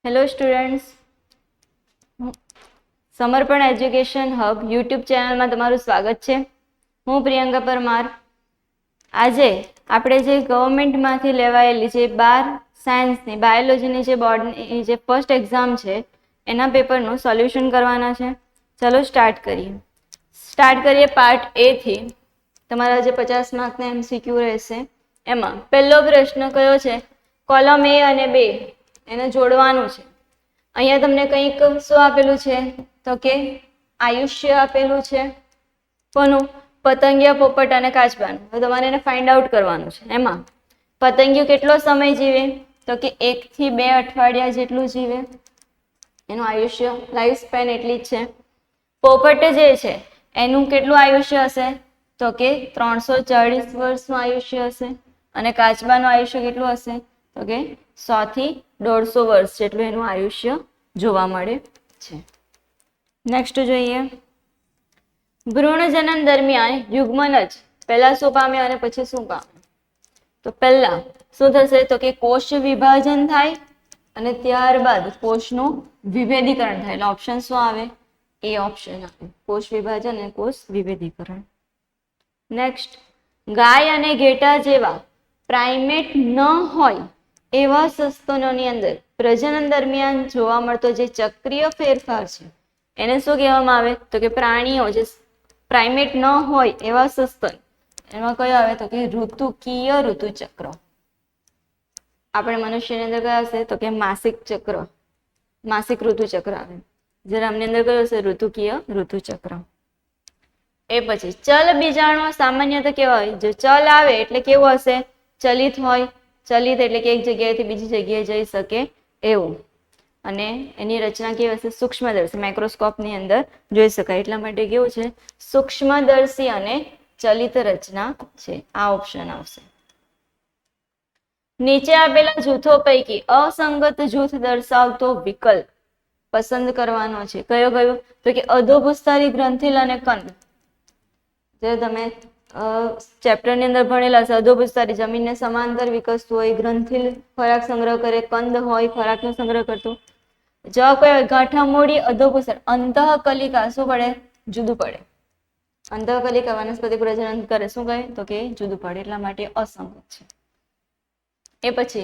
Hello students, સમર્પણ education hub YouTube ચેનલમાં તમારું સ્વાગત છે. હું પ્રિયંકા પરમાર. આજે આપણે જે ગવર્મેન્ટમાંથી લેવાયેલી જે 12 સાયન્સની બાયોલોજીની જે બોર્ડની જે ફર્સ્ટ એક્ઝામ છે એના પેપરનું સોલ્યુશન કરવાના છે. ચલો સ્ટાર્ટ કરીએ પાર્ટ એ થી. તમારા જે 50 માર્કના MCQ રહેશે એમાં પહેલો પ્રશ્ન કયો છે? કોલમ એ અને 2 એને જોડવાનું છે. અહીંયા તમને કંઈક શું આપેલું છે તો કે આયુષ્ય આપેલું છે. કોનું? પતંગિયા, પોપટ અને કાચબાનું. તો તમારે એને ફાઇન્ડ આઉટ કરવાનું છે. એમાં પતંગિયું કેટલો સમય જીવે તો કે 1 થી 2 અઠવાડિયા જેટલું જીવે, એનું આયુષ્ય લાઈફ સ્પેન એટલી જ છે. પોપટ જે છે એનું કેટલું આયુષ્ય હશે તો કે 340 વર્ષનું આયુષ્ય હશે. અને કાચબાનું આયુષ્ય કેટલું હશે તો કે 100 થી 150 વર્ષ જેટલું એનું આયુષ્ય જોવા મળે છે. નેક્સ્ટ જોઈએ, ભ્રૂણજનન દરમિયાન યુગ્મનજ પહેલા શું પામે અને પછી શું પામે? તો પહેલા શું થશે તો કે કોષ વિભાજન થાય અને ત્યારબાદ કોષનું વિભેદીકરણ થાય. એટલે ઓપ્શન શું આવે? એ ઓપ્શન આવે, કોષ વિભાજન અને કોષ વિભેદીકરણ. નેક્સ્ટ, ગાય અને ઘેટા જેવા પ્રાઇમેટ ન હોય એવા સસ્તનોની અંદર પ્રજનન દરમિયાન જોવા મળતો જે ચક્રીય ફેરફાર છે એને શું કહેવામાં આવે તો કે પ્રાણીઓ જે પ્રાઇમેટ ન હોય એવા સસ્તન એમાં કયો આવે તો કે ઋતુકીય ઋતુચક્ર. આપણે મનુષ્યની અંદર કયા હશે તો કે માસિક ચક્ર, માસિક ઋતુચક્ર આવે. જ્યારે આમની અંદર કયો હશે? ઋતુકીય ઋતુચક્ર. એ પછી ચલ બીજાણુ સામાન્યતઃ કેવા હોય? જો ચલ આવે એટલે કેવું હશે? ચલિત હોય. ચલિત એટલે કે એક જગ્યાએથી બીજી જગ્યાએ જઈ શકે એવું. અને એની રચના કેવી હશે? સૂક્ષ્મદર્શી, માઇક્રોસ્કોપની અંદર જોઈ શકાય. એટલા માટે કેવું છે? સૂક્ષ્મદર્શી અને ચલિત રચના છે. આ ઓપ્શન આવશે. નીચે આપેલા જૂથો પૈકી અસંગત જૂથ દર્શાવતો વિકલ્પ પસંદ કરવાનો છે. કયો? તો કે અધોભૂસ્તરી ગ્રંથિલ અને કંદ. જે તમે ચેપ્ટરની અંદર ભણેલા છે, અધોભૂસ્તરી જમીનને સમાંતર વિકસતું હોય, ગ્રંથિલ ખોરાક સંગ્રહ કરે, કંદ હોય ખોરાકનો સંગ્રહ કરતું. જવાબ કયો હોય? ગાંઠામૂળી, અધોભૂસ્તર. અંતઃકલિકા શું પડે? જુદું પડે. અંતઃકલિકા વનસ્પતિ પ્રજનન કરે, શું કહે તો કે જુદું પડે. એટલા માટે અસંગત છે. એ પછી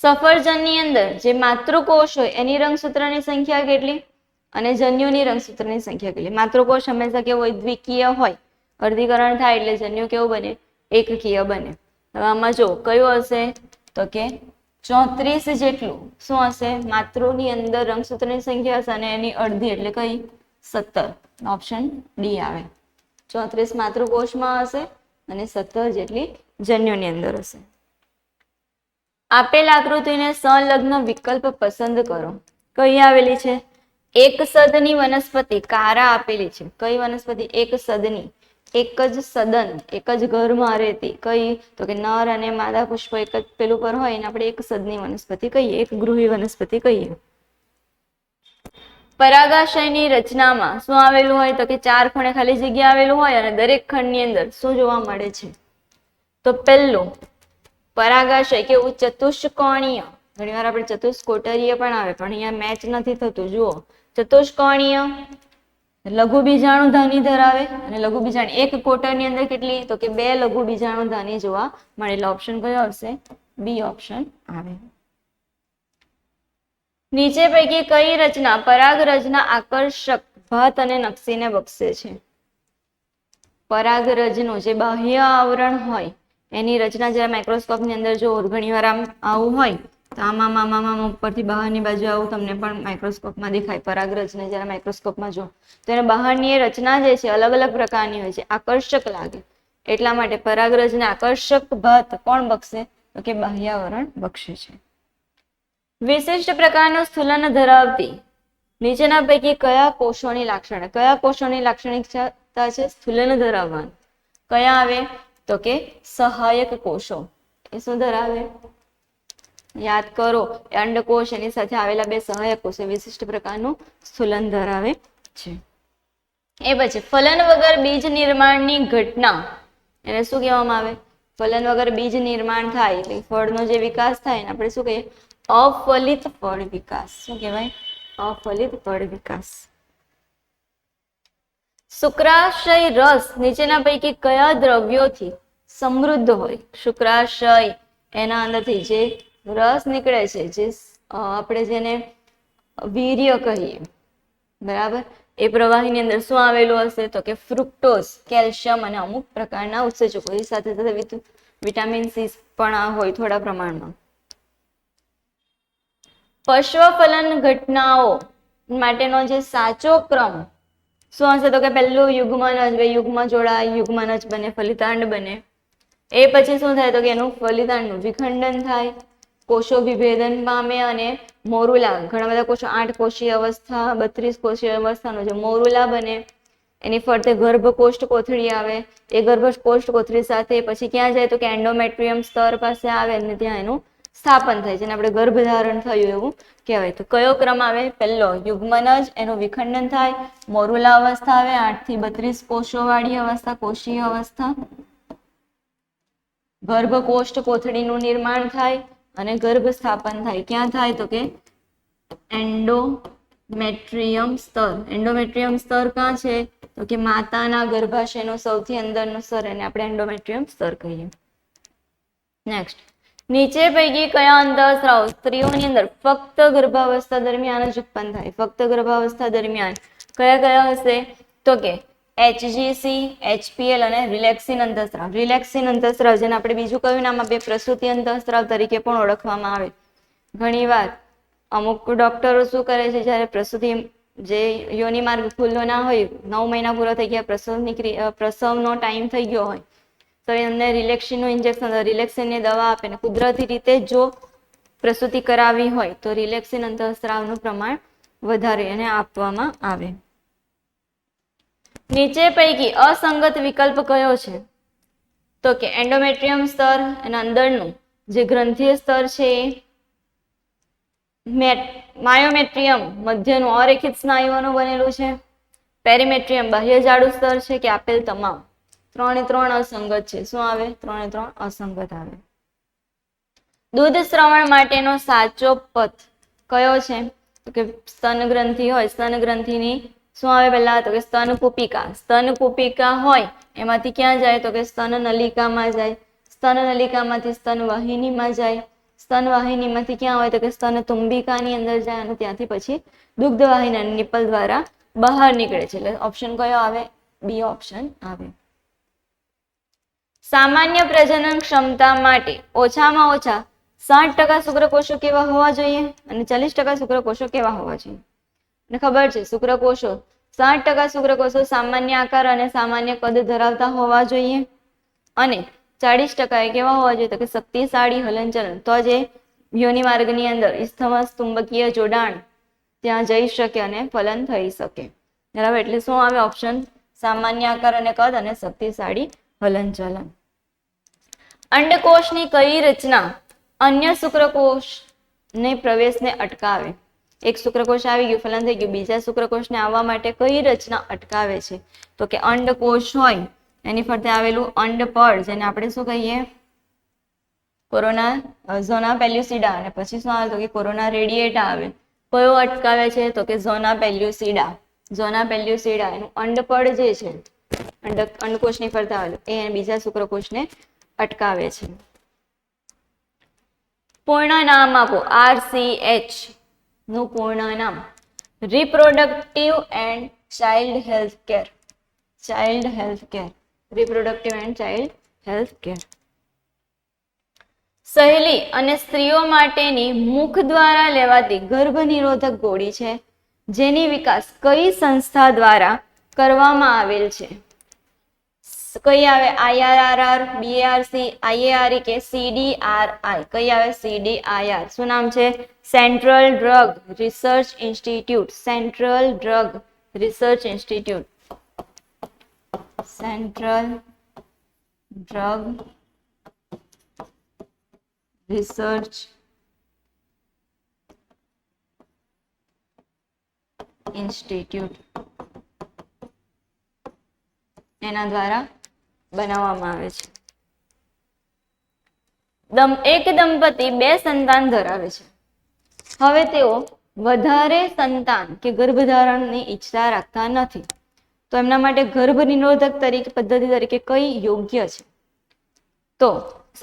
સફરજનની અંદર જે માતૃકોષ હોય એની રંગસૂત્રની સંખ્યા કેટલી અને જન્યુની રંગસૂત્રની સંખ્યા કેટલી? માતૃકોષ હંમેશા કેવું હોય? દ્વિકીય હોય. અર્ધીકરણ થાય એટલે જન્યુ કેવું બને? એકકીય બને. હવે આમાં જો કયું હશે તો કે 34 જેટલું શું હશે? માતૃની અંદર રંગસૂત્રની સંખ્યા હશે અને એની અડધી એટલે કઈ? 17. ઓપ્શન ડી આવે. 34 માતૃકોષમાં હશે અને 17 જેટલી જન્યુની અંદર હશે. આપેલ આકૃતિને સંલગ્ન વિકલ્પ પસંદ કરો. કઈ આવેલી છે? એક સદની વનસ્પતિ કારા આપેલી છે. કઈ વનસ્પતિ? એક સદની, એક જ સદન, એક જ ઘરમાં રહેતી. કઈ તો કે નર અને માદા પુષ્પ એક જ પેલું પર હોય ને આપણે એક સદની વનસ્પતિ કહીએ, એક ગૃહી વનસ્પતિ કહીએ. પરાગાશયની રચનામાં શું આવેલું હોય તો કે 4 ખૂણે ખાલી જગ્યા આવેલું હોય અને દરેક ખંડની અંદર શું જોવા મળે છે? તો પહેલું પરાગાશય કેવું? ચતુષ્કોણીય. ઘણીવાર આપણે ચતુષ્કોટરીય પણ આવે પણ અહીંયા મેચ નથી થતું. જુઓ, ચતુષ્કોણીય. લઘુ બીજાણુ ધાની ધરાવે અને લઘુ બીજાણુ એક કોટરની અંદર કેટલી તો કે 2 લઘુ બીજાણુ ધાની જોવા મળે. એટલે ઓપ્શન કયો આવશે? બી ઓપ્શન આવે. નીચે પૈકી કઈ રચના પરાગરજના આકર્ષક ભાત અને નકશીને બક્ષે છે? પરાગરજનું જે બાહ્ય આવરણ હોય એની રચના જરા માઇક્રોસ્કોપની અંદર જો ઘણીવાર આવું હોય તો આમાં ઉપરથી બહારની બાજુ આવું તમને પણ માઇક્રોસ્કોપમાં દેખાય. પરાગરજને જરા માઇક્રોસ્કોપમાં જો તો એને બહારની એ રચના જે છે અલગ અલગ પ્રકારની હોય છે, આકર્ષક લાગે. એટલા માટે પરાગરજને આકર્ષક ભાત કોણ બક્ષે તો કે બાહ્ય આવરણ બક્ષે છે. વિશિષ્ટ પ્રકારનું સ્થૂલન ધરાવતી નીચેના પૈકી કયા કોષોની લાક્ષણિકતા છે સ્થૂલન ધરાવવાનું? કયા આવે તો કે સહાયક કોષો. એ શું ધરાવે? યાદ કરો, અંડકોષ એની સાથે આવેલા 2 સહાયક કોષો વિશિષ્ટ પ્રકારનું સ્થૂલન ધરાવે છે. એ પછી ફલન વગર બીજ નિર્માણની ઘટના એને શું કહેવામાં આવે? ફલન વગર બીજ નિર્માણ થાય એટલે ફળનો જે વિકાસ થાય એને આપણે શું કહીએ? અફલિત ફળ વિકાસ. શું કહેવાય? અફલિત ફળ વિકાસ. શુક્રાશય રસ નીચેના પૈકી કયા દ્રવ્યોથી સમૃદ્ધ હોય? શુક્રાશય એના અંદરથી જે રસ નીકળે છે, જે આપણે જેને વીર્ય કહીએ, બરાબર, એ પ્રવાહીની અંદર શું આવેલું હશે? તો કે ફ્રુક્ટોઝ, કેલ્શિયમ અને અમુક પ્રકારના ઉત્સેચકો. એ સાથે સાથે વિટામિન સી પણ હોય થોડા પ્રમાણમાં. પશ્વફલન ઘટનાઓ માટેનો જે સાચો ક્રમ શું હશે? તો કે પહેલું યુગ્મનજ, બે યુગ્મ જોડાય, યુગ્મનજ બને, ફલિતાંડ બને. એ પછી શું થાય? તો કે એનું ફલિતાંડનું વિખંડન થાય, કોષો વિભેદન પામે અને મોરુલા, ઘણા બધા કોષો 8 કોષીય અવસ્થા, 32 કોષીય અવસ્થાનો જે મોરુલા બને. એની ફરતે ગર્ભકોષ્ઠ કોથળી આવે. એ ગર્ભકોષ્ઠ કોથળી સાથે પછી ક્યાં જાય? તો કે એન્ડોમેટ્રિયમ સ્તર પાસે આવે અને ત્યાં એનું સ્થાપન થાય, જેને આપણે ગર્ભધારણ થયું એવું કહેવાય. તો કયો ક્રમ આવે? પહેલો યુગ્મનજ, એનું વિખંડન થાય, મોરુલા અવસ્થા આવે, 8 થી 32 કોષો વાળી અવસ્થા, કોષીય અવસ્થા, ગર્ભકોષ્ઠ કોથળીનું નિર્માણ થાય અને ગર્ભ સ્થાપન થાય. ક્યાં થાય? તો કે એન્ડોમેટ્રિયમ સ્તર. એન્ડોમેટ્રિયમ સ્તર ક્યાં છે? તો કે માતાના ગર્ભાશયનો સૌથી અંદરનો સ્તર, એને આપણે એન્ડોમેટ્રિયમ સ્તર કહીએ. નેક્સ્ટ, નીચે પૈકી કયા અંતઃસ્રાવ સ્ત્રીઓની અંદર ફક્ત ગર્ભાવસ્થા દરમિયાન જ ઉત્પન્ન થાય? ફક્ત ગર્ભાવસ્થા દરમિયાન કયા કયા હશે? તો કે HGC, HPL અને રિલેક્સિન અંતઃસ્રાવ. રિલેક્સિન અંતઃસ્રાવ, જેને આપણે બીજું કયું નામ આપીએ? પ્રસૂતિ અંતઃસ્રાવ તરીકે પણ ઓળખવામાં આવે. ઘણીવાર અમુક ડોક્ટરો શું કરે છે? જ્યારે પ્રસૂતિ, જે યોનિ માર્ગ ખુલ્લો ના હોય, 9 મહિના પૂરા થઈ ગયા, પ્રસવનો ટાઈમ થઈ ગયો હોય, તો એમને રિલેક્સિનનું ઇન્જેક્શન, રિલેક્સિનની દવા આપે ને કુદરતી રીતે જો પ્રસૂતિ કરાવી હોય તો રિલેક્સિન અંતઃસ્રાવનું પ્રમાણ વધારે એને આપવામાં આવે. નીચે પૈકી અસંગત વિકલ્પ કયો છે? તો કે એન્ડોમેટ્રિયમ સ્તર, એના અંદરનું જે ગ્રંથીય સ્તર છે એ માયોમેટ્રિયમ, મધ્યનું અરેખિત સ્નાયુઓનું બનેલું છે, પેરીમેટ્રિયમ બાહ્ય જાડું સ્તર છે, કે આપેલ તમામ? 3 એ 3 અસંગત છે. શું આવે? 3 એ 3 અસંગત આવે. દૂધ શ્રવણ માટેનો સાચો પથ કયો છે? તો કે સ્તન ગ્રંથિ હોય, સ્તન ગ્રંથિની શું આવે પહેલા? તો કે સ્તન કુપિકા. સ્તન કુપિકા હોય એમાંથી ક્યાં જાય? તો કે સ્તન નલિકામાં જાય. સ્તન નલિકામાંથી સ્તન વાહિનીમાં જાય. સ્તન વાહિનીમાંથી ક્યાં હોય? તો કે સ્તન તુંબિકાની અંદર જાય અને ત્યાંથી પછી દુગ્ધ વાહિની નિપલ દ્વારા બહાર નીકળે છે. એટલે ઓપ્શન કયો આવે? બી ઓપ્શન આવે. સામાન્ય પ્રજનન ક્ષમતા માટે ઓછામાં ઓછા 60% શુક્રકોષો કેવા હોવા જોઈએ અને 40% શુક્રકોષો કેવા હોવા જોઈએ? અને ખબર છે, શુક્રકોષો 60% શુક્રકોષો સામાન્ય આકાર અને સામાન્ય કદ ધરાવતા હોવા જોઈએ અને 40% કેવા હોવા જોઈએ? તો કે શક્તિશાળી હલનચલન, તો જે યોનિ માર્ગની અંદર ઇસ્થમસ ચુંબકીય જોડાણ ત્યાં જઈ શકે અને ફલન થઈ શકે. બરાબર, એટલે શું આવે? ઓપ્શન સામાન્ય આકાર અને કદ અને શક્તિશાળી હલનચલન. અંડકોષની કઈ રચના અન્ય શુક્રકોષને પ્રવેશને અટકાવે? એક શુક્રકોષ આવી ગયું, ફલન થઈ ગયું, બીજા શુક્રકોષને આવવા માટે કઈ રચના અટકાવે છે? તો કે અંડકોષ હોય એની ફરતે આવેલું અંડપડ, જેને આપણે શું કહીએ? કોરોના ઝોના પેલ્યુસિડા. અને પછી શું આવે? તો કે કોરોના રેડિયેટા આવે. કયો અટકાવે છે? તો કે ઝોના પેલ્યુસિડા. ઝોના પેલ્યુસિડા એનું અંડપડ જે છે, અંડકોષની ફરતે આવેલું, એ બીજા શુક્રકોષને અટકાવે છે. પૂર્ણ નામ આપો. RCH નું પૂર્ણ નામ? Reproductive and child health care. Child health care, reproductive and child health care. સહેલી અને સ્ત્રીઓ માટેની મુખ દ્વારા લેવાતી ગર્ભ નિરોધક ગોળી છે, જેની વિકાસ કઈ સંસ્થા દ્વારા કરવામાં આવેલ છે? કઈ આવે? IRRR, BARC, IARE કે CDRI? કઈ આવે? CDIR. શું નામ છે? Central drug research institute. Central drug research institute. Central drug research institute એના દ્વારા બનાવવામાં આવે છે. એક દંપતી 2 સંતાન ધરાવે છે. હવે તેઓ વધારે સંતાન કે ગર્ભધારણની ઈચ્છા રાખતા નથી, તો એમના માટે ગર્ભ નિરોધક તરીકે પદ્ધતિ તરીકે કઈ યોગ્ય છે? તો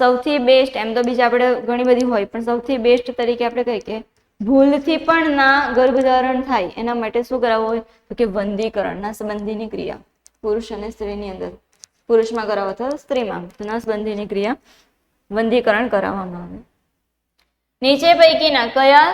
સૌથી બેસ્ટ, એમ તો બીજા આપણે ઘણી બધી હોય, પણ સૌથી બેસ્ટ તરીકે આપણે કહીએ કે ભૂલથી પણ ના ગર્ભધારણ થાય એના માટે શું કરાવવું હોય? તો કે વંધીકરણ, નસબંધીની ક્રિયા પુરુષ અને સ્ત્રીની અંદર, પુરુષમાં કરાવો તો સ્ત્રીમાં, નસબંધીની ક્રિયા વંધીકરણ કરાવવામાં આવે. નીચે પૈકીના કયા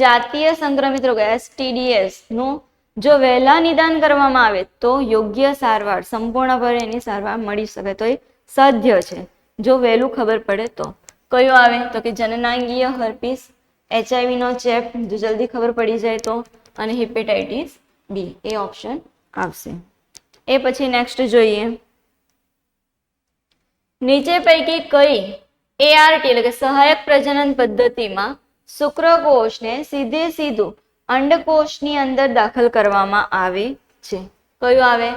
જાતીય સંક્રમિત રોગ STDs નું જો વહેલા નિદાન કરવામાં આવે તો યોગ્ય સારવાર, સંપૂર્ણપણે એની સારવાર મળી શકે, તો એ સાધ્ય છે જો વહેલું ખબર પડે તો. કયું આવે? તો કે જનનાંગીય હર્પીસ, HIV નો ચેપ જો જલ્દી ખબર પડી જાય તો, અને હેપેટાઇટિસ બી, એ ઓપ્શન આવશે. એ પછી નેક્સ્ટ જોઈએ, નીચે પૈકી કઈ ART એટલે કે સહાયક પ્રજનન પદ્ધતિમાં શુક્રકોષને સીધું અંડકોષની અંદર દાખલ કરવામાં આવે છે? કયું આવે?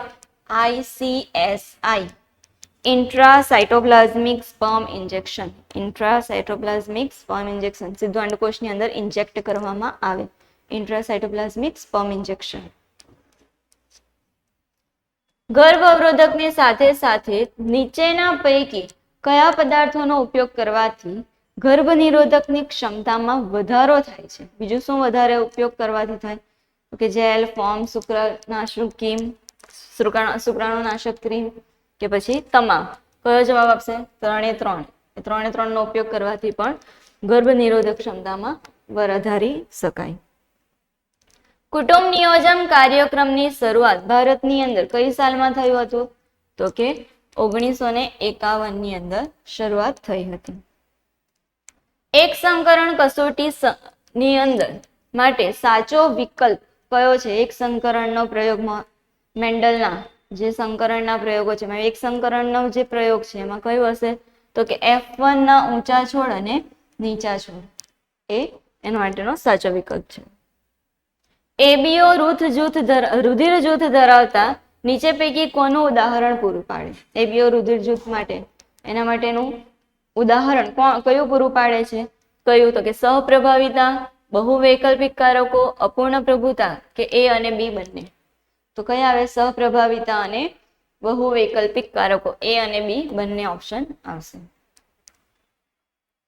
ICSI, intracytoplasmic sperm injection. Intracytoplasmic sperm injection સીધું અંડકોષની અંદર ઇન્જેક્ટ કરવામાં આવે, ઇન્ટ્રાસાઇટોપ્લાઝમિક સ્પર્મ ઇન્જેક્શન. ગર્ભ અવરોધકની સાથે સાથે નીચેના પૈકી કયા પદાર્થોનો ઉપયોગ કરવાથી ગર્ભ નિરોધકની ક્ષમતામાં વધારો થાય છે? બીજું શું વધારે ઉપયોગ કરવાથી થાય? કે જેલ, ફોર્મ, શુક્રનાશક ક્રીમ, શુક્રાણુનાશક ક્રીમ કે પછી તમામ? કયો જવાબ આપશે? 3 એ 3. 3 એ 3 નો ઉપયોગ કરવાથી પણ ગર્ભ નિરોધક ક્ષમતામાં વધારી શકાય. કુટુંબ નિયોજન કાર્યક્રમની શરૂઆત ભારતની અંદર કઈ સાલમાં થયું હતું? તો કે 1951 ની અંદર શરૂઆત થઈ હતી. એક સંકરણ કસોટી ની અંદર માટે સાચો વિકલ્પ કયો છે? એક સંકરણનો પ્રયોગમાં મેન્ડલના જે સંકરણના પ્રયોગો છે એમાં એક સંકરણનો જે પ્રયોગ છે એમાં કયું હશે? તો કે F1 ના ઊંચા છોડ અને નીચા છોડ, એ એના માટેનો સાચો વિકલ્પ છે. ABO રુધિર જૂથ ધરાવતા નીચે પૈકી કોનું ઉદાહરણ પૂરું પાડે? ABO રુધિર જૂથ માટે એના માટેનું ઉદાહરણ કયું પૂરું પાડે છે? કયું? તો કે સહપ્રભાવિતા, બહુવૈકલ્પિક કારકો, અપૂર્ણ પ્રભુતા કે A અને B બંને? તો કયા આવે? સહપ્રભાવિતા અને બહુવૈકલ્પિક કારકો, A અને B બંને ઓપ્શન આવશે.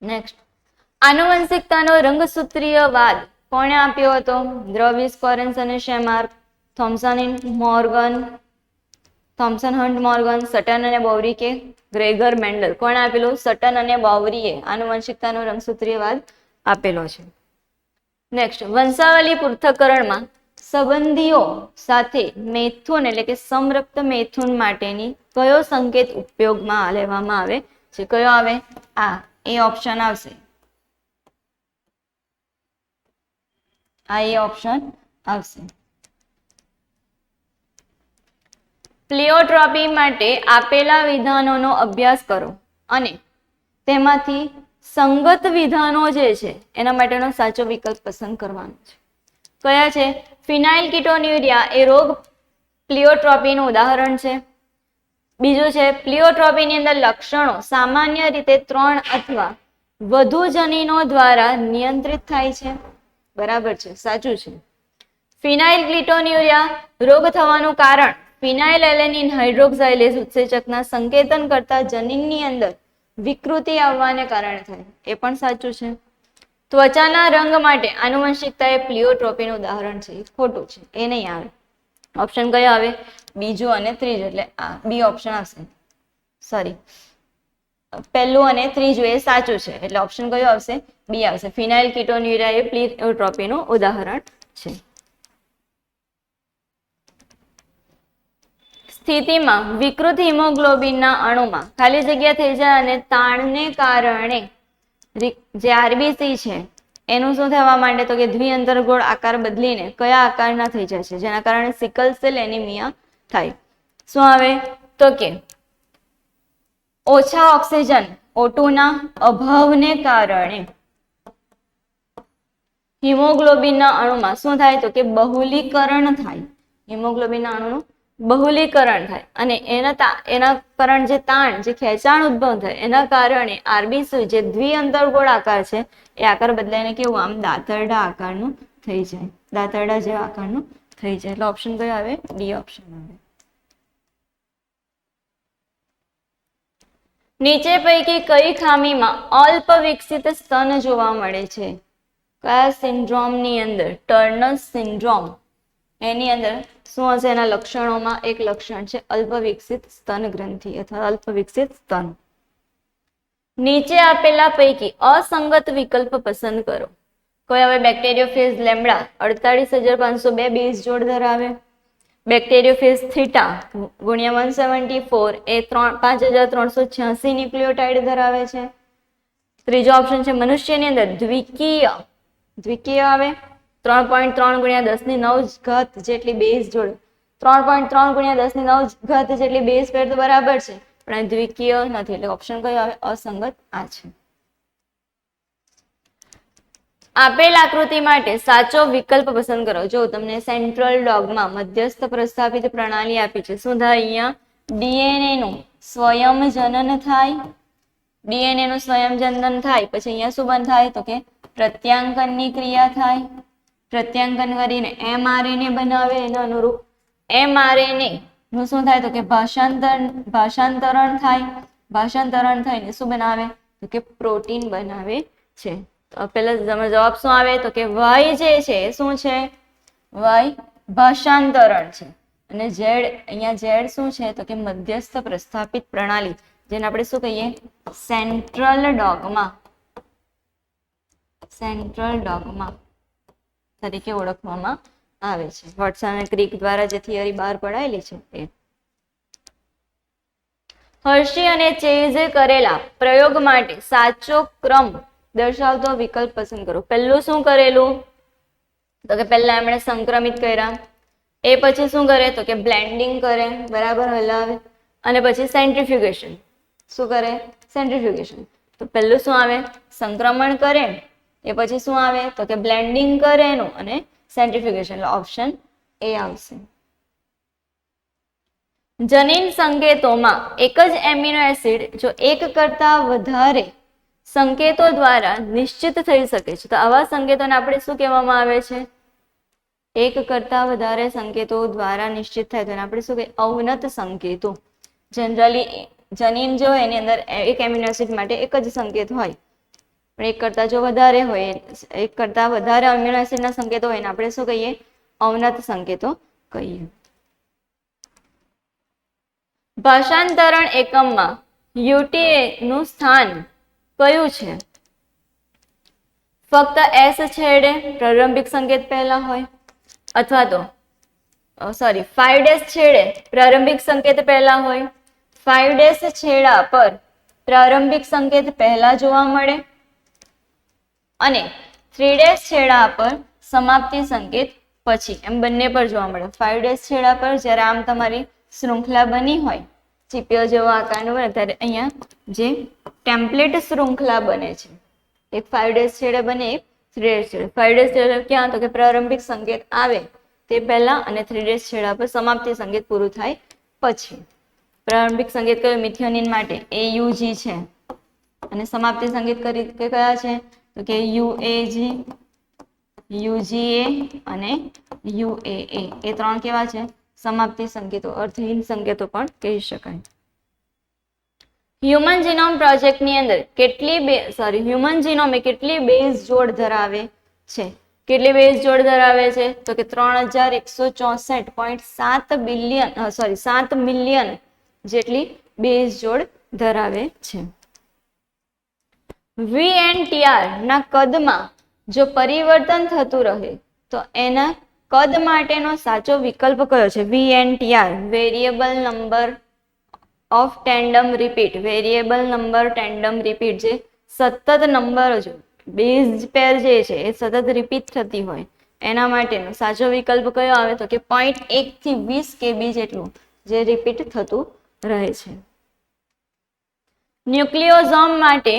નેક્સ્ટ, આનુવંશિકતાનો રંગસૂત્રીયવાદ કોણે આપ્યો હતો? દ્રવિસ, કોરેન્સ અને શેમાર્ક, થોમ્સન હન્ટ મોર્ગન, સટન અને બાઉરી કે ગ્રેગર મેન્ડલ? કોણે આપેલું? સટન અને બાઉરીએ આનુવંશિકતાનો રંગસૂત્રીયવાદ આપેલો છે. નેક્સ્ટ, વંશાવલી પૃથ્થકરણમાં સંબંધીઓ સાથે મૈથુન એટલે કે સમરક્ત મૈથુન માટેની કયો સંકેત ઉપયોગમાં લેવામાં આવે છે? કયો આવે? આ, એ ઓપ્શન આવશે. આ એ ઓપ્શન આવશે. પ્લિયોટ્રોપી માટે આપેલા વિધાનોનો અભ્યાસ કરો અને તેમાંથી સંગત વિધાનો જે છે એના માટેનો સાચો વિકલ્પ પસંદ કરવાનો છે. કયા છે? ફિનાઇલ કીટોન્યુરિયા એ રોગ પ્લિયોટ્રોપીનું ઉદાહરણ છે. બીજું છે પ્લિયોટ્રોપીની અંદર લક્ષણો સામાન્ય રીતે 3 અથવા વધુ જનીનો દ્વારા નિયંત્રિત થાય છે. બરાબર છે, સાચું છે. ફિનાઇલ કીટોન્યુરિયા રોગ થવાનું કારણ ફિનાઇલ એલેનિન હાઇડ્રોક્સાઇલેઝ ઉત્સેચકના સંકેતન કરતા જનીનની અંદર વિકૃતિ આવવાને કારણે થાય, એ પણ સાચું છે. ત્વચાના રંગ માટે આનુવંશિકતા એ પ્લિયોટ્રોપીનું ઉદાહરણ છે, એ ખોટું છે, એ નહીં આવે. ઓપ્શન કયો આવે? બીજું અને ત્રીજું, એટલે આ બી ઓપ્શન આવશે. સોરી, પહેલું અને ત્રીજું એ સાચું છે, એટલે ઓપ્શન કયો આવશે? બી આવશે. ફિનાઇલ કીટોન્યુરિયા એ પ્લિયોટ્રોપીનું ઉદાહરણ છે. સ્થિતિમાં વિકૃત હિમોગ્લોબિનના અણુમાં ખાલી જગ્યા થઈ જાય અને તાણને કારણે જે આરબીસી છે એનું શું થવા માંડે? તો કે દ્વિઅંતરગોળ આકાર બદલીને કયા આકારના થઈ જાય છે, જેના કારણે સિકલ સેલ એનિમિયા થાય. શું આવે? તો કે ઓછા ઓક્સિજન O2 ના અભાવને કારણે હિમોગ્લોબિનના અણુમાં શું થાય? તો કે બહુલીકરણ થાય. હિમોગ્લોબિનના અણુનું બહુલીકરણ થાય અને એના કારણ જે તાણ જે ખેંચાણ ઉદ્ભવ થાય એના કારણે આરબીસી જે દ્વિઅંતરગોળ આકાર છે એ આકાર બદલાઈને કેવું આમ દાંતરડા આકારનું થઈ જાય, દાંતરડા જેવા આકારનું થઈ જાય. એટલે ઓપ્શન કયો આવે? ડી ઓપ્શન આવે. નીચે પૈકી કઈ ખામીમાં અલ્પ વિકસિત સ્તન જોવા મળે છે? કયા સિન્ડ્રોમની અંદર? ટર્નર સિન્ડ્રોમ એની અંદર શું હશે? એના લક્ષણોમાં એક લક્ષણ છે અલ્પ વિકસિત સ્તન ગ્રંથિ અથવા અલ્પ વિકસિત સ્તન. નીચે આપેલા પૈકી અસંગત વિકલ્પ પસંદ કરો. કોઈ હવે બેક્ટેરિયોફેજ લેમ્ડા 48,502 બેઝ જોડ ધરાવે. બેક્ટેરિયોફેજ થીટા ગુણ્યા 174 એ 5,386 ન્યુક્લિયોટાઇડ ધરાવે છે. ત્રીજો ઓપ્શન છે મનુષ્યની અંદર દ્વિકીય આવે 3.3 ગુણ્યા 10⁹ ઘાત જેટલી બેઝ જોડ 3.3 ગુણ્યા 10⁹ ઘાત જેટલી બેઝ પેર તો બરાબર છે પણ દ્વિકીય નથી એટલે ઓપ્શન કયો આવે? અસંગત આ છે. આપેલ આકૃતિ માટે સાચો વિકલ્પ પસંદ કરો. જો તમને સેન્ટ્રલ ડોગમાં મધ્યસ્થ પ્રસ્થાપિત પ્રણાલી આપી છે. શું થાય? અહીંયા ડીએનએ નું સ્વયંજનન થાય. ડીએનએ નું સ્વયંજનન થાય પછી અહીંયા શું બંધ થાય? તો કે પ્રત્યાંકનની ક્રિયા થાય. પ્રત્યાંકન કરીને એમઆરએનએ બનાવે. એના અનુરૂપ એમઆરએનએ નું શું થાય? તો કે ભાષાંતરણ થાય. ભાષાંતરણ થઈને શું બનાવે? તો કે પ્રોટીન બનાવે છે. તો પહેલા જવાબ શું આવે? તો કે વાય જે છે એ શું છે? વાય ભાષાંતરણ છે. અને ઝેડ અહીંયા ઝેડ શું છે? તો કે મધ્યસ્થ પ્રસ્થાપિત પ્રણાલી જેને આપણે શું કહીએ? સેન્ટ્રલ ડોગમા તરીકે ઓળખવામાં આવે છે. વોટસન અને ક્રિક દ્વારા જે થિયરી બહાર પડાયેલી છે એ. હર્શી અને ચેઝે કરેલા પ્રયોગ માટે સાચો ક્રમ દર્શાવતો વિકલ્પ પસંદ કરો. પહેલું શું કરેલું? તો કે પહેલા એમણે સંક્રમિત કર્યા. એ પછી શું કરે? તો કે બ્લેન્ડિંગ કરે, બરાબર હલાવે અને પછી સેન્ટ્રીફ્યુગેશન. શું કરે? સેન્ટ્રીફ્યુગેશન. તો પહેલું શું આવે? સંક્રમણ કરે. એ પછી શું આવે? તો કે બ્લેન્ડિંગ કરે એનું અને સેન્ટ્રીફ્યુગેશન. એટલે ઓપ્શન એ આવશે. જનીન સંકેતોમાં એક જ એમિનો એસિડ જો એક કરતા વધારે સંકેતો દ્વારા નિશ્ચિત થઈ શકે છે તો આવા સંકેતોને આપણે શું કહેવામાં આવે છે? એક કરતા વધારે સંકેતો દ્વારા નિશ્ચિત થાય તો આપણે શું કહીએ? અવનત સંકેતો. જનરલી જનીન જો એની અંદર એક એમિનો એસિડ માટે એક જ સંકેત હોય પણ એક કરતા જો વધારે હોય, એક કરતા વધારે અમીનો એસિડના સંકેતો હોય ને આપણે શું કહીએ? અવનત સંકેતો કહીએ. ભાષાંતરણ એકમમાં યુટીએ નું સ્થાન કયું છે? ફક્ત એસ છેડે પ્રારંભિક સંકેત પહેલા હોય અથવા તો 5' છેડે પ્રારંભિક સંકેત પહેલા હોય, 5' છેડા પર પ્રારંભિક સંકેત પહેલા જોવા મળે અને 3' છેડા પર સમાપ્તિ સંકેત પછી, એમ બંને પર જોવા મળે. 5' છેડા પર જ્યારે આમ તમારી શૃંખલા બની હોય ચીપિયો જેવો આકારનું બને ત્યારે અહીંયા જે ટેમ્પલેટ શૃંખલા બને છે એક 5' છેડે બને, એક 3' છેડે. 5' છેડે ક્યાં? તો કે પ્રારંભિક સંકેત આવે તે પહેલા અને 3' છેડા પર સમાપ્તિ સંકેત પૂરું થાય પછી. પ્રારંભિક સંકેત કયો? મિથિયોનિન માટે AUG છે અને સમાપ્તિ સંકેત કયા છે? તો કે UAG, UGA અને UAA. એ ત્રણ કેવા છે? સમાપ્તિ સંકેતો, અર્થહીન સંકેતો પણ કહી શકાય. હ્યુમન જીનોમ પ્રોજેક્ટની અંદર હ્યુમન જીનોમ એ કેટલી બેઝ જોડ ધરાવે છે? કેટલી બેઝ જોડ ધરાવે છે? તો કે 3,164.7 મિલિયન જેટલી બેઝ જોડ ધરાવે છે. VNTR ના કદમાં જો પરિવર્તન થતું રહે તો એના કદ માટેનો સાચો વિકલ્પ કયો છે? VNTR variable number of tandem repeat. Variable number tandem repeat જે સતત નંબરો જો બેઝ પેર જે છે એ સતત રિપીટ થતી હોય એના માટેનો સાચો વિકલ્પ કયો આવે? તો કે 0.1 થી 20 kb જેટલું જે રિપીટ થતું રહે છે. ન્યુક્લિયોઝોમ માટે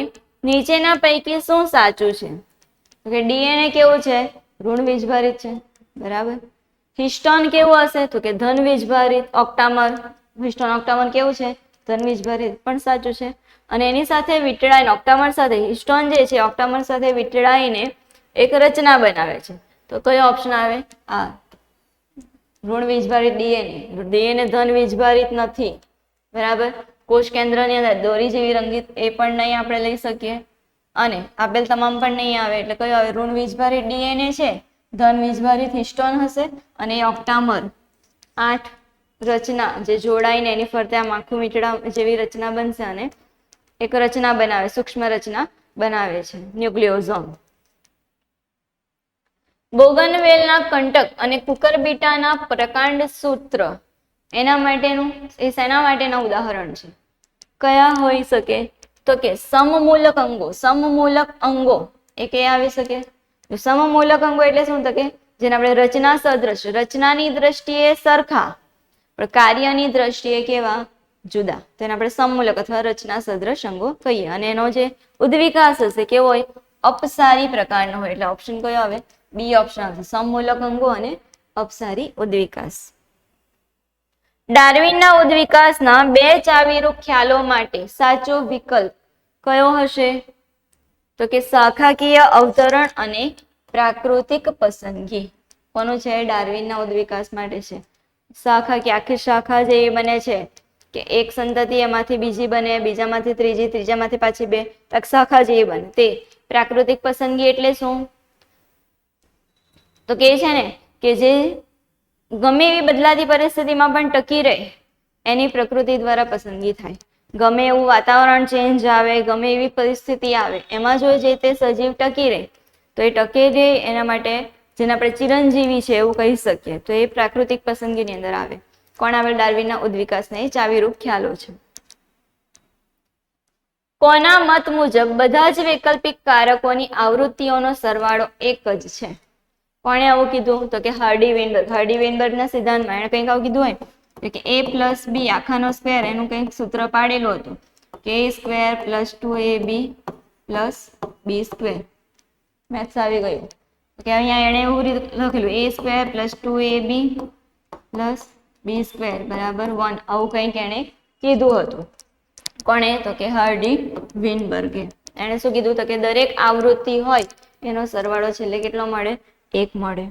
નીચેના પૈકી શું સાચું છે? કે ડીએનએ કેવું છે? ઋણ બીજભારિત છે, બરાબર. હિસ્ટોન કેવું હશે તો કે ધન વીજભારિત. ઓક્ટામર, હિસ્ટોન ઓક્ટામર કેવું છે ધન વીજભારિત, પણ સાચું છે. અને એની સાથે વીંટળાઈને ઓક્ટામર સાથે હિસ્ટોન જે છે ઓક્ટામર સાથે વીંટળાઈને એક રચના બનાવે છે. તો કયો ઓપ્શન આવે? આ ઋણ વીજભારિત ડીએનએ. ડીએનએ ધન વીજભારિત નથી, બરાબર. કોષ કેન્દ્રની અંદર દોરી જેવી રંગીત એ પણ નહીં આપણે લઈ શકીએ, અને આપેલ તમામ પણ નહીં આવે. એટલે કયો આવે? ઋણ વીજભારિત ડીએનએ છે, ધન વીજભારિત હિસ્ટોન હશે, અને ઓક્ટામર 8 રચના જે જોડાઈને એની ફરતે આમ આખું વીંટળા જેવી રચના બનશે અને એક રચના બનાવે, સૂક્ષ્મ રચના બનાવે છે, ન્યુક્લિયોઝોમ. બોગનવેલના કંટક અને કુકરબીટાના પ્રકાંડ સૂત્ર એના માટેનું, એ શેના માટેના ઉદાહરણ છે? કયા હોઈ શકે? તો કે સમમૂલક અંગો. સમમૂલક અંગો એ કયા આવી શકે? સમમૂલક અંગો એટલે શું? તો કે જેને આપણે રચના સદૃશ, રચનાની દ્રષ્ટિએ સરખા પણ કાર્યની દ્રષ્ટિએ કેવા? જુદા. તેને આપણે સમમૂલક અથવા રચના સદૃશ અંગો કહીએ. અને એનો જે ઉદ્વિકાસ હશે કેવો હોય? અપસારી પ્રકારનો હોય. એટલે ઓપ્શન કયો આવે? બી ઓપ્શન આવશે, સમમૂલક અંગો અને અપસારી ઉદ્વિકાસ. ડાર્વિનના ઉદ્વિકાસના 2 ચાવીરૂપ ખ્યાલો માટે સાચો વિકલ્પ કયો હશે? તો કે શાખાકીય અવતરણ અને પ્રાકૃતિક પસંદગી. કોનું છે? ડાર્વિનના ઉદ્વિકાસ માટે છે શાખાકીય. આખી શાખા જે બને છે કે એક સંતતિ એમાંથી બીજી બને, બીજામાંથી ત્રીજી, ત્રીજામાંથી પાછી 2, શાખા જેવી બને, તે પ્રાકૃતિક પસંદગી એટલે શું? તો કે છે ને કે જે ગમે એવી બદલાતી પરિસ્થિતિમાં પણ ટકી રહે એની પ્રકૃતિ દ્વારા પસંદગી થાય. ગમે એવું વાતાવરણ ચેન્જ આવે, ગમે એવી પરિસ્થિતિ આવે, એમાં જો જે તે સજીવ ટકી રહે તો એ ટકે રહે એના માટે જેને આપણે ચિરંજીવી છે એવું કહી શકીએ, તો એ પ્રાકૃતિક પસંદગીની અંદર આવે. કોણ આવે? ડાર્વિનના ઉદ્વિકાસના એ ચાવીરૂપ ખ્યાલો છે. કોના મત મુજબ બધા જ વૈકલ્પિક કારકોની આવૃત્તિઓનો સરવાળો એક જ છે? કોણે આવું કીધું? તો કે હાર્ડી વેનબર્ગ. હાર્ડી વેનબર્ગના સિદ્ધાંતમાં એણે કંઈક આવું કીધું હોય કે a પ્લસ બી આખાનો સ્ક્વેર, એનું કંઈક સૂત્ર પાડેલું હતું કે a square plus 2ab plus B square. Maths આવી ગયું કે અહીંયા એણે એવું લખેલું a square plus 2ab plus B square બરાબર 1. આવું કંઈક એણે કીધું હતું. કોણે? તો કે હાર્ડી વેનબર્ગે. એણે શું કીધું? તો કે દરેક આવૃત્તિ હોય એનો સરવાળો છેલ્લે કેટલો મળે? 1 મળે.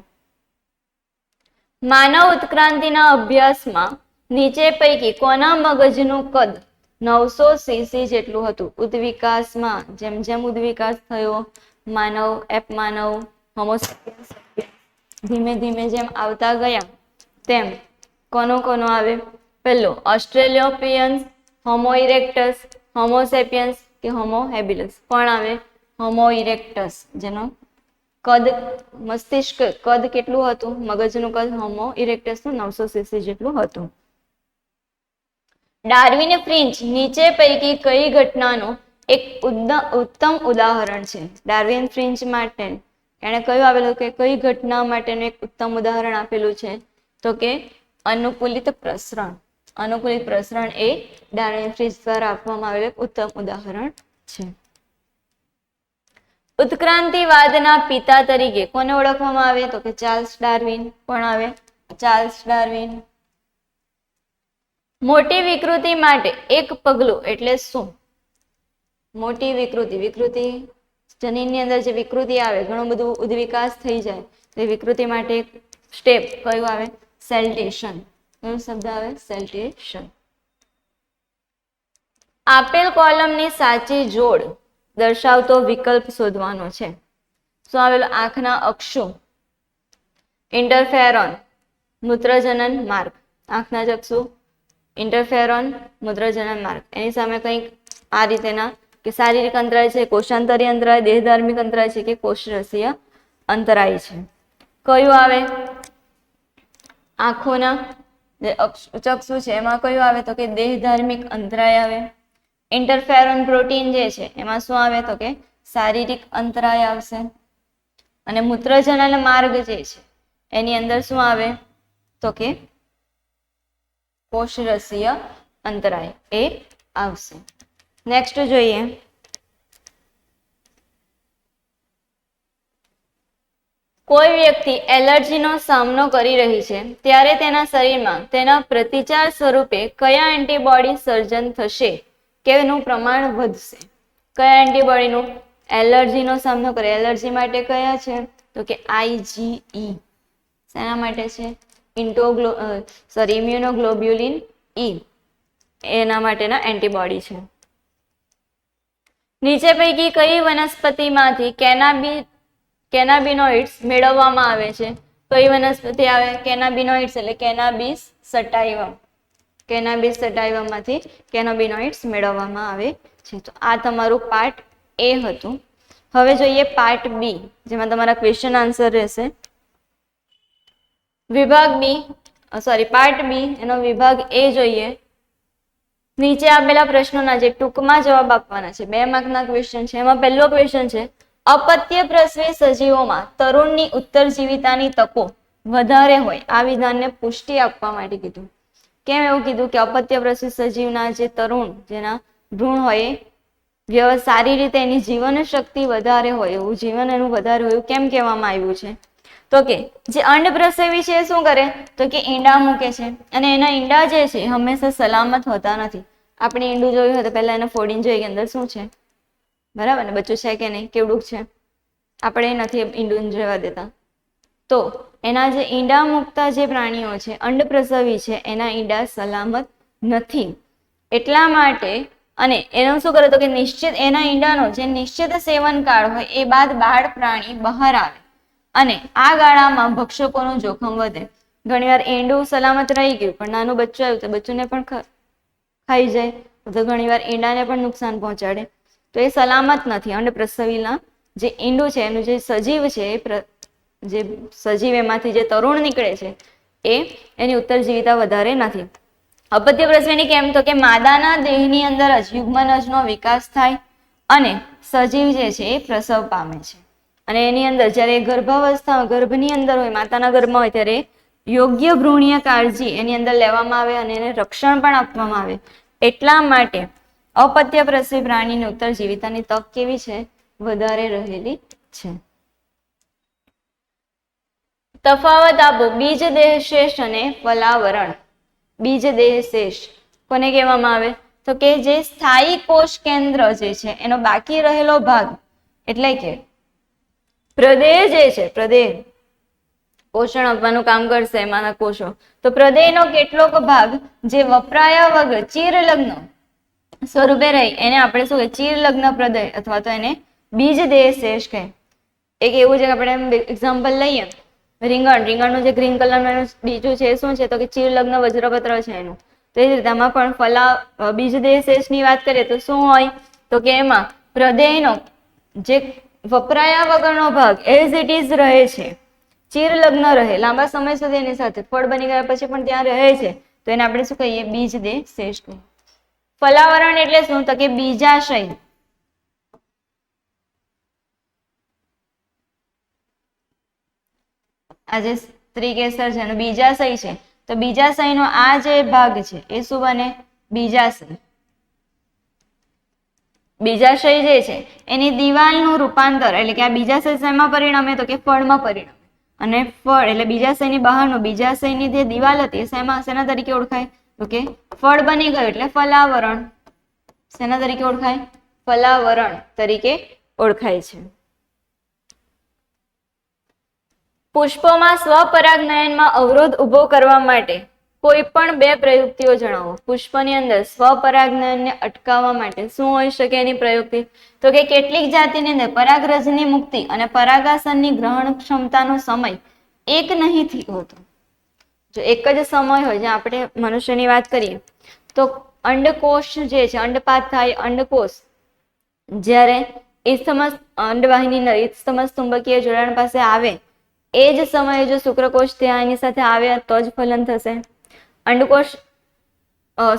માનવ ઉત્ક્રાંતિના અભ્યાસમાં નીચે પૈકી કોના મગજનું કદ 900 સીસી જેટલું હતું? ઉદ્વિકાસમાં જેમ જેમ ઉદ્વિકાસ થયો, માનવ, એપમાનવ, હોમોસેપિયન્સ ધીમે ધીમે જેમ આવતા ગયા તેમ કોનો આવે? પહેલો ઓસ્ટ્રેલિયોપિયન્સ, હોમો ઇરેક્ટસ, હોમોસેપિયન્સ કે હોમો હેબિલસ. કોણ આવે? હોમો ઇરેક્ટસ, જેનો કદ મસ્તિષ્ક કદ કેટલું હતું? મગજનું કદ હોમો ઇરેક્ટસનું 900 સીસી જેટલું હતું. ડાર્વિને ફ્રિન્જ નીચે પૈકી કઈ ઘટનાનું એક ઉત્તમ ઉદાહરણ છે? ડાર્વિન ફ્રિન્જ માટે એણે કયું આવેલું કે કઈ ઘટના માટેનું એક ઉત્તમ ઉદાહરણ આપેલું છે? તો કે અનુકૂલિત પ્રસરણ. અનુકૂલિત પ્રસરણ એ ડાર્વિન ફ્રિન્જ દ્વારા આપવામાં આવેલું ઉત્તમ ઉદાહરણ છે. ઉત્ક્રાંતિવાદના પિતા તરીકે કોને ઓળખવામાં આવે? તો કે ચાર્લ્સ ડાર્વિન. કોણ આવે? Charles Darwin. મોટી વિકૃતિ માટે એક પગલું એટલે શું? મોટી વિકૃતિ જનીનની અંદર જે વિકૃતિ આવે, ઘણું બધું ઉદ્વિકાસ થઈ જાય, તો વિકૃતિ માટે સ્ટેપ કયું આવે? સેલ્ટેશન. કયો શબ્દ આવે? સેલ્ટેશન. આપેલ કોલમની સાચી જોડ દર્શાવતો વિકલ્પ શોધવાનો છે. શું આવેલું? આંખના અક્ષો, ઇન્ટરફેરોન, મૂત્રજનન માર્ગ. આંખના ચક્ષુ, ઇન્ટરફેરોન, મૂત્રજનન માર્ગ. એની સામે કંઈક આ રીતેના કે શારીરિક અંતરાય છે, કોષાંતરીય અંતરાય, દેહધાર્મિક અંતરાય છે કે કોષરસીય અંતરાય છે. કયું આવે? આંખોના જે ચક્ષુ છે એમાં કયું આવે? તો કે દેહધાર્મિક અંતરાય આવે. ઇન્ટરફેરોન પ્રોટીન જે છે એમાં શું આવે? તો કે શારીરિક અંતરાય આવશે. અને મૂત્રજનન માર્ગ જે છે એની અંદર શું આવે? તો કે કોષરસીય અંતરાય એ આવશે. નેક્સ્ટ જોઈએ. કોઈ વ્યક્તિ એલર્જીનો સામનો કરી રહી છે ત્યારે તેના શરીરમાં તેના પ્રતિચાર સ્વરૂપે કયા એન્ટીબોડી સર્જન થશે કે એનું પ્રમાણ વધશે? કયા એન્ટીબોડીનું? એલર્જીનો સામનો કરે, એલર્જી માટે કયા છે? તો કે IgE. શેના માટે છે? ઇમ્યુનોગ્લોબ્યુલિન E, એના માટેના એન્ટીબોડી છે. નીચે પૈકી કઈ વનસ્પતિમાંથી કેનાબિનોઇડ્સ મેળવવામાં આવે છે? કઈ વનસ્પતિ આવે? કેનાબિનોઇડ્સ એટલે કેનાબિસ સટાઇવમ. કેનાબિસ સટાઇવમમાંથી કેનાબિનોઇડ્સ મેળવવામાં આવે છે. તો આ તમારું પાર્ટ A હતું. હવે જોઈએ પાર્ટ B, જેમાં તમારા ક્વેશ્ચન આન્સર રહેશે. પાર્ટ B એનો વિભાગ A જોઈએ. નીચે આપેલા પ્રશ્નોના જે ટૂંકમાં જવાબ આપવાના છે, 2 માર્કના ક્વેશ્ચન છે. એમાં પહેલો ક્વેશ્ચન છે, અપત્ય પ્રસવી સજીવોમાં તરુણની ઉત્તરજીવિતાની તકો વધારે હોય આ વિધાનને પુષ્ટિ આપવા માટે કીધું. કેમ એવું કીધું કે અપત્ય પ્રસવી સજીવના જે તરુણ, જેના ભ્રૂણ હોય સારી રીતે એની જીવન શક્તિ વધારે હોય, એવું જીવન એનું વધારે હોય, કેમ કહેવામાં આવ્યું છે? તો કે જે અંડ પ્રસવી છે એ શું કરે? તો કે ઈંડા મૂકે છે, અને એના ઈંડા જે છે હંમેશા સલામત હોતા નથી. આપણે ઈંડું જોયું હોય તો પહેલા એને ફોડીને જોઈએ કે અંદર શું છે, બરાબર ને? બચ્ચું છે કે નહીં, કેવડું છે? આપણે નથી ઈંડું રહેવા દેતા. તો એના જે ઈંડા મૂકતા જે પ્રાણીઓ છે, અંડ પ્રસવી છે, એના ઈંડા સલામત નથી. એટલા માટે અને એનું શું કરે? તો કે નિશ્ચિત એના ઈંડાનો જે નિશ્ચિત સેવનકાળ હોય એ બાદ બાળ પ્રાણી બહાર આવે, અને આ ગાળામાં ભક્ષકોનું જોખમ વધે. ઘણીવાર ઈંડું સલામત રહી ગયું પણ નાનું બચ્ચું આવ્યું તો બચ્ચુને પણ ખાઈ જાય, તો ઘણીવાર ઈંડાને પણ નુકસાન પહોંચાડે. તો એ સલામત નથી. અંડ પ્રસવીના જે ઈંડું છે, એનું જે સજીવ છે, જે સજીવ એમાંથી જે તરુણ નીકળે છે એની ઉત્તરજીવિતા વધારે નથી. અપત્ય પ્રસવીની કેમ? તો કે માદાના દેહની અંદર જ યુગ્મનજનો વિકાસ થાય અને સજીવ જે છે એ પ્રસવ પામે છે. અને એની અંદર જ્યારે ગર્ભની અંદર હોય, માતાના ગર્ભમાં હોય, ત્યારે યોગ્ય ભ્રૂણીય કાળજી એની અંદર લેવામાં આવે અને એને રક્ષણ પણ આપવામાં આવે. એટલા માટે અપત્ય પ્રસવી પ્રાણીની ઉત્તરજીવિતાની તક કેવી છે? વધારે રહેલી છે. તફાવત આપો બીજ દેહ શેષ અને ફલાવરણ. બીજ દેહ શેષ કોને કહેવામાં આવે? તો કે જે સ્થાયી કોષ કેન્દ્ર જે છે એનો બાકી રહેલો ભાગ, એટલે કે પ્રદેહ જે છે, પ્રદેહ પોષણ આપવાનું કામ કરશે એમાંના કોષો. તો પ્રદેહનો કેટલોક ભાગ જે વપરાયા વગર ચીરલગ્ન સ્વરૂપે રહી એને આપણે શું કહે? ચીરલગ્ન પ્રદેહ, અથવા તો એને બીજ દેહ શેષ કહે. એક એવું છે કે આપણે એક્ઝામ્પલ લઈએ, રીંગણનું જે ગ્રીન કલરનું બીજું છે શું છે? તો કે ચીરલગ્ન વજ્રપત્ર છે એનું. તો એ રીતે આમાં પણ બીજ દેહ શેષની વાત કરીએ તો શું હોય? તો કે એમાં પ્રદેહનો જે વપરાયા વગરનો ભાગ એઝ ઇટ ઇઝ રહે છે, ચીરલગ્ન રહે, લાંબા સમય સુધી એની સાથે ફળ બની ગયા પછી પણ ત્યાં રહે છે, તો એને આપણે શું કહીએ? બીજ દેહ શેષ કહીએ. ફલાવરણ એટલે શું? તો કે બીજાશય. આ જે સ્ત્રીકેસર છે એનો બીજાશય છે, તો બીજાશયનો આ જે ભાગ છે એ શું બને? બીજાશય. બીજાશય જે છે એની દિવાલનું રૂપાંતર, એટલે કે આ બીજાશય શેમાં પરિણમે? તો કે ફળમાં પરિણમે. અને ફળ એટલે બીજાશયની બહારનું બીજાશયની જે દિવાલ હતી શેના તરીકે ઓળખાય? તો કે ફળ બની ગયું એટલે ફલાવરણ. શેના તરીકે ઓળખાય? ફલાવરણ તરીકે ઓળખાય છે. પુષ્પોમાં સ્વપરાગનયનમાં અવરોધ ઉભો કરવા માટે કોઈ પણ 2 પ્રયુક્તિઓ જણાવો. પુષ્પની અંદર સ્વપરાગનયનને અટકાવવા માટે શું હોઈ શકે એની પ્રયુક્તિ? તો કે કેટલીક જાતિની અંદર પરાગરજની મુક્તિ અને પરાગાસનની ગ્રહણ ક્ષમતાનો સમય એક નથી હોતો. જો એક જ સમય હોય, જે આપણે મનુષ્યની વાત કરીએ તો અંડકોષ જે છે, અંડપાત થાય, અંડકોષ જ્યારે અંડવાહિની ઇસ્થમસ ચુંબકીય જોડાણ પાસે આવે એ જ સમયે જો શુક્રકોષ ત્યાં એની સાથે આવે તો જ ફલન થશે.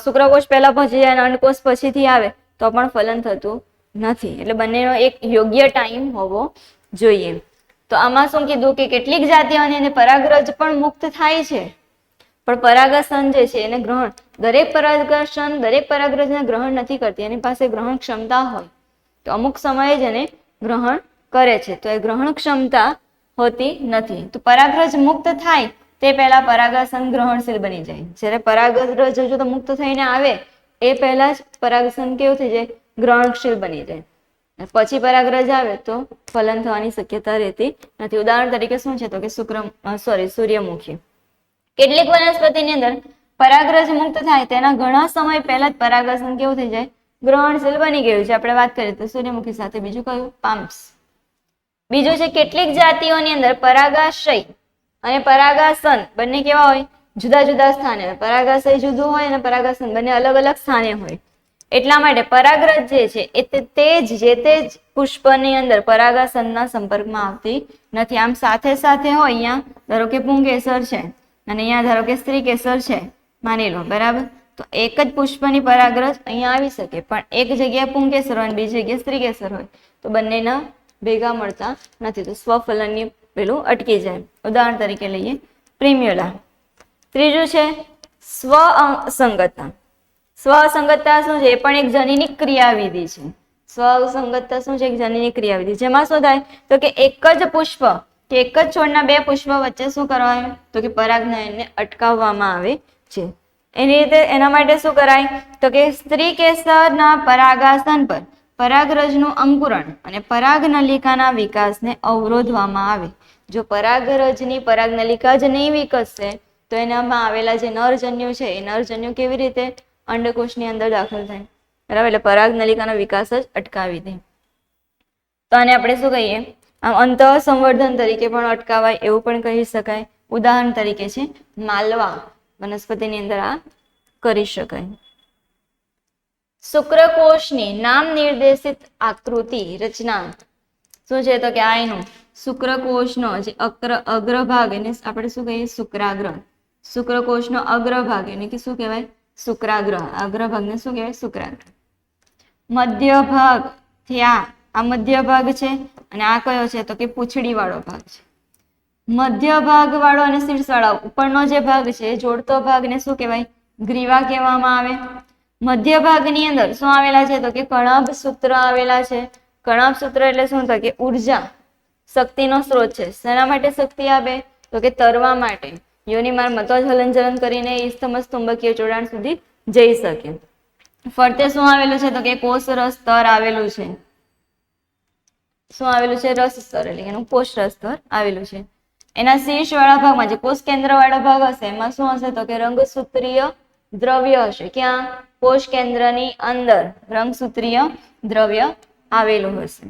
શુક્રકોષ પહેલા પહોંચી જાય અને અંડકોષ પછીથી આવે તો પણ ફલન થતું નથી. એટલે બંનેનો એક યોગ્ય ટાઈમ હોવો જોઈએ. તો આમાં શું કીધું કે કેટલીક જાતિઓની અંદર પરાગરજ પણ મુક્ત થાય છે, પણ પરાગાસન જે છે એને ગ્રહણ, દરેક પરાગરજને ગ્રહણ નથી કરતી. એની પાસે ગ્રહણ ક્ષમતા હોય તો અમુક સમયે જ એને ગ્રહણ કરે છે. તો એ ગ્રહણ ક્ષમતા હોતી નથી. તો પરાગરજ મુક્ત થાય તે પહેલા પરાગાસન ગ્રહણશીલ બની જાય. જ્યારે પરાગરજ જો તો મુક્ત થઈને આવે એ પહેલા જ પરાગાસન કેવું થઈ જાય? ગ્રહણશીલ બની જાય. પછી પરાગરજ આવે તો ફલન થવાની શક્યતા રહેતી નથી. ઉદાહરણ તરીકે શું છે? તો કે સૂર્યમુખી. કેટલીક વનસ્પતિની અંદર પરાગરજ મુક્ત થાય તેના ઘણા સમય પહેલા જ પરાગાસન કેવું થઈ જાય? ગ્રહણશીલ બની ગયું છે. આપણે વાત કરીએ તો સૂર્યમુખી સાથે બીજું કયું? પામ્સ. બીજું છે કેટલીક જાતિઓની અંદર પરાગાશય અને પરાગાસન બંને કેવા હોય? જુદા જુદા સ્થાને. પરાગાશય જુદું હોય અને પરાગાસન બંને અલગ અલગ સ્થાને હોય. એટલા માટે પરાગરજ જે છે એ તે જ પુષ્પની અંદર પરાગાસનના સંપર્કમાં આવતી નથી. આમ સાથે સાથે હોય. અહીંયા ધારો કે પુંકેસર છે અને અહીંયા ધારો કે સ્ત્રી કેસર છે, માની લો, બરાબર. તો એક જ પુષ્પની પરાગરજ અહીંયા આવી શકે, પણ એક જગ્યાએ પુંકેસર હોય અને બીજી જગ્યાએ સ્ત્રી કેસર હોય તો બંનેના ભેગા મળતા નથી. તો સ્વફલનની પેલું અટકી જાય. ઉદાહરણ તરીકે લઈએ પ્રિમ્યુલા. ત્રીજું છે સ્વસંગતતા. સ્વસંગતતા શું છે? એ પણ એક જનીનિક ક્રિયાવિધિ છે. સ્વસંગતતા શું છે? એક જનીનિક ક્રિયાવિધિ. જેમાં શું થાય? તો કે એક જ પુષ્પ કે એક જ છોડના બે પુષ્પ વચ્ચે શું કરવાય? તો કે પરાગનયનને અટકાવવામાં આવે છે. એની રીતે એના માટે શું કરાય? તો કે સ્ત્રી કેસરના પરાગાસન પર પરાગરજનું અંકુરણ અને પરાગનલિકાના વિકાસને અવરોધવામાં આવે. જો પરાગરજની પરાગનલિકા જ નહીં વિકસશે તો એનામાં આવેલા જે નરજન્યુ છે એ નરજન્યુ કેવી રીતે અંડકોષની અંદર દાખલ થાય? બરાબર. એટલે પરાગનલિકાનો વિકાસ જ અટકાવી દે. તો આને આપણે શું કહીએ? આમ અંતઃસંવર્ધન તરીકે પણ અટકાવાય એવું પણ કહી શકાય. ઉદાહરણ તરીકે છે માલવા વનસ્પતિની અંદર આ કરી શકાય. શુક્રકોષની નામ નિર્દેશિત આકૃતિ રચના શું છે? તો કે આ એનું શુક્રકોષનો જે અગ્રભાગ એને આપણે શું કહીએ? શુક્રાગ્ર. શુક્રકોષનો અગ્રભાગ એને કે શું કહેવાય? શુક્રાગ્ર. અગ્રભાગને શું કહેવાય? શુક્રાગ્ર. મધ્ય ભાગ થયા આ મધ્ય ભાગ છે અને આ કયો છે? તો કે પૂંછડી વાળો ભાગ છે. મધ્ય ભાગ વાળો અને શીર્ષ વાળો ઉપરનો જે ભાગ છે જોડતો ભાગને શું કહેવાય? ગ્રીવા કહેવામાં આવે. મધ્ય ભાગની અંદર શું આવેલા છે? તો કે કણાભ સૂત્ર આવેલા છે. કણાભ સૂત્ર એટલે શું? તો કે ઉર્જા, શક્તિનો સ્ત્રોત છે. શેના માટે શક્તિ આપે? તો કે તરવા માટે. યોનિમાર્ગમાં તો જ હલનચલન કરીને ઇસ્થમસ ચુંબકીય જોડાણ સુધી જઈ શકે. ફરતે શું આવેલું છે? તો કે કોષરસ સ્તર આવેલું છે. શું આવેલું છે? રસ સ્તર એટલે એનું કોષરસ સ્તર આવેલું છે. એના શીર્ષ વાળા ભાગમાં જે કોષ કેન્દ્ર વાળો ભાગ હશે એમાં શું હશે? તો કે રંગસૂત્રીય દ્રવ્ય હશે. ક્યાં? કોષ કેન્દ્રની અંદર રંગસૂત્રીય દ્રવ્ય આવેલું હશે.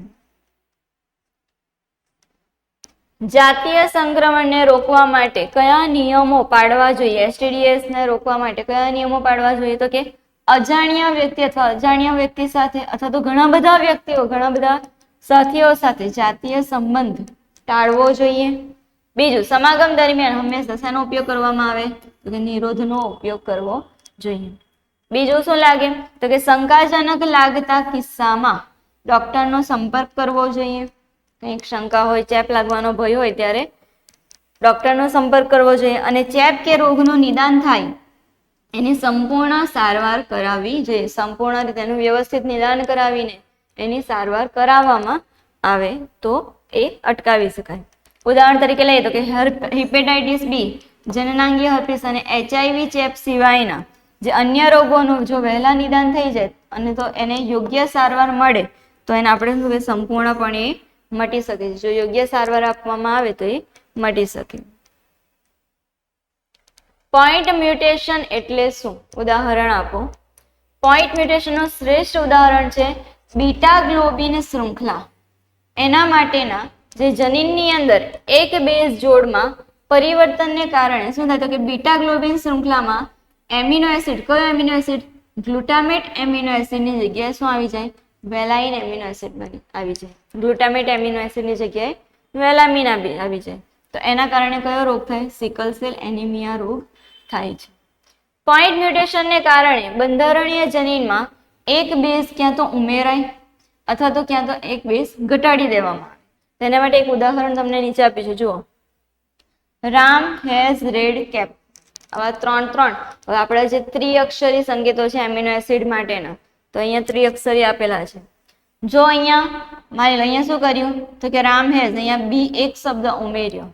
જાતીય સંક્રમણને રોકવા માટે કયા નિયમો પાડવા જોઈએ? એસટીડીએસ ને રોકવા માટે કયા નિયમો પાડવા જોઈએ? તો કે અજાણ્યા વ્યક્તિ અથવા અજાણ્યા વ્યક્તિ સાથે અથવા તો ઘણા બધા વ્યક્તિઓ, ઘણા બધા સાથીઓ સાથે જાતીય સંબંધ ટાળવો જોઈએ. બીજું, સમાગમ દરમિયાન હંમેશા શેનો ઉપયોગ કરવામાં આવે? તો કે નિરોધનો ઉપયોગ કરવો જોઈએ. બીજું શું લાગે? તો કે શંકાજનક લાગતા કિસ્સામાં ડોક્ટરનો સંપર્ક કરવો જોઈએ. કંઈક શંકા હોય, ચેપ લાગવાનો ભય હોય ત્યારે ડોક્ટરનો સંપર્ક કરવો જોઈએ. અને ચેપ કે રોગનું નિદાન થાય એની સંપૂર્ણ સારવાર કરાવવી જોઈએ. સંપૂર્ણ રીતે એનું વ્યવસ્થિત નિદાન કરાવીને એની સારવાર કરાવવામાં આવે તો એ અટકાવી શકાય. ઉદાહરણ તરીકે લઈએ તો કે હિપેટાઇટિસ બી, જનનાંગીય હર્પીસ અને HIV ચેપ સિવાયના જે અન્ય રોગોનું જો વહેલા નિદાન થઈ જાય અને તો એને યોગ્ય સારવાર મળે તો એને આપણે શું સંપૂર્ણપણે મટી શકે છે. જો યોગ્ય સારવાર આપવામાં આવે તો એ મટી શકે. પોઈન્ટ મ્યુટેશન એટલે શું? ઉદાહરણ આપો. પોઈન્ટ મ્યુટેશનનું શ્રેષ્ઠ ઉદાહરણ છે બીટા ગ્લોબિન શૃંખલા. એના માટેના જે જનીનની અંદર એક બેઝ જોડમાં પરિવર્તનને કારણે શું થાય? તો કે બીટા ગ્લોબિન શૃંખલામાં એમિનો એસિડ, કયો એમિનો એસિડ? ગ્લુટામેટ એમિનો એસિડની જગ્યાએ શું આવી જાય? વેલાઇન એમિનો એસિડ આવી જાય. ગ્લુટામેટ એમિનો એસિડની જગ્યાએ વેલામિન આવી જાય. તો એના કારણે કયો રોગ થાય? સિકલ સેલ એનિમિયા રોગ થાય છે. પોઈન્ટ મ્યુટેશનને કારણે બંધારણીય જનીનમાં એક બેઝ ક્યાં તો ઉમેરાય અથવા તો ક્યાં તો એક બેઝ ઘટાડી દેવામાં આવે. તેના માટે એક ઉદાહરણ તમને નીચે આપ્યું છે, જુઓ. Ram has red cap. આવા ત્રણ હવે આપણા જે ત્રિઅક્ષરી સંકેતો છે એમિનો એસિડ માટેના, તો અહીંયા ત્રિઅક્ષરી આપેલા છે. જો અહીંયા માની લો અહીંયા શું કર્યું તો કે રામ હેઝ અહીંયા બી એક શબ્દ ઉમેર્યો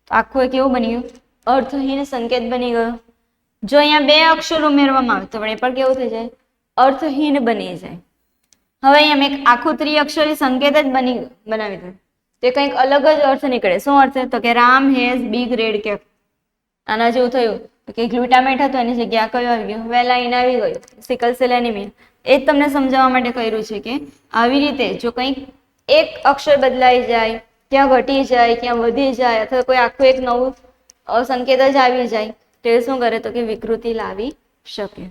તો આખું એક કેવું બની ગયું અર્થહીન સંકેત બની ગયો. જો અહીંયા બે અક્ષર ઉમેરવામાં આવે તો પણ એ પણ કેવું થઈ જાય અર્થહીન બની જાય. હવે અહીંયા મેં આખું ત્રિઅક્ષરી સંકેત જ બનાવી દઉં તે કંઈક અલગ જ અર્થ નીકળે. શું અર્થ તો કે Ram has big red cap. આના જેવું થયું કે ગ્લુટામેટ હતું એની જગ્યા કયો આવી ગયો વેલાઇન આવી ગયું સિકલ સેલ એનિમિયા. એ જ તમને સમજાવવા માટે કર્યું છે કે આવી રીતે જો કંઈક એક અક્ષર બદલાઈ જાય ક્યાં ઘટી જાય ક્યાં વધી જાય અથવા કોઈ આખું એક નવું સંકેત જ આવી જાય તો એ શું કરે તો કે વિકૃતિ લાવી શકે.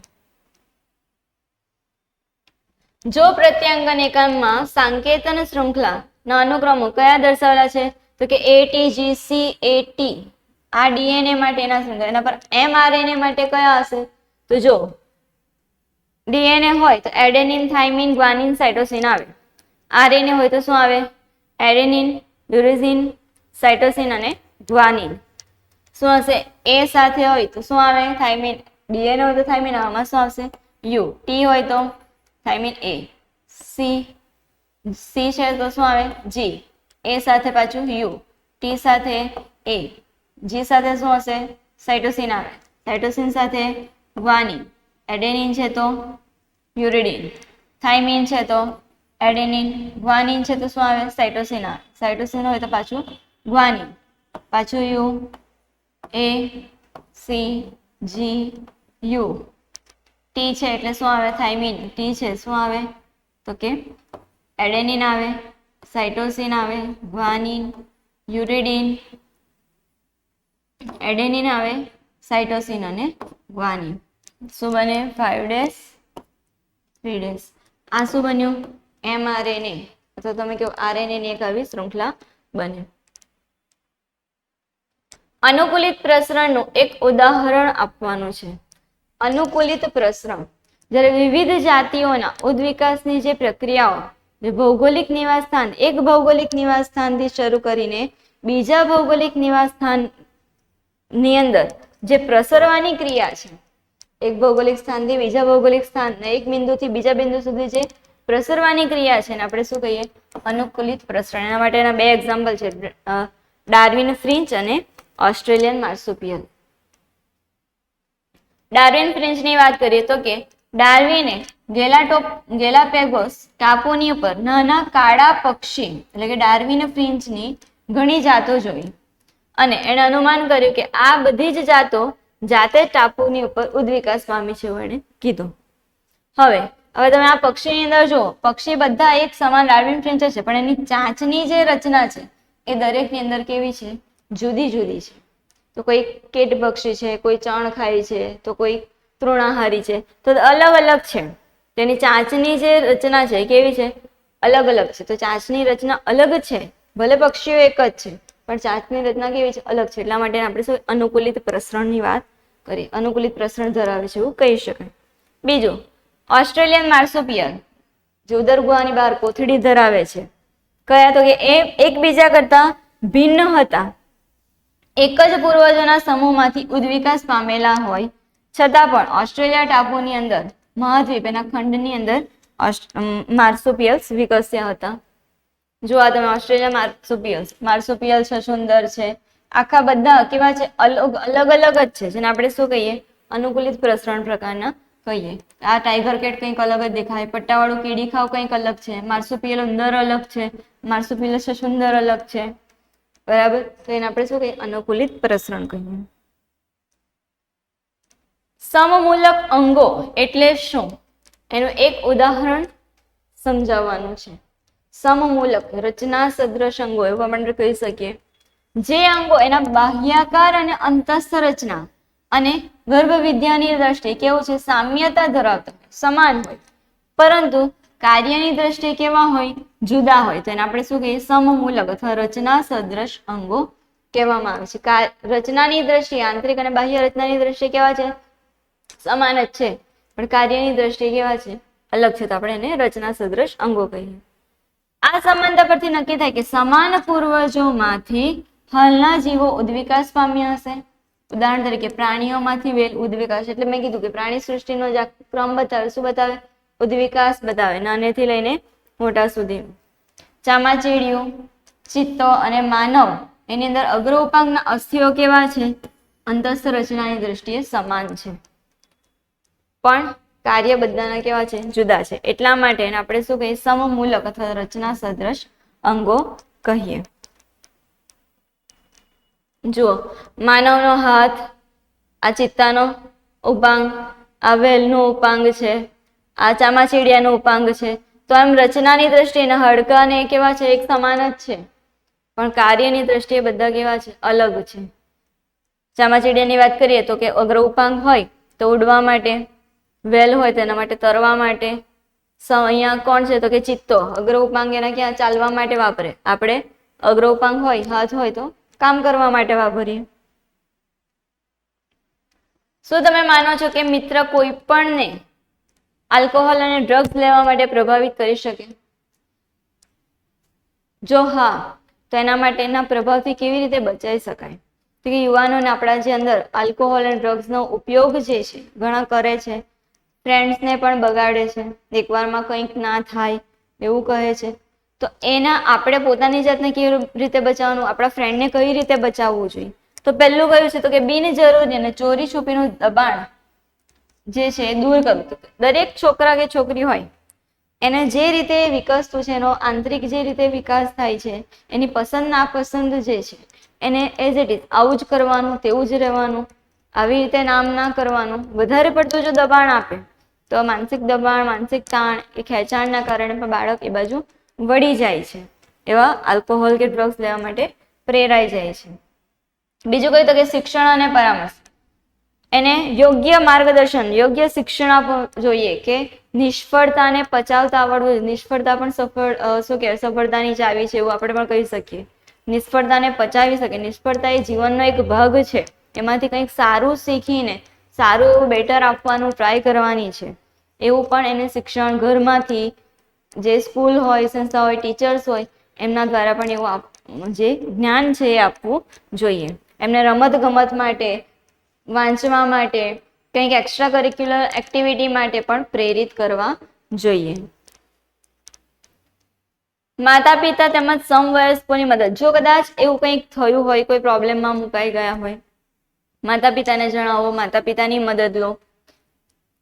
જો પ્રત્યાંગન એકમમાં સાંકેતન શૃંખલાના અનુક્રમો કયા દર્શાવેલા છે તો કે ATGCAT આ ડીએનએ માટેના શૃંખલા એના પર mRNA માટે કયા હશે તો જો ડીએનએ હોય તો એડેનિન થાઇમિન ગ્વાનિન સાઇટોસિન આવે. આરએનએ હોય તો શું આવે એડેનિન યુરેસિન સાઇટોસિન અને ગ્વાનિન. શું હશે એ સાથે હોય તો શું આવે થાઇમિન. ડીએનએ હોય તો થાઇમિન આમાં શું આવશે યુ. ટી હોય તો થાઇમિન એ. સી છે તો શું આવે જી. એ સાથે પાછું યુ. ટી સાથે એ. જી સાથે શું હશે સાઇટોસિન આવે. સાઇટોસિન સાથે ગ્વાનિન. એડેનિન છે તો યુરિડિન. થાઇમિન છે તો એડેનિન. ગ્વાનિન છે તો શું આવે સાઇટોસિન આવે. સાઇટોસિન હોય તો પાછું ગ્વાનિન. પાછું U. A C G U. T છે એટલે શું આવે થાઇમિન. ટી છે શું આવે તો કે એડેનિન આવે. સાઇટોસિન આવે. ગ્વાનિન યુરિડિન એડેનિન આવે. સાઇટોસિન અને ગ્વાનિન. શું બને 5 ડેઝ 3 ડેઝ. આ શું બન્યું mRNA અથવા તમે કહો RNA ની એક આવી શૃંખલા બને. અનુકૂલિત પ્રસરણનું એક ઉદાહરણ આપવાનું છે. અનુકૂલિત પ્રસરણ જ્યારે વિવિધ જાતિઓના ઉદ્વિકાસની જે પ્રક્રિયાઓ જે ભૌગોલિક નિવાસ સ્થાન એક ભૌગોલિક નિવાસ સ્થાનથી શરૂ કરીને બીજા ભૌગોલિક નિવાસ સ્થાનની અંદર જે પ્રસરવાની ક્રિયા છે એક ભૌગોલિક સ્થાનથી બીજા ભૌગોલિક સ્થાન એક બિંદુથી બીજા બિંદુ સુધી જે પ્રસરવાની ક્રિયા છે ને આપણે શું કહીએ અનુકૂલિત પ્રસરણ. એના માટેના બે એક્ઝામ્પલ છે ડાર્વિન ફ્રિન્ચ અને ઓસ્ટ્રેલિયન માર્સુપિયલ. ડાર્વિન ફ્રિન્ચની વાત કરીએ તો કે ડાર્વિને ગેલાપેગોસ ટાપુની ઉપર નાના કાળા પક્ષી એટલે કે ડાર્વિન ફ્રિન્ચની ઘણી જાતો જોઈ અને એણે અનુમાન કર્યું કે આ બધી જ જાતો જાતે ટાપુની ઉપર ઉદ્વિકાસ પામી છે એવું એણે કીધું. હવે તમે આ પક્ષીની અંદર જુઓ પક્ષી બધા એક સમાન ડાર્વિન ફ્રિન્ચ છે પણ એની ચાંચની જે રચના છે એ દરેકની અંદર કેવી છે જુદી જુદી છે. તો કોઈ કીટ પક્ષી છે કોઈ ચણ ખાય છે તો કોઈ તૃણાહારી છે તો અલગ અલગ છે. તેની ચાંચની જે રચના છે કેવી છે અલગ અલગ છે. તો ચાંચની રચના અલગ છે ભલે પક્ષીઓ એક જ છે પણ ચાંચની રચના કેવી છે અલગ છે. એટલા માટે આપણે શું અનુકૂલિત પ્રસરણની વાત કરીએ. અનુકૂલિત પ્રસરણ ધરાવે છે એવું કહી શકાય. બીજું ઓસ્ટ્રેલિયન માર્સુપિયલ જે ઉદર ગુહાની બહાર કોથળી ધરાવે છે કયા તો કે એ એકબીજા કરતા ભિન્ન હતા. એક જ પૂર્વજોના સમૂહમાંથી ઉદ્વિકાસ પામેલા હોય છતાં પણ ઓસ્ટ્રેલિયા ટાપુની અંદર મહાદ્વીપ એના ખંડની અંદર માર્સુપિયલ્સ વિકસ્યા હતા. જો આ તમે ઓસ્ટ્રેલિયા માર્સુપિયલ છે સુંદર છે આખા બધા કેવા છે અલગ અલગ જ છે જેને આપણે શું કહીએ અનુકૂલિત પ્રસરણ પ્રકારના કહીએ. આ ટાઈગર કેટ કંઈક અલગ જ દેખાય. પટ્ટાવાળું કીડી ખાવ કંઈક અલગ છે. માર્સુપિયલ ઉંદર અલગ છે. માર્સુપિયલ સુંદર અલગ છે. બરાબર. તો એને આપણે શું કહીએ અનુકૂલિત પ્રસરણ કહીએ. સમમૂલક અંગો એટલે શું એનું એક ઉદાહરણ સમજાવવાનું છે. સમમૂલક રચના સદૃશ અંગો એવું આપણે કહી શકીએ જે અંગો એના બાહ્યાકાર અને અંતસ્થ રચના અને ગર્ભવિદ્યાની દ્રષ્ટિએ કેવું છે સામ્યતા ધરાવતા સમાન હોય પરંતુ કાર્યની દ્રષ્ટિએ કેવા હોય જુદા હોય તો એને આપણે શું કહીએ સમમૂલક અથવા રચના સદૃશ અંગો કહેવામાં આવે છે. રચનાની દ્રષ્ટિએ આંતરિક અને બાહ્ય રચનાની દ્રષ્ટિએ કેવા છે સમાન જ છે પણ કાર્યની દ્રષ્ટિએ કેવા છે અલગ છે તો આપણે એને રચના સદૃશ અંગો કહીએ. આ સમાનતા પરથી નક્કી થાય કે સમાન પૂર્વજોમાંથી હાલના જીવો ઉદ્વિકાસ પામ્યા હશે. ઉદાહરણ તરીકે પ્રાણીઓમાંથી વેલ ઉદ્વિકાસ એટલે મેં કીધું કે પ્રાણી સૃષ્ટિનો જે ક્રમ બતાવે શું બતાવે ઉદ્વિકાસ બતાવે નાનેથી લઈને મોટા સુધી. ચામાચીડિયું, ચિત્તો અને માનવ એની અંદર અગ્ર ઉપાંગના અસ્થિઓ કેવા છે? અંતસ્થ રચનાની દ્રષ્ટિએ સમાન છે, પણ કાર્ય બધાના કેવા છે? જુદા છે. એટલા માટે આપણે શું કહીએ? સમમૂલક અથવા રચના સદૃશ અંગો કહીએ. જુઓ, માનવનો હાથ, આ ચિત્તાનો ઉપાંગ, આ વેલનો ઉપાંગ છે, આ ચામાચીડિયાનો ઉપાંગ છે. તો એમ રચનાની દ્રષ્ટિએ હાડકાને કેવા છે? એક સમાન જ છે, પણ કાર્યની દ્રષ્ટિએ બધા કેવા છે? અલગ છે. ચામાચીડિયાની વાત કરીએ તો કે અગ્ર ઉપાંગ હોય તો ઉડવા માટે, વેલ હોય તેના માટે તરવા માટે. અહીંયા કોણ છે? તો કે ચિત્તો, અગ્ર ઉપાંગ એના ક્યાં? ચાલવા માટે વાપરે. આપણે અગ્ર ઉપાંગ હોય, હાથ હોય તો કામ કરવા માટે વાપરીએ. શું તમે માનો છો કે મિત્ર કોઈ પણને આલ્કોહોલ અને ડ્રગ્સ લેવા માટે પ્રભાવિત કરી શકે? જો હા, તો એના માટેના પ્રભાવથી કેવી રીતે બચાવી શકાય? તો કે યુવાનોને આપણા જે અંદર આલ્કોહોલ અને ડ્રગ્સનો ઉપયોગ જે છે ઘણા કરે છે, ફ્રેન્ડ્સને પણ બગાડે છે, એકવારમાં કંઈક ના થાય એવું કહે છે. તો એના આપણે પોતાની જાતને કેવી રીતે બચાવવાનું, આપણા ફ્રેન્ડને કઈ રીતે બચાવવું જોઈએ? તો પહેલું કયું છે? તો કે બિનજરૂરી અને ચોરી છુપીનું દબાણ જે છે એ દૂર કરવું. દરેક છોકરા કે છોકરી હોય એને જે રીતે વિકસતું છે, એનો આંતરિક જે રીતે વિકાસ થાય છે, એની પસંદ નાપસંદ જે છે એને એઝ ઇટ ઇઝ આવું જ કરવાનું, તેવું જ રહેવાનું, આવી રીતે નામ ના કરવાનું. વધારે પડતું જો દબાણ આપે તો માનસિક દબાણ, માનસિક તાણ, એ ખેંચાણના કારણે પણ બાળક એ બાજુ વળી જાય છે, એવા આલ્કોહોલ કે ડ્રગ્સ લેવા માટે પ્રેરાઈ જાય છે. બીજું કઈ? તો કે શિક્ષણ અને પરામર્શ. એને યોગ્ય માર્ગદર્શન, યોગ્ય શિક્ષણ આપવું જોઈએ કે નિષ્ફળતાને પચાવતા આવડવું જોઈએ. નિષ્ફળતા પણ શું કહેવાય? સફળતાની ચાવી છે એવું આપણે પણ કહી શકીએ. નિષ્ફળતાને પચાવી શકે. નિષ્ફળતા એ જીવનનો એક ભાગ છે, એમાંથી કંઈક સારું શીખીને સારું એવું બેટર આપવાનું ટ્રાય કરવાની છે. એવું પણ એને શિક્ષણ ઘરમાંથી, જે સ્કૂલ હોય, સંસ્થા હોય, ટીચર્સ હોય, એમના દ્વારા પણ એવું જે જ્ઞાન છે એ આપવું જોઈએ. એમને રમત ગમત માટે, વાંચવા માટે, કંઈક એક્સ્ટ્રા કરિક્યુલર એક્ટિવિટી માટે પણ પ્રેરિત કરવા જોઈએ. માતા પિતા તેમજ સમવયસ્કોની મદદ. જો કદાચ એવું કંઈક થયું હોય, કોઈ પ્રોબ્લેમમાં મુકાઈ ગયા હોય, માતા પિતાને જણાવો, માતા પિતાની મદદ લો.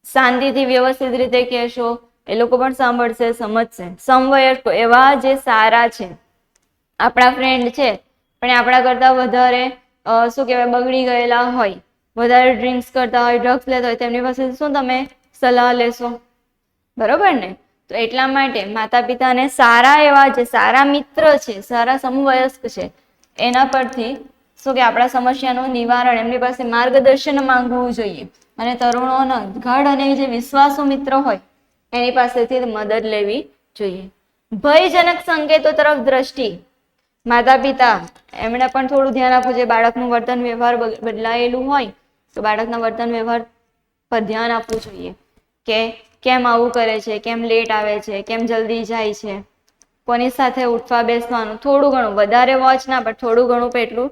શાંતિથી વ્યવસ્થિત રીતે કહેશો, એ લોકો પણ સાંભળશે, સમજશે. સમવયસ્કો એવા જે સારા છે, આપણા ફ્રેન્ડ છે પણ આપણા કરતા વધારે શું કહેવાય? બગડી ગયેલા હોય, વધારે ડ્રિંક્સ કરતા હોય, ડ્રગ્સ લેતા હોય, તેમની પાસે શું તમે સલાહ લેશો? બરોબર ને? તો એટલા માટે માતા પિતાને સારા એવા જે સારા મિત્ર છે, સારા સમવયસ્ક છે, એના પરથી શું કે આપણા સમસ્યાનું નિવારણ, એમની પાસે માર્ગદર્શન માંગવું જોઈએ. અને તરુણોના ગાઢ અને જે વિશ્વાસુ મિત્ર હોય એની પાસેથી મદદ લેવી જોઈએ. ભયજનક સંકેતો તરફ દ્રષ્ટિ. માતા પિતા એમણે પણ થોડું ધ્યાન આપવું જોઈએ. બાળકનું વર્તન વ્યવહાર બદલાયેલું હોય તો બાળકના વર્તન વ્યવહાર પર ધ્યાન આપવું જોઈએ કે કેમ આવું કરે છે, કેમ લેટ આવે છે, કેમ જલ્દી જાય છે, કોની સાથે ઉઠવા બેસવાનું. થોડું ઘણું, વધારે વોચ ના, પણ થોડું ઘણું પેટલું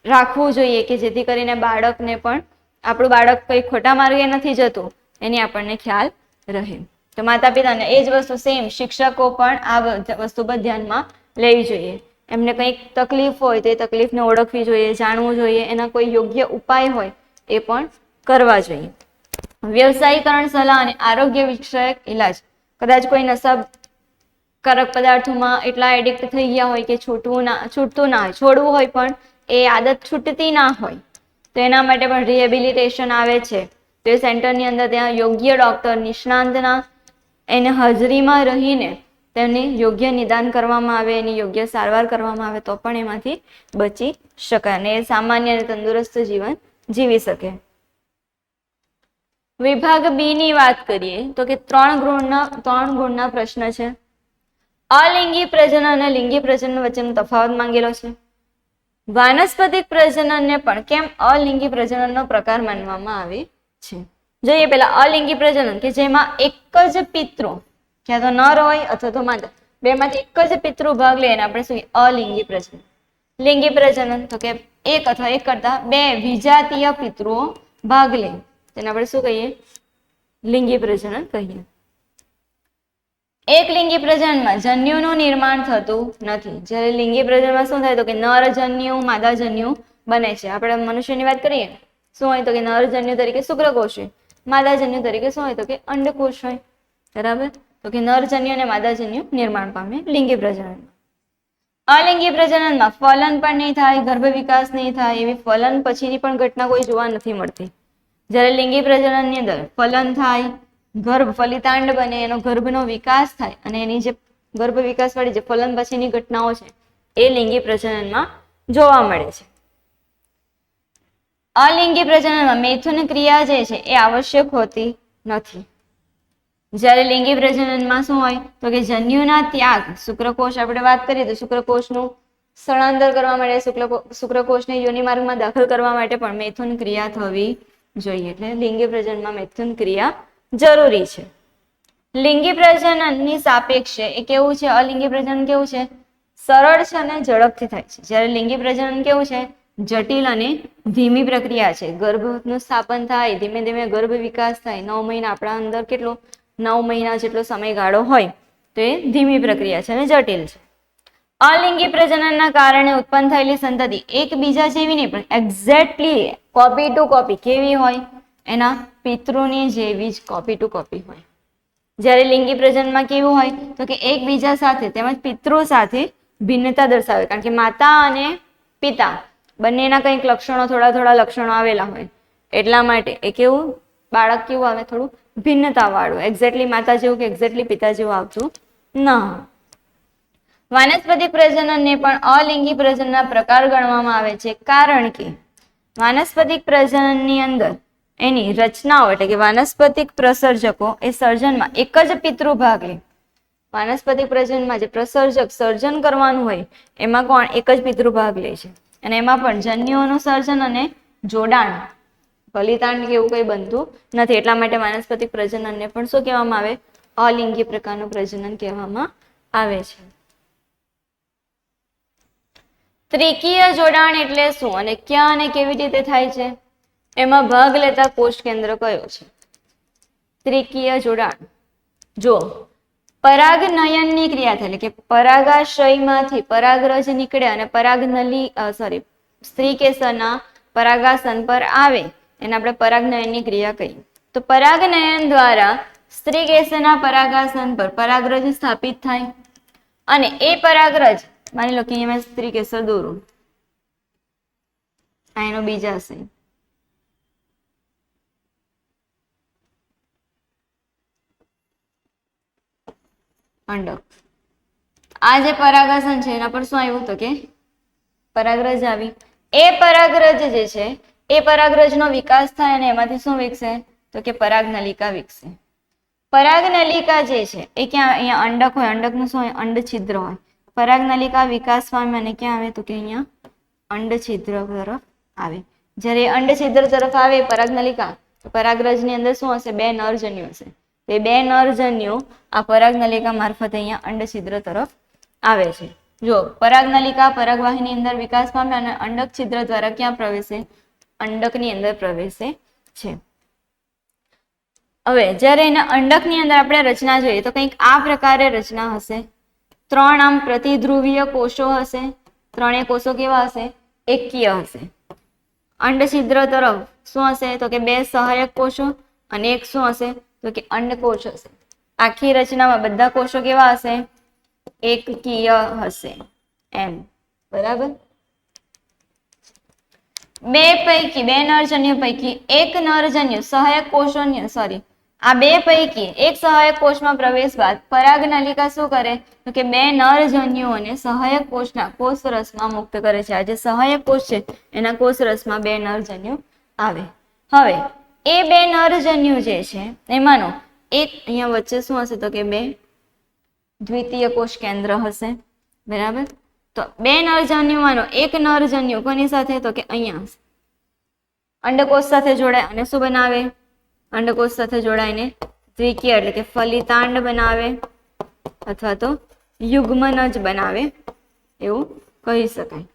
રાખવું જોઈએ કે જેથી કરીને બાળકને પણ, આપણું બાળક કઈ ખોટા માર્ગે નથી જતું એની આપણને ખ્યાલ રહે. તો માતા પિતાને એ જ વસ્તુ સેમ શિક્ષકો પણ આ વસ્તુ પર ધ્યાનમાં લેવી જોઈએ. એમને કંઈક તકલીફ હોય તો એ તકલીફને ઓળખવી જોઈએ, જાણવું જોઈએ, એના કોઈ યોગ્ય ઉપાય હોય એ પણ કરવા જોઈએ. વ્યવસાયીકરણ સલાહ અને આરોગ્ય વિષયક ઇલાજ. કદાચ કોઈ નશાકારક પદાર્થોમાં એટલા એડિક્ટ થઈ ગયા હોય કે છૂટતું ના હોય, છોડવું હોય પણ એ આદત છૂટતી ના હોય, તો એના માટે પણ રિહેબિલિટેશન આવે છે. તો એ સેન્ટરની અંદર ત્યાં યોગ્ય ડોક્ટર નિષ્ણાંતના એને હાજરીમાં રહીને તેમની યોગ્ય નિદાન કરવામાં આવે, એની યોગ્ય સારવાર કરવામાં આવે તો પણ એમાંથી બચી શકાય અને એ સામાન્ય અને તંદુરસ્ત જીવન જીવી શકે. વિભાગ બી ની વાત કરીએ તો કે 3 ગુણના પ્રશ્ન છે. અલિંગી પ્રજનન અને લિંગી પ્રજનન વચ્ચેનો તફાવત માંગેલો છે. વાનસ્પતિક પ્રજનનને પણ કેમ અલિંગી પ્રજનનનો પ્રકાર માનવામાં આવે છે. જોઈએ પેલા અલિંગી પ્રજનન, કે જેમાં એક જ પિતૃ, ક્યાં તો નર હોય અથવા તો માદા, બેમાંથી એક જ પિતૃ ભાગ લે એને આપણે શું અલિંગી પ્રજનન. લિંગી પ્રજનન તો કે એક અથવા એક કરતા બે વિજાતીય પિતૃઓ ભાગ લે, તેને આપણે શું કહીએ? લિંગી પ્રજનન કહીએ. એક લિંગી પ્રજનનમાં જન્યુનું નિર્માણ થતું નથી. જ્યારે લિંગી પ્રજનનમાં શું થાય તો કે નરજન્યુ માદાજન્યુ બને છે. આપણે મનુષ્યની વાત કરીએ શું હોય તો કે નરજન્યુ તરીકે શુક્રકોષ હોય, માદાજન્યુ તરીકે શું હોય તો કે અંડકોષ હોય. બરાબર, તો કે નરજન્યુ અને માદાજન્યુ નિર્માણ પામે લિંગી પ્રજનનમાં. અલિંગી પ્રજનનમાં ફલન પણ નહીં થાય, ગર્ભ વિકાસ નહીં થાય, એવી ફલન પછીની પણ ઘટના કોઈ જોવા નથી મળતી. જ્યારે લિંગી પ્રજનનની અંદર ફલન થાય, ગર્ભ ફલિતાંડ બને, એનો ગર્ભનો વિકાસ થાય અને એની જે ગર્ભ વિકાસ વાળી જે ફલન પછીની ઘટનાઓ છે એ લિંગી પ્રજનનમાં જોવા મળે છે. અલિંગી પ્રજનનમાં મૈથુન ક્રિયા જે છે એ આવશ્યક હોતી નથી. જ્યારે લિંગી પ્રજનનમાં શું હોય તો કે જન્યુના ત્યાગ, શુક્રકોષ આપણે વાત કરીએ તો શુક્રકોષનું સ્થળાંતર કરવા માટે શુક્રકોષને યોનિ માર્ગમાં દાખલ કરવા માટે પણ મૈથુન ક્રિયા થવી જોઈએ. એટલે લિંગી પ્રજનનમાં મૈથુન ક્રિયા જરૂરી છે. લિંગી પ્રજનનની સાપેક્ષે એ કેવું છે, અલિંગી પ્રજનન કેવું છે, સરળ છે અને ઝડપથી થાય છે. જ્યારે લિંગી પ્રજનન કેવું છે, જટિલ અને ધીમી પ્રક્રિયા છે. ગર્ભનું સ્થાપન થાય, ધીમે ધીમે ગર્ભ વિકાસ થાય. 9 મહિના આપણા અંદર કેટલો 9 મહિના જેટલો સમયગાળો હોય તો એ ધીમી પ્રક્રિયા છે અને જટિલ છે. અલિંગી પ્રજનનના કારણે ઉત્પન્ન થયેલી સંતતિ એકબીજા જેવી નહીં પણ એક્ઝેક્ટલી કોપી ટુ કોપી કેવી હોય, એના પિતૃની જેવી જ કોપી ટુ કોપી હોય. જ્યારે લિંગી પ્રજનનમાં કેવું હોય તો કે એકબીજા સાથે તેમજ પિતૃ સાથે ભિન્નતા દર્શાવે. કારણ કે માતા અને પિતા બંનેના કંઈક લક્ષણો થોડા લક્ષણો આવેલા હોય એટલા માટે એ કેવું બાળક કેવું આવે, થોડું ભિન્નતા વાળું, એક્ઝેક્ટલી માતા જેવું કે એક્ઝેક્ટલી પિતા જેવું આવતું ન. વાનસ્પતિક પ્રજનનને પણ અલિંગી પ્રજનનના પ્રકાર ગણવામાં આવે છે કારણ કે વાનસ્પતિક પ્રજનનની અંદર એની રચનાઓ એટલે કે વાનસ્પતિક પ્રસર્જકો એ સર્જનમાં એક જ પિતૃ ભાગ લે. વાનસ્પતિક પ્રજનનમાં જે પ્રસર્જક સર્જન કરવાનું હોય એમાં કોણ એક જ પિતૃ ભાગ લે છે અને એમાં પણ જન્યુઓનું સર્જન અને જોડાણ, ફલિતાંડ કે એવું કંઈ બનતું નથી. એટલા માટે વાનસ્પતિક પ્રજનનને પણ શું કહેવામાં આવે, અલિંગી પ્રકારનું પ્રજનન કહેવામાં આવે છે. ત્રિકીય જોડાણ એટલે શું અને ક્યાં અને કેવી રીતે થાય છે, એમાં ભાગ લેતા કોષ કેન્દ્ર કયો છે. ત્રિકીય જોડાણ જો પરાગનયનની ક્રિયા થાય એટલે કે પરાગાશયમાંથી પરાગરજ નીકળે અને પરાગનલી સ્ત્રી કેસરના પરાગાસન પર આવે એને આપણે પરાગનયનની ક્રિયા કહીએ. તો પરાગનયન દ્વારા સ્ત્રી કેસરના પરાગાસન પર પરાગરજ સ્થાપિત થાય અને એ પરાગરજ માની લો કે અહીંયા મેં સ્ત્રી કેસર દોરું, આ એનો બીજાશય, અંડક. આ જે પરાગાસન છે એના પર શું આવ્યું તો કે પરાગરજ આવી. એ પરાગરજ જે છે એ પરાગરજનો વિકાસ થાય અને એમાંથી શું વિકસે તો કે પરાગનલિકા વિકસે. પરાગનલિકા જે છે એ ક્યાં, અહીંયા અંડક હોય, અંડકનું શું હોય, અંડછિદ્ર હોય. પરાગનલિકા વિકાસ પામે અને ક્યાં આવે તો કે અહીંયા અંડછિદ્ર તરફ આવે. જ્યારે અંડછિદ્ર તરફ આવે પરાગનલિકા તો પરાગરજની અંદર શું હશે, 2 નરજન્યુ હશે. એ 2 નરજન્યુ આ પરાગનલિકા મારફતે અહીંયા અંડછિદ્ર તરફ આવે છે. જો પરાગનલિકા પરાગવાહીની અંદર વિકાસ પામે અને અંડક છિદ્ર દ્વારા ક્યાં પ્રવેશે, અંડકની અંદર પ્રવેશે છે. હવે જ્યારે એના અંડકની અંદર આપણે રચના જોઈએ તો કંઈક આ પ્રકારે રચના હશે. 3 આમ પ્રતિધ્રુવીય કોષો હશે. 3 કોષો કેવા હશે, એકકીય હશે. અંડછિદ્ર તરફ શું હશે તો કે 2 સહાયક કોષો અને એક શું હશે તો કે અંડકોષ હશે. આખી રચનામાં બધા કોષો કેવા હશે, એકકીય હશે એમ. બરાબર. 2 નરજન્યુ પૈકી એક નરજન્યુ સહાયક કોષોની આ 2 પૈકી એક સહાયક કોષમાં પ્રવેશ બાદ પરાગનલિકા શું કરે તો કે 2 નરજન્યુઓને સહાયક કોષના કોષરસમાં મુક્ત કરે છે. આ જે સહાયક કોષ છે એના કોષરસમાં 2 નરજન્યુ આવે. હવે એ 2 નરજન્યુ જે છે એમાંનો એક અહીંયા વચ્ચે શું હશે તો કે 2 દ્વિતીય કોષ કેન્દ્ર હશે. બરાબર. તો 2 નરજન્યુમાંનો એક નરજન્યુ કોની સાથે તો કે અહીંયા અંડકોષ સાથે જોડાય અને શું બનાવે, અંડકોષ સાથે જોડાઈને દ્વિકીય એટલે કે ફલિતાંડ બનાવે અથવા તો યુગ્મનજ બનાવે એવું કહી શકાય.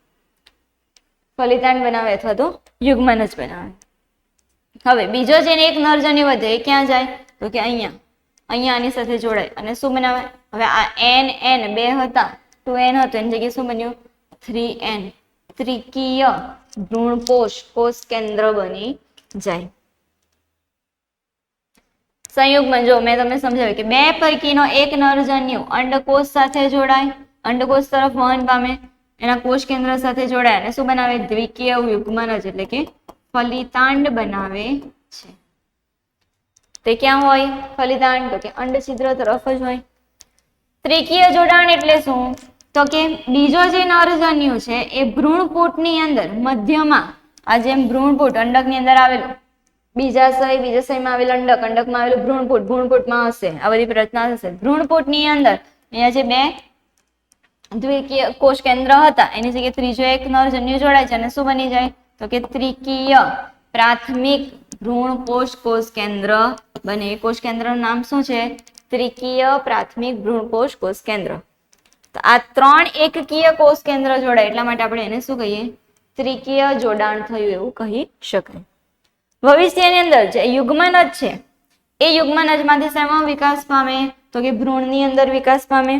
ફલિતાંડ બનાવે અથવા તો યુગ્મનજ બનાવે. હવે બીજો જેને એક નરજન્યુ વધે એ ક્યાં જાય તો કે અહીંયા અહીંયા આની સાથે જોડાય અને શું બનાવે? હવે આ n બે હતા, 2n હતો, એની જગ્યાએ શું બન્યું? 3n. ત્રિકીય ભ્રૂણપોષ કોષ કેન્દ્ર બની જાય. સંયુગ્મન જો મેં તમને સમજાવ્યું કે બે પૈકીનો એક નરજન્યુ અંડકોષ સાથે જોડાય, અંડકોષ તરફ વહન પામે, એના કોષ કેન્દ્ર સાથે જોડાય અને શું બનાવે? દ્વિકીય યુગ્મનજ એટલે કે ફલિતાંડ બનાવે છે. તે ક્યાં હોય ફલિતાંડ? તો કે અંડછિદ્ર તરફ જ હોય. ત્રિકીય જોડાણ એટલે શું? તો કે બીજો જે નરજન્યુ છે એ ભ્રૂણપોટની અંદર મધ્યમાં, આ જેમ ભ્રૂણપોટ અંડકની અંદર આવેલું, બીજાશયમાં આવેલ અંડક, અંડકમાં આવેલું ભ્રૂણપોટ, ભ્રૂણપોટમાં હશે આ બધી રચના હશે. ભ્રૂણપોટની અંદર અહીંયા જે બે દ્વિકીય કોષ કેન્દ્ર હતા એની જગ્યાએ ત્રીજો એક નરજન્યુ જોડાય છે અને શું બની જાય? તો કે ત્રિકીય પ્રાથમિક ભ્રૂણપોષ કોષ કેન્દ્ર બને. કોષ કેન્દ્રનું નામ શું છે? ત્રિકીય પ્રાથમિક ભ્રૂણપોષ કોષ કેન્દ્ર. તો આ 3 એકકીય કોષ કેન્દ્ર જોડાય એટલા માટે આપણે એને શું કહીએ? ત્રિકીય જોડાણ થયું એવું કહી શકાય. ભવિષ્યની અંદર જે યુગ્મનજ છે એ યુગ્મનજમાંથી શેમાં વિકાસ પામે? તો કે ભ્રૂણની અંદર વિકાસ પામે.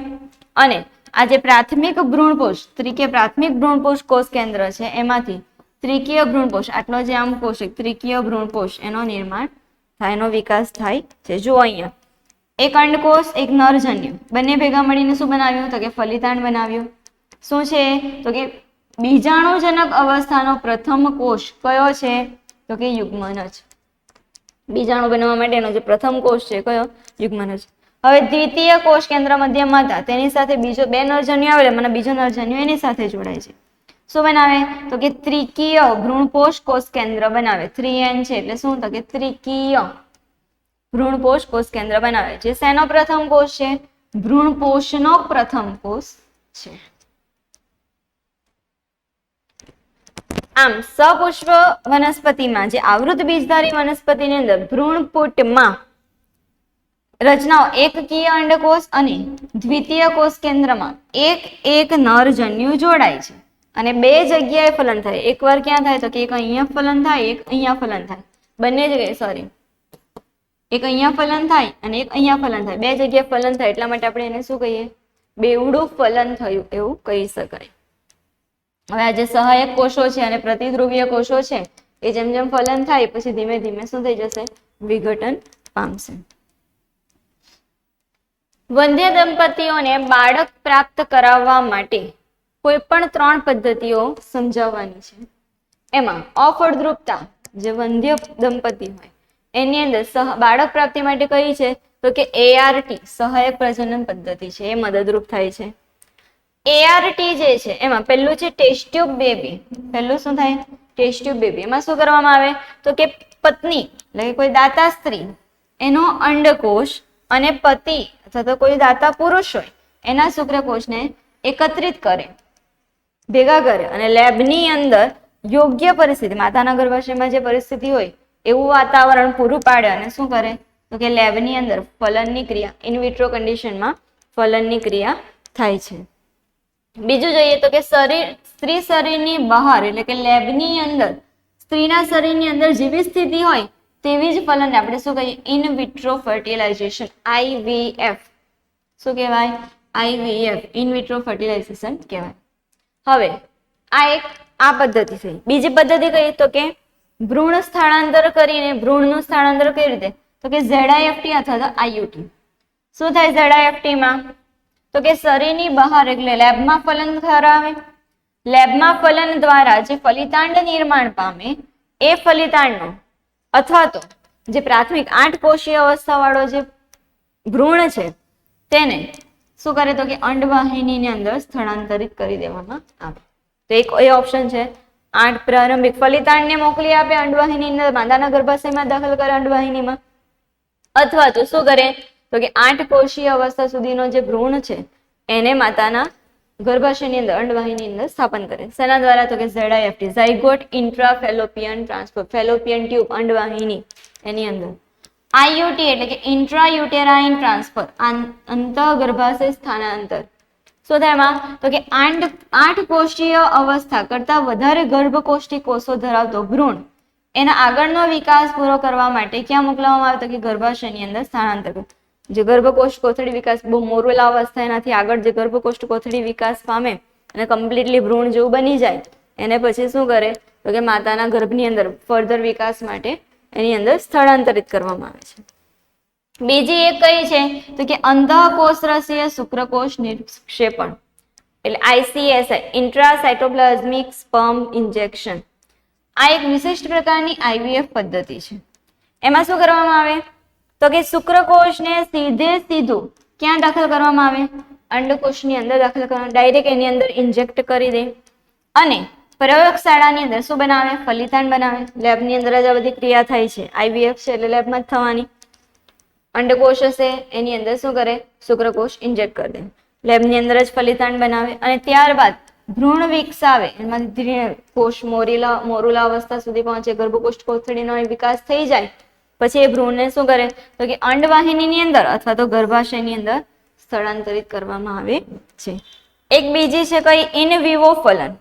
અને આ જે પ્રાથમિક ભ્રૂણપોષ, ત્રિકીય પ્રાથમિક ભ્રૂણપોષ કોષ કેન્દ્ર છે એમાંથી ત્રિકીય ભ્રૂણપોષ, આટલો જે આમ કોષ ત્રિકીય ભ્રૂણપોષ એનો નિર્માણ થાય, એનો વિકાસ થાય છે. જુઓ અહીંયા એક અંડકોષ એક નરજન્યુ બંને ભેગા મળીને શું બનાવ્યું? તો કે ફલિતાંડ બનાવ્યું. શું છે? તો કે બીજાણુજનક અવસ્થાનો પ્રથમ કોષ કયો છે? તો કે યુગ્મનજ. બીજાણુ બનવા માટેનો જે પ્રથમ કોષ છે કયો? યુગ્મનજ. હવે દ્વિતીય કોષ કેન્દ્ર મધ્યમાં હતા, તેની સાથે બીજો બે નરજન્યુ આવેલા, મને બીજો નરજન્યુ એની સાથે જોડાય છે. શું બનાવે? તો કે ત્રિકીય ભ્રૂણપોષ કોષ કેન્દ્ર બનાવે. 3n છે એટલે શું? તો કે ત્રિકીય ભ્રૂણપોષ કોષ કેન્દ્ર બનાવે. જે શેનો પ્રથમ કોષ છે? ભ્રૂણપોષનો પ્રથમ કોષ છે. આમ સપુષ્પ વનસ્પતિમાં જે આવૃત બીજધારી વનસ્પતિની અંદર ભ્રૂણપોટમાં રચનાઓ એકકીય અંડકોષ અને દ્વિતીય કોષ કેન્દ્રમાં એક નરજન્યુ જોડાય છે અને બે જગ્યાએ ફલન થાય. એકવાર ક્યાં થાય? તો કે એક અહીંયા ફલન થાય, એક અહીંયા ફલન થાય. બંને જગ્યાએ એક અહીંયા ફલન થાય અને એક અહીંયા ફલન થાય. બે જગ્યાએ ફલન થાય એટલા માટે આપણે એને શું કહીએ? બેવડું ફલન થયું એવું કહી શકાય. હવે આ જે સહાયક કોષો છે અને પ્રતિધ્રુવીય કોષો છે એ જેમ જેમ ફલન થાય પછી ધીમે ધીમે શું થઈ જશે? વિઘટન પામશે. વંધ્ય દંપતીઓને બાળક પ્રાપ્ત કરાવવા માટે કોઈ પણ 3 પદ્ધતિઓ સમજાવવાની છે. એમાં અફળદ્રુપતા, જે વંધ્ય દંપતી હોય એની અંદર બાળક પ્રાપ્તિ માટે કઈ છે? તો કે ART સહાયક પ્રજનન પદ્ધતિ છે, એ મદદરૂપ થાય છે. ART જે છે એમાં પહેલું છે ટેસ્ટ ટ્યુબ બેબી. પહેલું શું થાય? Test tube baby. એમાં શું કરવામાં આવે? તો કે પત્ની એટલે કે કોઈ દાતા સ્ત્રી એનો અંડકોષ અને પતિ અથવા તો કોઈ દાતા પુરુષ હોય એના શુક્રકોષને એકત્રિત કરે, ભેગા કરે અને લેબની અંદર યોગ્ય પરિસ્થિતિ, માતાના ગર્ભાશયમાં જે પરિસ્થિતિ હોય એવું વાતાવરણ પૂરું પાડે અને શું કરે? તો કે લેબની અંદર ફલનની ક્રિયા, ઇનવિટ્રો કન્ડિશનમાં ફલનની ક્રિયા થાય છે. બીજું જોઈએ તો કે સ્ત્રી શરીરની બહાર એટલે કે લેબની અંદર સ્ત્રીના શરીરની અંદર જેવી સ્થિતિ હોય તેવી જ ફલનને આપણે શું કહીએ? In vitro fertilisation, IVF. શું કહેવાય? IVF, ઇન વિટ્રો ફર્ટિલાઇઝેશન કહેવાય. હવે આ પદ્ધતિ થઈ. બીજી પદ્ધતિ કઈ? તો કે ભ્રૂણ સ્થળાંતર કરીને ભ્રૂણનું સ્થળાંતર કઈ રીતે? તો કે ZIFT અથવા તો IUT. શું થાય ZIFT માં? તો કે શરીરની બહાર એટલે લેબમાં ફલન કરાવે. લેબમાં ફલન દ્વારા જે ફલિતાંડ નિર્માણ પામે એ ફલિતાંડનો અથવા તો જે પ્રાથમિક 8 કોષીય અવસ્થા વાળો જે ભ્રૂણ છે તેને શું કરે? તો કે અંડવાહિનીની અંદર સ્થળાંતરિત કરી દેવામાં આવે. તો એક એ ઓપ્શન છે 8 પ્રારંભિક ફલિતાંડને મોકલી આપે અંડવાહિની અંદર, માતાના ગર્ભાશયમાં દાખલ કરે અંડવાહિનીમાં, અથવા તો શું કરે? તો કે 8 કોષીય અવસ્થા સુધીનો જે ભ્રૂણ છે એને માતાના ગર્ભાશયની અંદર અંડવાહિની અંદર સ્થાપન કરે. શેના દ્વારા? તો કે ZIFT, zygote intrafallopian transfer, fallopian tube અંડવાહિની એની અંદર. IUT એટલે કે ઇન્ટ્રાયુટેરાઇન ટ્રાન્સફર, અંતઃગર્ભાશય સ્થાનાંતર. શું થાય એમાં? તો કે 8 કોષીય અવસ્થા કરતા વધારે ગર્ભકોષ્ઠી કોષો ધરાવતો ભ્રૂણ એના આગળનો વિકાસ પૂરો કરવા માટે ક્યાં મોકલવામાં આવે? તો કે ગર્ભાશયની અંદર સ્થાનાંતર. જે ગર્ભકોષ કોથળી વિકાસ બહુ મોરુલા અવસ્થા એનાથી આગળ જે ગર્ભકોષ કોથળી વિકાસ પામે અને કમ્પ્લીટલી ભ્રૂણ જેવું બની જાય એને પછી શું કરે તો કે માતાના ગર્ભની અંદર ફર્ધર વિકાસ માટે એની અંદર સ્થળાંતરિત કરવામાં આવે છે. બીજી એક કઈ છે તો કે અંતઃકોષરસીય શુક્રકોષ નિક્ષેપણ એટલે ICSI ઇન્ટ્રાસાઇટોપ્લાઝમિક સ્પર્મ ઇન્જેક્શન. આ એક વિશિષ્ટ પ્રકારની IVF પદ્ધતિ છે. એમાં શું કરવામાં આવે તો કે શુક્રકોષને સીધું ક્યાં દાખલ કરવામાં આવે અંડકોષની અંદર દાખલ કરવામાં ડાયરેક્ટ એની અંદર ઇન્જેક્ટ કરી દે અને પ્રયોગશાળાની અંદર શું બનાવે ફલિતાંડ બનાવે. લેબની અંદર જ આ બધી ક્રિયા થાય છે. IVF છે એટલે લેબમાં જ થવાની. અંડકોષ હશે એની અંદર શું કરે શુક્રકોષ ઇન્જેક્ટ કરી દે લેબની અંદર જ ફલિતાંડ બનાવે અને ત્યારબાદ ભ્રૂણ વિકસાવે એમાંથી કોષ મોરુલા અવસ્થા સુધી પહોંચે ગર્ભકોષ કોથળીનો વિકાસ થઈ જાય પછી એ ભ્રૂણને શું કરે તો કે અંડવાહિનીની અંદર અથવા તો ગર્ભાશયની અંદર સ્થળાંતરિત કરવામાં આવે છે. એક બીજી છે કઈ ઇન વિવો ફલન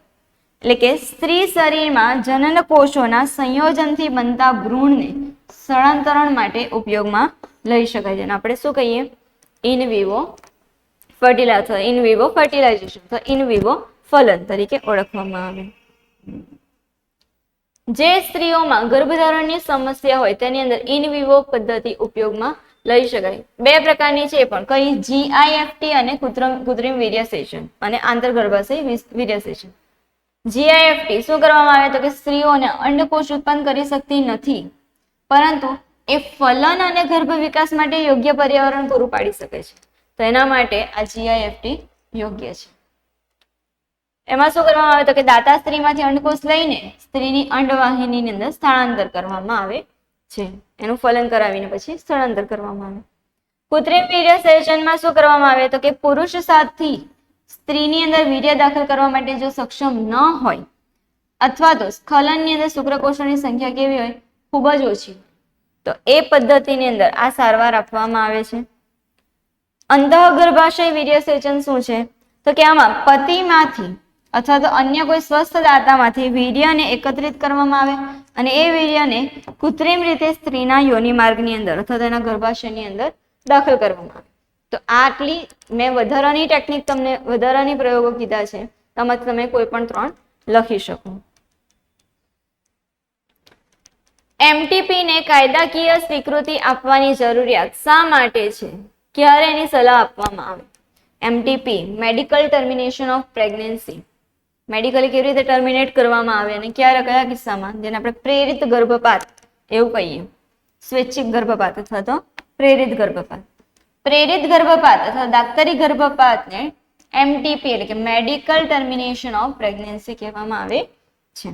એટલે કે સ્ત્રી શરીરમાં જનન કોષોના સંયોજનથી બનતા ભ્રૂણને સ્થળાંતરણ માટે ઉપયોગમાં લઈ શકાય છે. આપણે શું કહીએ in Vivo fertilisation in Vivo fertilisation તો ઇન વિવો ફલન તરીકે ઓળખવામાં આવે. જે સ્ત્રીઓમાં ગર્ભધારણની સમસ્યા હોય તેની અંદર ઇન વિવો પદ્ધતિ ઉપયોગમાં લઈ શકાય. બે પ્રકારની છે પણ કઈ GIFT અને કૃત્રિમ વીર્યસેચન અને આંતરગર્ભાશય વીર્યસેચન. GIFT શું કરવામાં આવે તો કે સ્ત્રીઓને અંડકોષ ઉત્પન્ન કરી શકતી નથી પરંતુ એ ફલન અને ગર્ભ વિકાસ માટે યોગ્ય પર્યાવરણ પૂરું પાડી શકે છે. તો એના માટે આ GIFT યોગ્ય છે. એમાં શું કરવામાં આવે તો કે દાતા સ્ત્રીમાંથી અંડકોષ લઈને સ્ત્રીની અંડવાહિનીની અંદર સ્થળાંતર કરવામાં આવે છે. એનું ફલન કરાવીને પછી સ્થળાંતર કરવામાં આવે. કૃત્રિમ વીર્યસેચનમાં શું કરવામાં આવે તો કે પુરુષ સાથી સ્ત્રીની અંદર વીર્ય દાખલ કરવા માટે જો સક્ષમ ન હોય અથવા તો સ્ખલનની અંદર શુક્રકોષોની સંખ્યા કેવી હોય ખૂબ જ ઓછી તો એ પદ્ધતિની અંદર આ સારવાર આપવામાં આવે છે. અંતઃગર્ભાશય વીર્યસેચન શું છે તો કે આમાં પતિમાંથી અથવા તો અન્ય કોઈ સ્વસ્થ દાતામાંથી વીર્યને એકત્રિત કરવામાં આવે અને એ વીર્યને કૃત્રિમ રીતે સ્ત્રીના યોનિ માર્ગની અંદર અથવા તેના ગર્ભાશયની અંદર દાખલ કરવામાં આવે. તો આટલી મેં વધારાની ટેકનિક તમને વધારાની પ્રયોગો કીધા છે તેમાં તમે કોઈ પણ 3 લખી શકો. MTP ને કાયદાકીય સ્વીકૃતિ આપવાની જરૂરિયાત શા માટે છે? ક્યારે એની સલાહ આપવામાં આવે? MTP medical termination of pregnancy medically કેવી રીતે ટર્મિનેટ કરવામાં આવે અને ક્યારે કયા કિસ્સામાં જેને આપણે પ્રેરિત ગર્ભપાત એવું કહીએ સ્વૈચ્છિક ગર્ભપાત અથવા તો પ્રેરિત ગર્ભપાત. પ્રેરિત ગર્ભપાત અથવા દાક્તરી ગર્ભપાતને MTP એટલે કે મેડિકલ ટર્મિનેશન ઓફ પ્રેગ્નન્સી કહેવામાં આવે છે.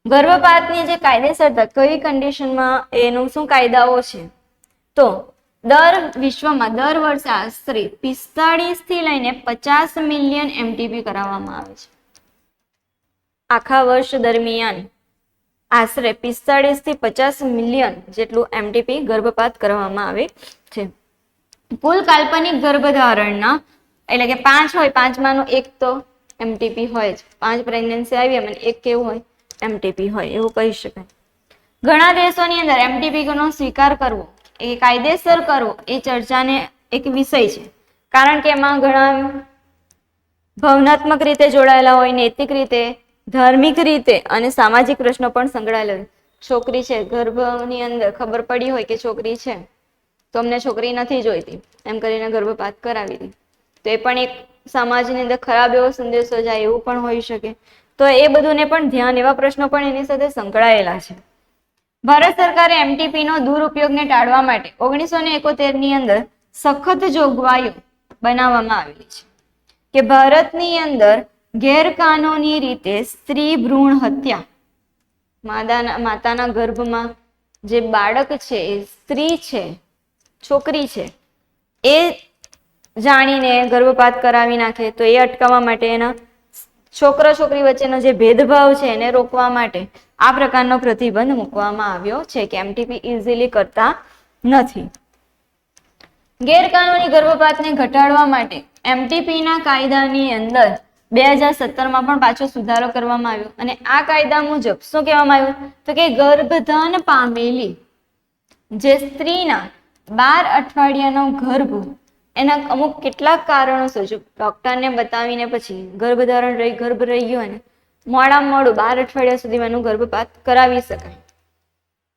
ગર્ભપાતની જે કાયદેસરતા કઈ કન્ડિશનમાં એનું શું કાયદાઓ છે તો વિશ્વમાં દર વર્ષે આશરે 45 થી લઈને 50 મિલિયન MTP કરાવવામાં આવે છે. આખા વર્ષ દરમિયાન આશરે 45 થી 50 મિલિયન જેટલું MTP ગર્ભપાત કરવામાં આવે છે. કુલ કાલ્પનિક ગર્ભધારણના એટલે કે 5 હોય 5માંનું એક તો MTP હોય જ. 5 પ્રેગ્નન્સી આવી અને એક કેવું હોય MTP હોય એવું કહી શકાય. ઘણા દેશોની અંદર MTP નો સ્વીકાર કરવો એ કાયદેસર કરવો એ ચર્ચાને એક વિષય છે કારણ કે એમાં ઘણા ભાવનાત્મક રીતે જોડાયેલા હોય નૈતિક રીતે ધાર્મિક રીતે અને સામાજિક પ્રશ્નો પણ સંકળાયેલા હોય. છોકરી છે ગર્ભની અંદર ખબર પડી હોય કે છોકરી છે તો અમને છોકરી નથી જોઈતી એમ કરીને ગર્ભપાત કરાવી દે તો એ પણ એક સમાજની અંદર ખરાબ એવો સંદેશો જાય એવું પણ હોઈ શકે. તો એ બધુંને પણ ધ્યાન એવા પ્રશ્નો પણ એની સાથે સંકળાયેલા છે. ભારત સરકારે MTP નો દુરુપયોગને ટાળવા માટે 1971 ની અંદર સખત જોગવાઈઓ બનાવવામાં આવેલી છે કે ભારતની અંદર ગેરકાનૂની રીતે સ્ત્રી ભ્રૂણ હત્યા માતાના ગર્ભમાં જે બાળક છે એ સ્ત્રી છે છોકરી છે એ જાણીને ગર્ભપાત કરાવી નાખે તો એ અટકાવવા માટે એના છોકરા છોકરી વચ્ચેનો જે ભેદભાવ છે એને રોકવા માટે આ પ્રકારનો પ્રતિબંધ મૂકવામાં આવ્યો છે કે MTP ઇઝીલી કરતા નથી. ગેરકાનૂની ગર્ભપાતને ઘટાડવા માટે MTP ના કાયદાની અંદર 2017માં પણ પાછો સુધારો કરવામાં આવ્યો અને આ કાયદા મુજબ શું કહેવામાં આવ્યું તો કે ગર્ભધાન પામેલી જે સ્ત્રીના 12 અઠવાડિયાનો ગર્ભ એના અમુક કેટલાક કારણો છે. જો ડોક્ટરને બતાવીને પછી ગર્ભ રહી ગયો ને મોડામાં મોડું 12 અઠવાડિયા સુધીમાં એનું ગર્ભપાત કરાવી શકાય.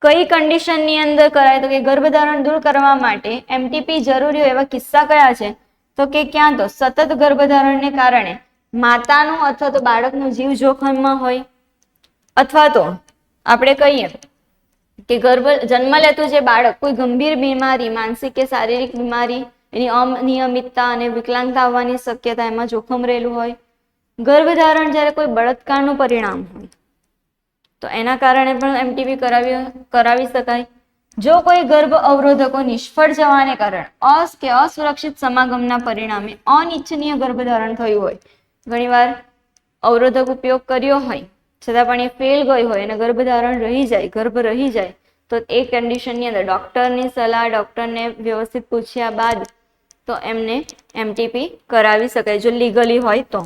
કઈ કન્ડિશનની અંદર કરાય તો કે ગર્ભધારણ દૂર કરવા માટે એમટીપી જરૂરી હોય એવા કિસ્સા કયા છે તો કે ક્યાં તો સતત ગર્ભધારણને કારણે માતાનું અથવા તો બાળકનું જીવ જોખમમાં હોય, અથવા તો આપણે કહીએ કે જન્મ લેતું જે બાળક કોઈ ગંભીર બીમારી, માનસિક કે શારીરિક બીમારી, એની અનિયમિતતા અને વિકલાંગતા આવવાની શક્યતા એમાં જોખમ રહેલું હોય. ગર્ભધારણ જ્યારે કોઈ બળાત્કારનું પરિણામ હોય તો એના કારણે પણ એમટીપી કરાવી શકાય. જો કોઈ ગર્ભ અવરોધકો નિષ્ફળ જવાને કારણે અસુરક્ષિત સમાગમના પરિણામે અનિચ્છનીય ગર્ભધારણ થયું હોય, ઘણીવાર અવરોધક ઉપયોગ કર્યો હોય છતાં પણ એ ફેલ ગઈ હોય અને ગર્ભ રહી જાય તો એ કન્ડિશનની અંદર ડોક્ટરની સલાહ, ડોક્ટરને વ્યવસ્થિત પૂછ્યા બાદ તો એમને એમટીપી કરાવી શકાય જો લીગલી હોય તો.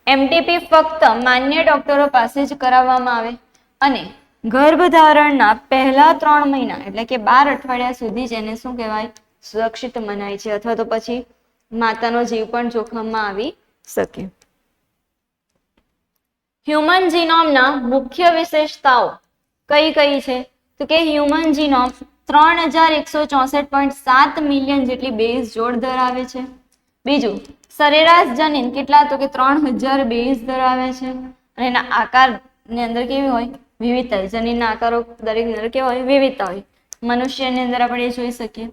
એમટીપી ફક્ત માન્ય ડોક્ટરો પાસે જ કરાવવામાં આવે અને ગર્ભધારણના પહેલા 3 મહિના એટલે કે 12 અઠવાડિયા સુધી જ એને શું કહેવાય, સુરક્ષિત મનાય છે, અથવા તો પછી માતાનો જીવ પણ જોખમમાં આવી શકે. હ્યુમન જીનોમના મુખ્ય વિશેષતાઓ કઈ કઈ છે તો કે હ્યુમન જીનોમ 3164.7 મિલિયન જેટલી બેઝ જોડ ધરાવે છે. બીજું, સરેરાશ જનીન કેટલા તો કે 3000 બેઝ ધરાવે છે અને એના આકારની અંદર કેવી હોય, વિવિધતા હોય. જનીનના આકારો દરેકની અંદર કેવા હોય, વિવિધતા હોય. મનુષ્યની અંદર આપણે જોઈ શકીએ,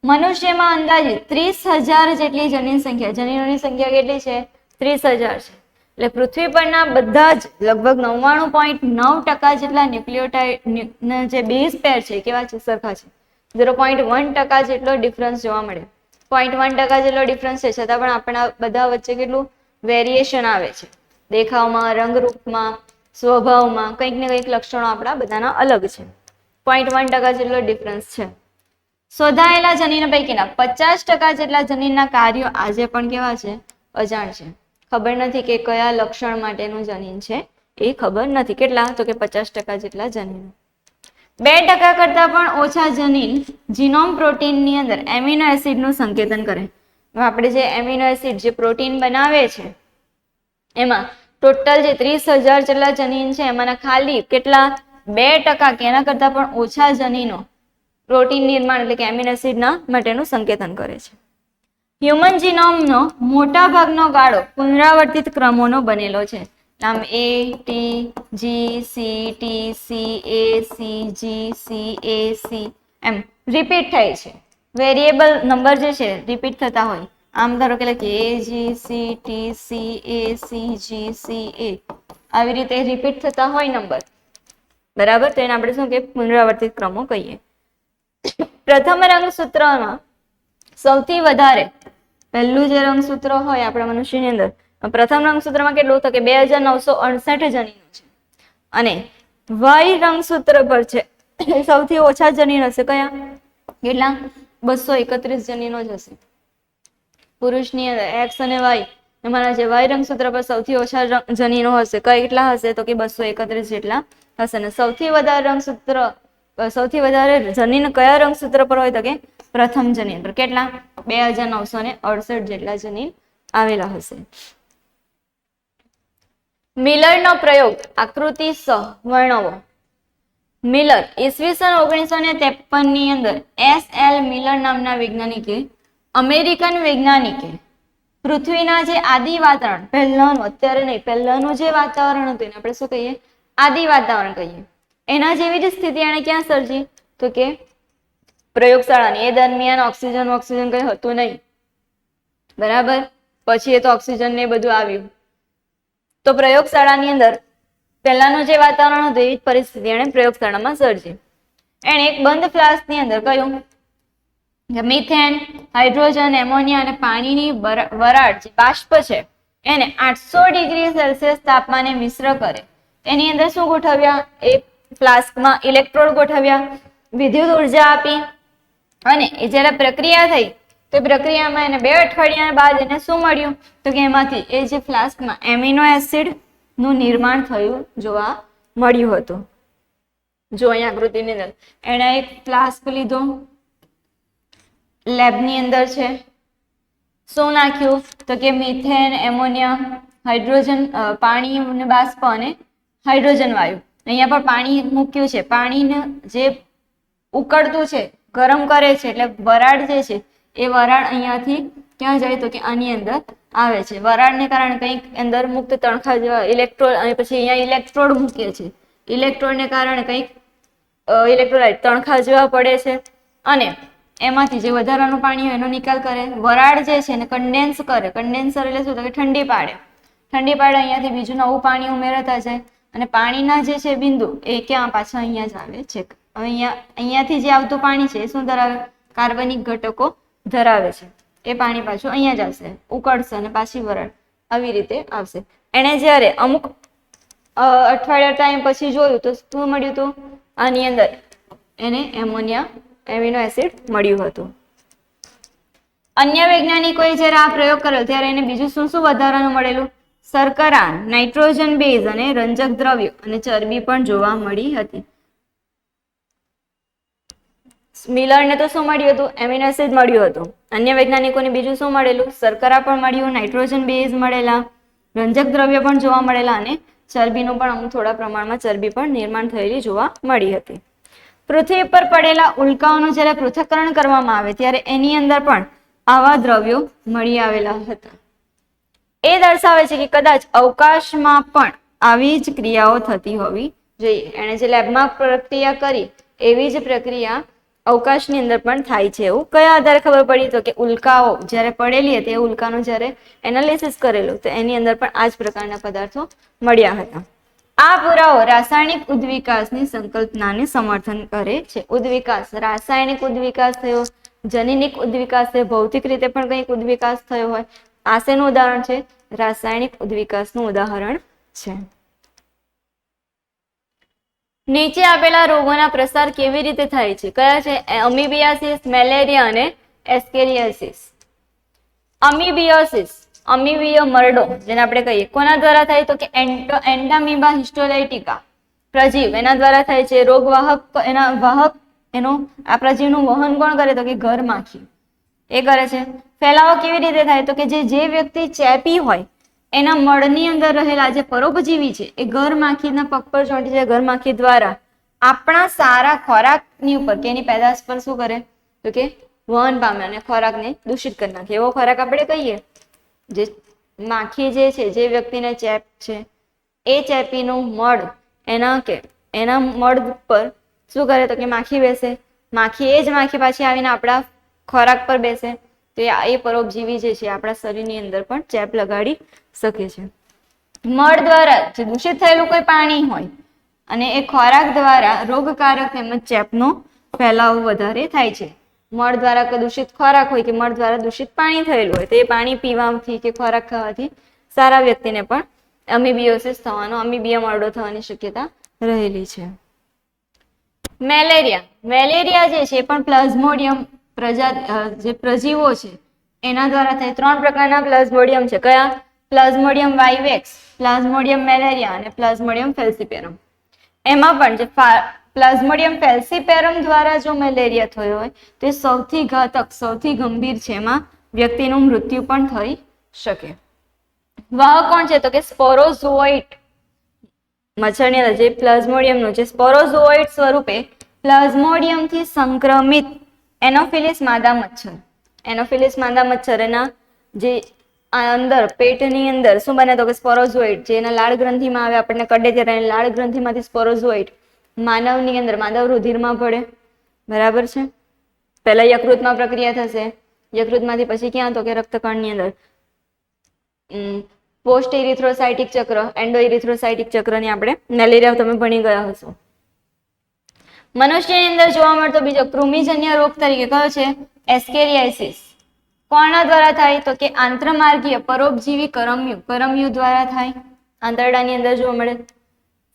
મનુષ્યમાં અંદાજિત 30,000 જેટલી જનીન સંખ્યા, જનીનોની સંખ્યા કેટલી છે, 30,000 છે. એટલે પૃથ્વી પરના બધા જ લગભગ 99.9% જેટલા ન્યુક્લિયોટાઇડ જે બેઝ પેર છે કેવા છે, સરખા છે. 0.1% જેટલો ડિફરન્સ જોવા મળે. 0.1% જેટલો ડિફરન્સ છે છતાં પણ આપણા બધા વચ્ચે કેટલું વેરિએશન આવે છે, દેખાવમાં, રંગરૂપમાં, સ્વભાવમાં કંઈક ને કંઈક લક્ષણો આપણા બધાના અલગ છે. 0.1% જેટલો ડિફરન્સ છે. શોધાયેલા જનીનો પૈકીના 50% જેટલા જનીનના કાર્યો આજે પણ કેવા છે, અજાણ છે. ખબર નથી કે કયા લક્ષણ માટેનું જનીન છે, એ ખબર નથી. કેટલા તો કે 50% જેટલા જનીનો. 2% કરતા પણ ઓછા જનીન જીનોમ પ્રોટીનની અંદર એમિનો એસિડનું સંકેતન કરે. આપણે જે એમિનો એસિડ જે પ્રોટીન બનાવે છે એમાં ટોટલ જે 30,000 જેટલા જનીન છે એમાંના ખાલી કેટલા 2% કે એના કરતા પણ ઓછા જનીનો પ્રોટીન નિર્માણ એટલે કે એમિનો એસિડના માટેનું સંકેતન કરે છે. હ્યુમન જીનોમનો મોટા ભાગનો ગાળો પુનરાવર્તિત ક્રમોનો બનેલો છે. આમ A, T, G, C, T, C, A, C, G, C, A, C એમ રિપીટ થાય છે. વેરિયેબલ નંબર જે છે રિપીટ થતા હોય. આમ ધારો કે લખીએ A, G, C, T, C, A, C, G, C, A આવી રીતે રિપીટ થતા હોય નંબર, બરાબર. તો એને આપણે શું કે પુનરાવર્તિત ક્રમો કહીએ. પ્રથમ રંગસૂત્રમાં સૌથી વધારે પહેલું જે રંગસૂત્ર હોય આપણા મનુષ્યની અંદર, પ્રથમ રંગસૂત્રમાં કેટલું તો કે 2968 જનીનો છે અને વાય રંગસૂત્ર પર છે સૌથી ઓછા જનીનો હશે. કયા કેટલા 231 જનીનો જ હશે. પુરુષની અંદર એક્સ અને વાય એમાંના જે વાય રંગસૂત્ર પર સૌથી ઓછા જનીનો હશે. કેટલા હશે તો કે 231 જેટલા હશે. અને સૌથી વધારે જનીન કયા રંગસૂત્ર પર હોય તો કે પ્રથમ જનીન પર. કેટલા 2968 જેટલા જનીન આવેલા હશે. મિલરનો પ્રયોગ આકૃતિ સ વર્ણવો. મિલર ઈસવીસન 1953 ની અંદર S.L. મિલર નામના વૈજ્ઞાનિકે, અમેરિકન વૈજ્ઞાનિકે પૃથ્વીના જે આદિ વાતાવરણ, પહેલાનું અત્યારે નહીં, પહેલાનું જે વાતાવરણ હતું એને આપણે શું કહીએ, આદિ વાતાવરણ કહીએ. એના જેવી જ સ્થિતિ એને ક્યાં સર્જી તો કે પ્રયોગશાળાની. એ દરમિયાન ઓક્સિજન કઈ હતું નહીં, બરાબર. પછી એ તો ઓક્સિજન ને બધું આવ્યું. તો પ્રયોગશાળાની અંદર પહેલાનું જે વાતાવરણ હતું એવી જ પરિસ્થિતિ એને પ્રયોગશાળામાં સર્જી. એને એક બંધ ફ્લાસ્કની અંદર કયું મિથેન, હાઇડ્રોજન, એમોનિયા અને પાણીની વરાળ જે બાષ્પ છે એને 800 ડિગ્રી સેલ્સિયસ તાપમાને મિશ્ર કરે. એની અંદર શું ગોઠવ્યા, એક ફ્લાસ્કમાં ઇલેક્ટ્રોડ ગોઠવ્યા, વિદ્યુત ઉર્જા આપી અને એ જ્યારે પ્રક્રિયા થઈ તો પ્રક્રિયામાં એને 2 અઠવાડિયા બાદ એને શું મળ્યું તો કે એમાંથી એ જે ફ્લાસ્કમાં એમિનો એસિડ નું નિર્માણ થયું જોવા મળ્યું હતું. જો અહીંયા આકૃતિની અંદર એણે એક ફ્લાસ્ક લીધો, લેબની અંદર છે. શું નાખ્યું તો કે મિથેન, એમોનિયા, હાઇડ્રોજન, પાણી અને બાષ્પ અને હાઇડ્રોજન વાયુ. અહીંયા પર પાણી મૂક્યું છે. પાણીને જે ઉકળતું છે, ગરમ કરે છે, એટલે વરાળ જે છે એ વરાળ અહીંયાથી ક્યાં જાય તો કે આની અંદર આવે છે. વરાળને કારણે કંઈક અંદર મુક્ત તણખા જેવા ઇલેક્ટ્રોડ, અને પછી અહીંયા ઇલેક્ટ્રોડ મૂકીએ છે. ઇલેક્ટ્રોડને કારણે કંઈક ઇલેક્ટ્રોલાઇટ તણખા જેવા પડે છે, અને એમાંથી જે વધારાનું પાણી હોય એનો નિકાલ કરે. વરાળ જે છે એને કન્ડેન્સ કરે. કન્ડેન્સર એટલે શું તો કે ઠંડી પાડે. ઠંડી પાડે, અહીંયાથી બીજું નવું પાણી ઉમેરતા જાય, અને પાણીના જે છે બિંદુ એ ક્યાં પાછા અહીંયા જ આવે છે. અહીંયાથી જે આવતું પાણી છે એ શું ધરાવે? કાર્બનિક ઘટકો ધરાવે છે. એ પાણી પાછું અહીંયા જ આવશે, ઉકળશે અને પાછી વરાળ આવી રીતે આવશે. એને જ્યારે અમુક અઠવાડિયા ટાઈમ પછી જોયું તો શું મળ્યું હતું? આની અંદર એને એમોનિયા એમિનો એસિડ મળ્યું હતું. અન્ય વૈજ્ઞાનિકોએ જ્યારે આ પ્રયોગ કર્યો ત્યારે એને બીજું શું શું વધારાનું મળેલું? શર્કરા, નાઇટ્રોજન બેઝ અને રંજક દ્રવ્યો અને ચરબી પણ જોવા મળી હતી. મિલરને તો શું મળ્યું હતું? એમિનો એસિડ મળ્યું હતું. અન્ય વૈજ્ઞાનિકોને બીજું શું મળેલું? શર્કરા પણ મળ્યું, નાઇટ્રોજન બેઝ મળેલા, રંજક દ્રવ્ય પણ જોવા મળેલા, અને ચરબીનું પણ અમુક થોડા પ્રમાણમાં ચરબી પણ નિર્માણ થયેલી જોવા મળી હતી. પૃથ્વી પર પડેલા ઉલ્કાઓનું જ્યારે પૃથ્થકરણ કરવામાં આવે ત્યારે એની અંદર પણ આવા દ્રવ્યો મળી આવેલા હતા. એ દર્શાવે છે કે કદાચ અવકાશમાં પણ આવી જ ક્રિયાઓ થતી હોવી જોઈએ. એણે જે લેબમાં પ્રક્રિયા કરી એવી જ પ્રક્રિયા અવકાશની અંદર પણ થાય છે. એવું કયા આધારે ખબર પડી? તો કે ઉલ્કાઓ જ્યારે પડેલી હતી એ ઉલ્કાનું જ્યારે એનાલિસિસ કરેલું તો એની અંદર પણ આ જ પ્રકારના પદાર્થો મળ્યા હતા. આ પુરાવો રાસાયણિક ઉદ્વિકાસની સંકલ્પનાને સમર્થન કરે છે. ઉદ્વિકાસ, રાસાયણિક ઉદ્વિકાસ થયો, જનીનિક ઉદ્વિકાસ થયો, ભૌતિક રીતે પણ કંઈક ઉદ્વિકાસ થયો હોય. આ શેનું ઉદાહરણ છે? રાસાયણિક ઉદ્વિકાસનું ઉદાહરણ છે. નીચે આપેલા રોગોના પ્રસાર કેવી રીતે થાય છે? કયા છે? અમીબિયાસિસ, મેલેરિયા અને એસ્કેરિયાસિસ. અમીબિયોસિસ, અમીબિયો મરડો જેને આપણે કહીએ, કોના દ્વારા થાય તો કે એન્ડામીબા હિસ્ટોલાઇટિકા પ્રજીવ, એના દ્વારા થાય છે. રોગવાહક, એના વાહક, આ પ્રજીવનું વહન કોણ કરે તો કે ઘર માખી એ કરે છે. ફેલાવો કેવી રીતે થાય તો કે જે વ્યક્તિ ચેપી હોય એના મળની અંદર રહેલા જે પરોપજીવી છે એ ઘર માખીના પગ પર ચોંટી જાય. ઘર માખી દ્વારા આપણા સારા ખોરાકની ઉપર કે એની પેદાશ પર શું કરે તો કે વહન પામે અને ખોરાકને દૂષિત કરી નાખે. એવો ખોરાક આપણે કહીએ જે માખી જે છે, જે વ્યક્તિને ચેપ છે એ ચેપીનું મળ એના મળ પર શું કરે તો કે માખી બેસે. માખી, એ જ માખી પાછી આવીને આપણા ખોરાક પર બેસે તો એ પરોપજીવી જે છે આપણા શરીરની અંદર પણ ચેપ લગાડી શકે છે. મળ દ્વારા જે દૂષિત થયેલું કોઈ પાણી હોય અને એ ખોરાક દ્વારા રોગકારક તેમજ ચેપનો ફેલાવો વધારે થાય છે. મળ દ્વારા દૂષિત ખોરાક હોય કે મળ દ્વારા દૂષિત પાણી થયેલું હોય તો એ પાણી પીવાથી કે ખોરાક ખાવાથી સારા વ્યક્તિને પણ અમીબિયોસિસ થવાનો, અમીબિયા મરડો થવાની શક્યતા રહેલી છે. મેલેરિયા જે છે પણ પ્લાઝ્મોડિયમ જે પ્રજીવો છે એના દ્વારા થાય. 3 પ્રકારના પ્લાઝ્મોડિયમ છે. કયા? પ્લાઝ્મોડિયમ વાઇવેક્સ, પ્લાઝ્મોડિયમ મેલેરિયા અને પ્લાઝ્મોડિયમ ફેલ્સીપેરમ. એમાં પણ જે પ્લાઝ્મોડિયમ ફેલ્સીપેરમ દ્વારા જો મેલેરિયા થયો હોય તો એ સૌથી ઘાતક, સૌથી ગંભીર છે. એમાં વ્યક્તિનું મૃત્યુ પણ થઈ શકે. વાહક કોણ છે તો કે સ્પોરોઝોઇટ મચ્છરની અંદર જે પ્લાઝ્મોડિયમનું જે સ્પોરોઝોઇટ સ્વરૂપે પ્લાઝ્મોડિયમથી સંક્રમિત એનોફિલિસ માદા મચ્છર, એનોફિલિસ માદા મચ્છર એના જે અંદર પેટની અંદર શું બને તો કે સ્પોરોઝોઇટ જે એના લાળ ગ્રંથિમાં આવે, આપણને કડે ત્યારે લાળ ગ્રંથિમાંથી સ્પોરોઝોઇટ માનવની અંદર, માનવ રુધિરમાં ભળે. બરાબર છે. પહેલા યકૃતમાં પ્રક્રિયા થશે, યકૃતમાંથી પછી ક્યાં તો કે રક્તકણની અંદર પોસ્ટ ઇરિથ્રોસાઇટિક ચક્ર, એન્ડો ઇરિથ્રોસાઇટિક ચક્રની આપણે મેલેરિયા તમે ભણી ગયા હશો. મનુષ્યની અંદર જોવા મળતો બીજો કૃમિજન્ય રોગ તરીકે કયો છે? એસ્કેરિયાસિસ. કોના દ્વારા થાય તો કે આંતરમાર્ગીય પરોપજીવી કરમિયું દ્વારા થાય. આંતરડાની અંદર જોવા મળે.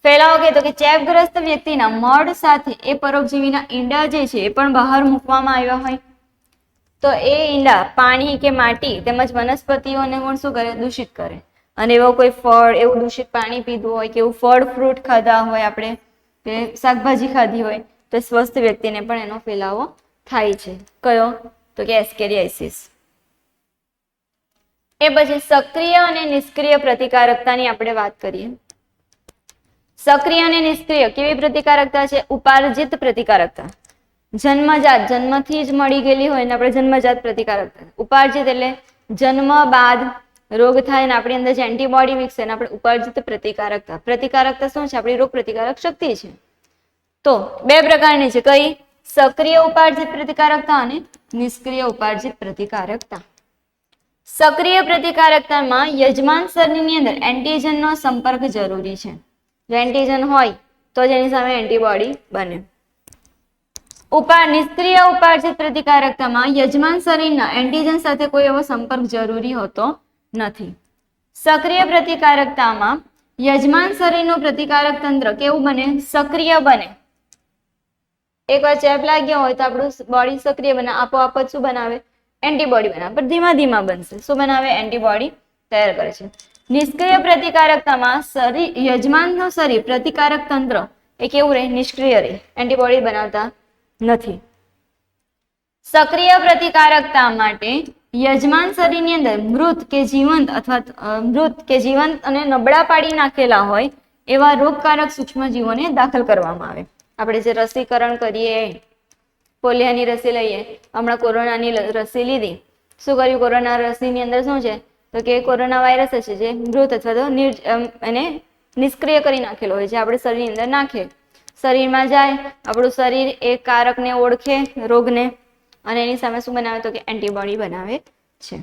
ફેલાવો કે તો કે ચેપગ્રસ્ત વ્યક્તિના મળ સાથે એ પરોપજીવીના ઈંડા જે છે એ પણ બહાર મૂકવામાં આવ્યા હોય તો એ ઈંડા પાણી કે માટી તેમજ વનસ્પતિઓને પણ શું કરે? દૂષિત કરે. અને એવો કોઈ ફળ, એવું દૂષિત પાણી પીધું હોય કે એવું ફળ ફ્રૂટ ખાધા હોય આપણે કે શાકભાજી ખાધી હોય તો સ્વસ્થ વ્યક્તિને પણ એનો ફેલાવો થાય છે. કયો? તો કે એસ્કેરિયાસિસ. એ પછી સક્રિય અને નિષ્ક્રિય પ્રતિકારકતાની આપણે વાત કરીએ. સક્રિય અને નિષ્ક્રિય કેવી પ્રતિકારકતા છે? ઉપાર્જિત પ્રતિકારકતા. જન્મજાત, જન્મથી જ મળી ગયેલી હોય ને આપણે જન્મજાત પ્રતિકારકતા. ઉપાર્જિત એટલે જન્મ બાદ રોગ થાય ને આપણી અંદર જે એન્ટીબોડી વિકસે ને આપણે ઉપાર્જિત પ્રતિકારકતા. પ્રતિકારકતા શું છે? આપણી રોગ પ્રતિકારક શક્તિ છે. તો બે પ્રકારની છે. કઈ? સક્રિય ઉપાર્જિત પ્રતિકારકતા અને નિષ્ક્રિય ઉપાર્જિત પ્રતિકારકતા. સક્રિય પ્રતિકારકતામાં યજમાન શરીરની અંદર એન્ટીજનનો સંપર્ક જરૂરી છે. જો એન્ટીજન હોય તો જ એની સામે એન્ટીબોડી બને. નિષ્ક્રિય ઉપાર્જિત પ્રતિકારકતામાં યજમાન શરીરના એન્ટીજન સાથે કોઈ એવો સંપર્ક જરૂરી હોતો નથી. સક્રિય પ્રતિકારકતામાં યજમાન શરીરનું પ્રતિકારક તંત્ર કેવું બને? સક્રિય બને. એકવાર ચેપ લાગ્યો હોય તો આપણું બોડી સક્રિય બને, આપોઆપ જ શું બનાવે? એન્ટીબોડી બનાવે. પણ ધીમા ધીમા બનશે. શું બનાવે? એન્ટીબોડી તૈયાર કરે છે. નિષ્ક્રિય પ્રતિકારકતામાં યજમાનનું શરીર પ્રતિકારક તંત્ર એ કેવું રહે? નિષ્ક્રિય રહે, એન્ટીબોડી બનાવતા નથી. સક્રિય પ્રતિકારકતા માટે યજમાન શરીરની અંદર મૃત કે જીવંત અને નબળા પાડી નાખેલા હોય એવા રોગકારક સૂક્ષ્મજીવોને દાખલ કરવામાં આવે. આપણે જે રસીકરણ કરીએ, પોલિયોની રસી લઈએ, હમણાં કોરોનાની રસી લીધી. શું કર્યું? કોરોના રસીની અંદર શું છે? તો કે કોરોના વાયરસ છે જે મૃત અથવા તો એને નિષ્ક્રિય કરી નાખેલો હોય, જે આપણે શરીરની અંદર નાખે, શરીરમાં જાય, આપણું શરીર એ કારકને ઓળખે, રોગને, અને એની સામે શું બનાવે? તો કે એન્ટીબોડી બનાવે છે.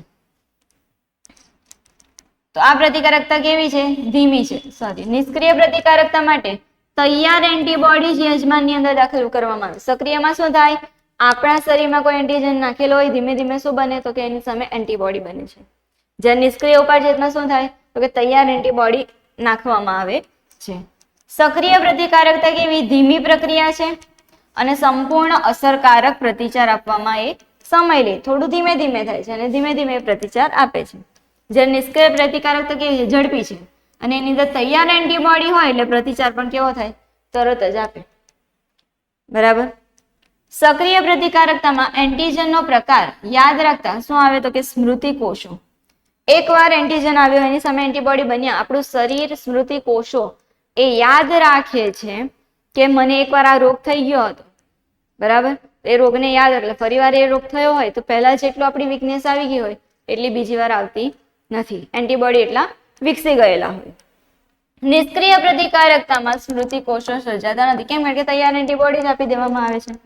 તો આ પ્રતિકારકતા કેવી છે? ધીમી છે. નિષ્ક્રિય પ્રતિકારકતા માટે તૈયાર એન્ટીબોડી યજમાનની અંદર દાખલ કરવામાં આવે. સક્રિયમાં શું થાય? આપણા શરીરમાં કોઈ એન્ટીજન નાખેલો હોય, ધીમે ધીમે શું બને? તો કે એની સામે એન્ટીબોડી બને છે. જ્યારે નિષ્ક્રિય ઉપાર્જિતમાં શું થાય? તો કે તૈયાર એન્ટીબોડી નાખવામાં આવે છે. સક્રિય પ્રતિકારકતા કેવી? ધીમી પ્રક્રિયા છે અને સંપૂર્ણ અસરકારક પ્રતિચાર આપવામાં એ સમય લે. થોડું ધીમે ધીમે થાય છે અને ધીમે ધીમે પ્રતિચાર આપે છે. જ્યારે નિષ્ક્રિય પ્રતિકારકતા કેવી છે? ઝડપી છે અને એની અંદર તૈયાર એન્ટીબોડી હોય એટલે પ્રતિચાર પણ કેવો થાય? તરત જ આપે. બરાબર. સક્રિય પ્રતિકારકતામાં એન્ટીજનનો પ્રકાર યાદ રાખતા શું આવે? તો કે સ્મૃતિ કોષો. એકવાર એન્ટીજન આવ્યો, એની સામે એન્ટીબોડી બન્યા, આપણું શરીર સ્મૃતિ કોષો એ યાદ રાખે છે કે મને એકવાર આ રોગ થઈ ગયો હતો. બરાબર. એ રોગને યાદ, એટલે ફરી વાર એ રોગ થયો હોય તો પહેલા જેટલો આપણી વીકનેસ આવી ગઈ હોય એટલી બીજી વાર આવતી નથી. એન્ટીબોડી એટલા વિકસી ગયેલા હોય. નિષ્ક્રિય પ્રતિકારકતામાં સ્મૃતિ કોષો સર્જાતા નથી. કેમ? કારણ કે તૈયાર એન્ટીબોડી જ આપી દેવામાં આવે છે.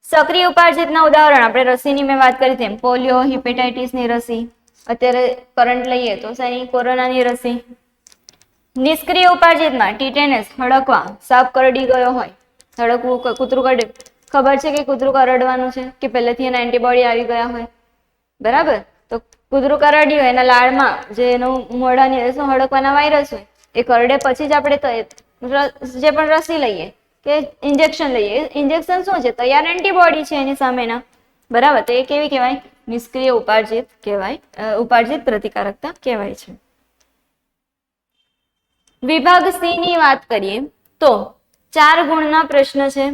સક્રિય ઉપાર્જિતના ઉદાહરણ આપણે રસીની મેં વાત કરી તેમ પોલિયો, હિપેટાઇટિસની રસી, અત્યારે કરંટ લઈએ તો શેની? કોરોનાની રસી. નિષ્ક્રિય ઉપાર્જિતમાં ટીટેનસ, હડકવા, સાપ કરડી ગયો હોય, હડકવું, કૂતરું કરડે, ખબર છે કે કૂતરું કરડવાનું છે કે પહેલેથી એના એન્ટીબોડી આવી ગયા હોય. બરાબર. તો કૂતરું કરડ્યું હોય, એના લાળમાં જે એનું મોઢાની હડકવાના વાયરસ હોય એ કરડે પછી જ આપણે જે પણ રસી લઈએ કે ઇન્જેક્શન લઈએ, ઇન્જેક્શન શું છે? તૈયાર એન્ટીબોડી છે એની સામેના. બરાબર. તો એ કેવી કહેવાય? નિષ્ક્રિય ઉપાર્જિત કહેવાય, ઉપાર્જિત પ્રતિકારકતા કહેવાય છે. વિભાગ સી ની વાત કરીએ તો 4 ગુણના પ્રશ્ન છે.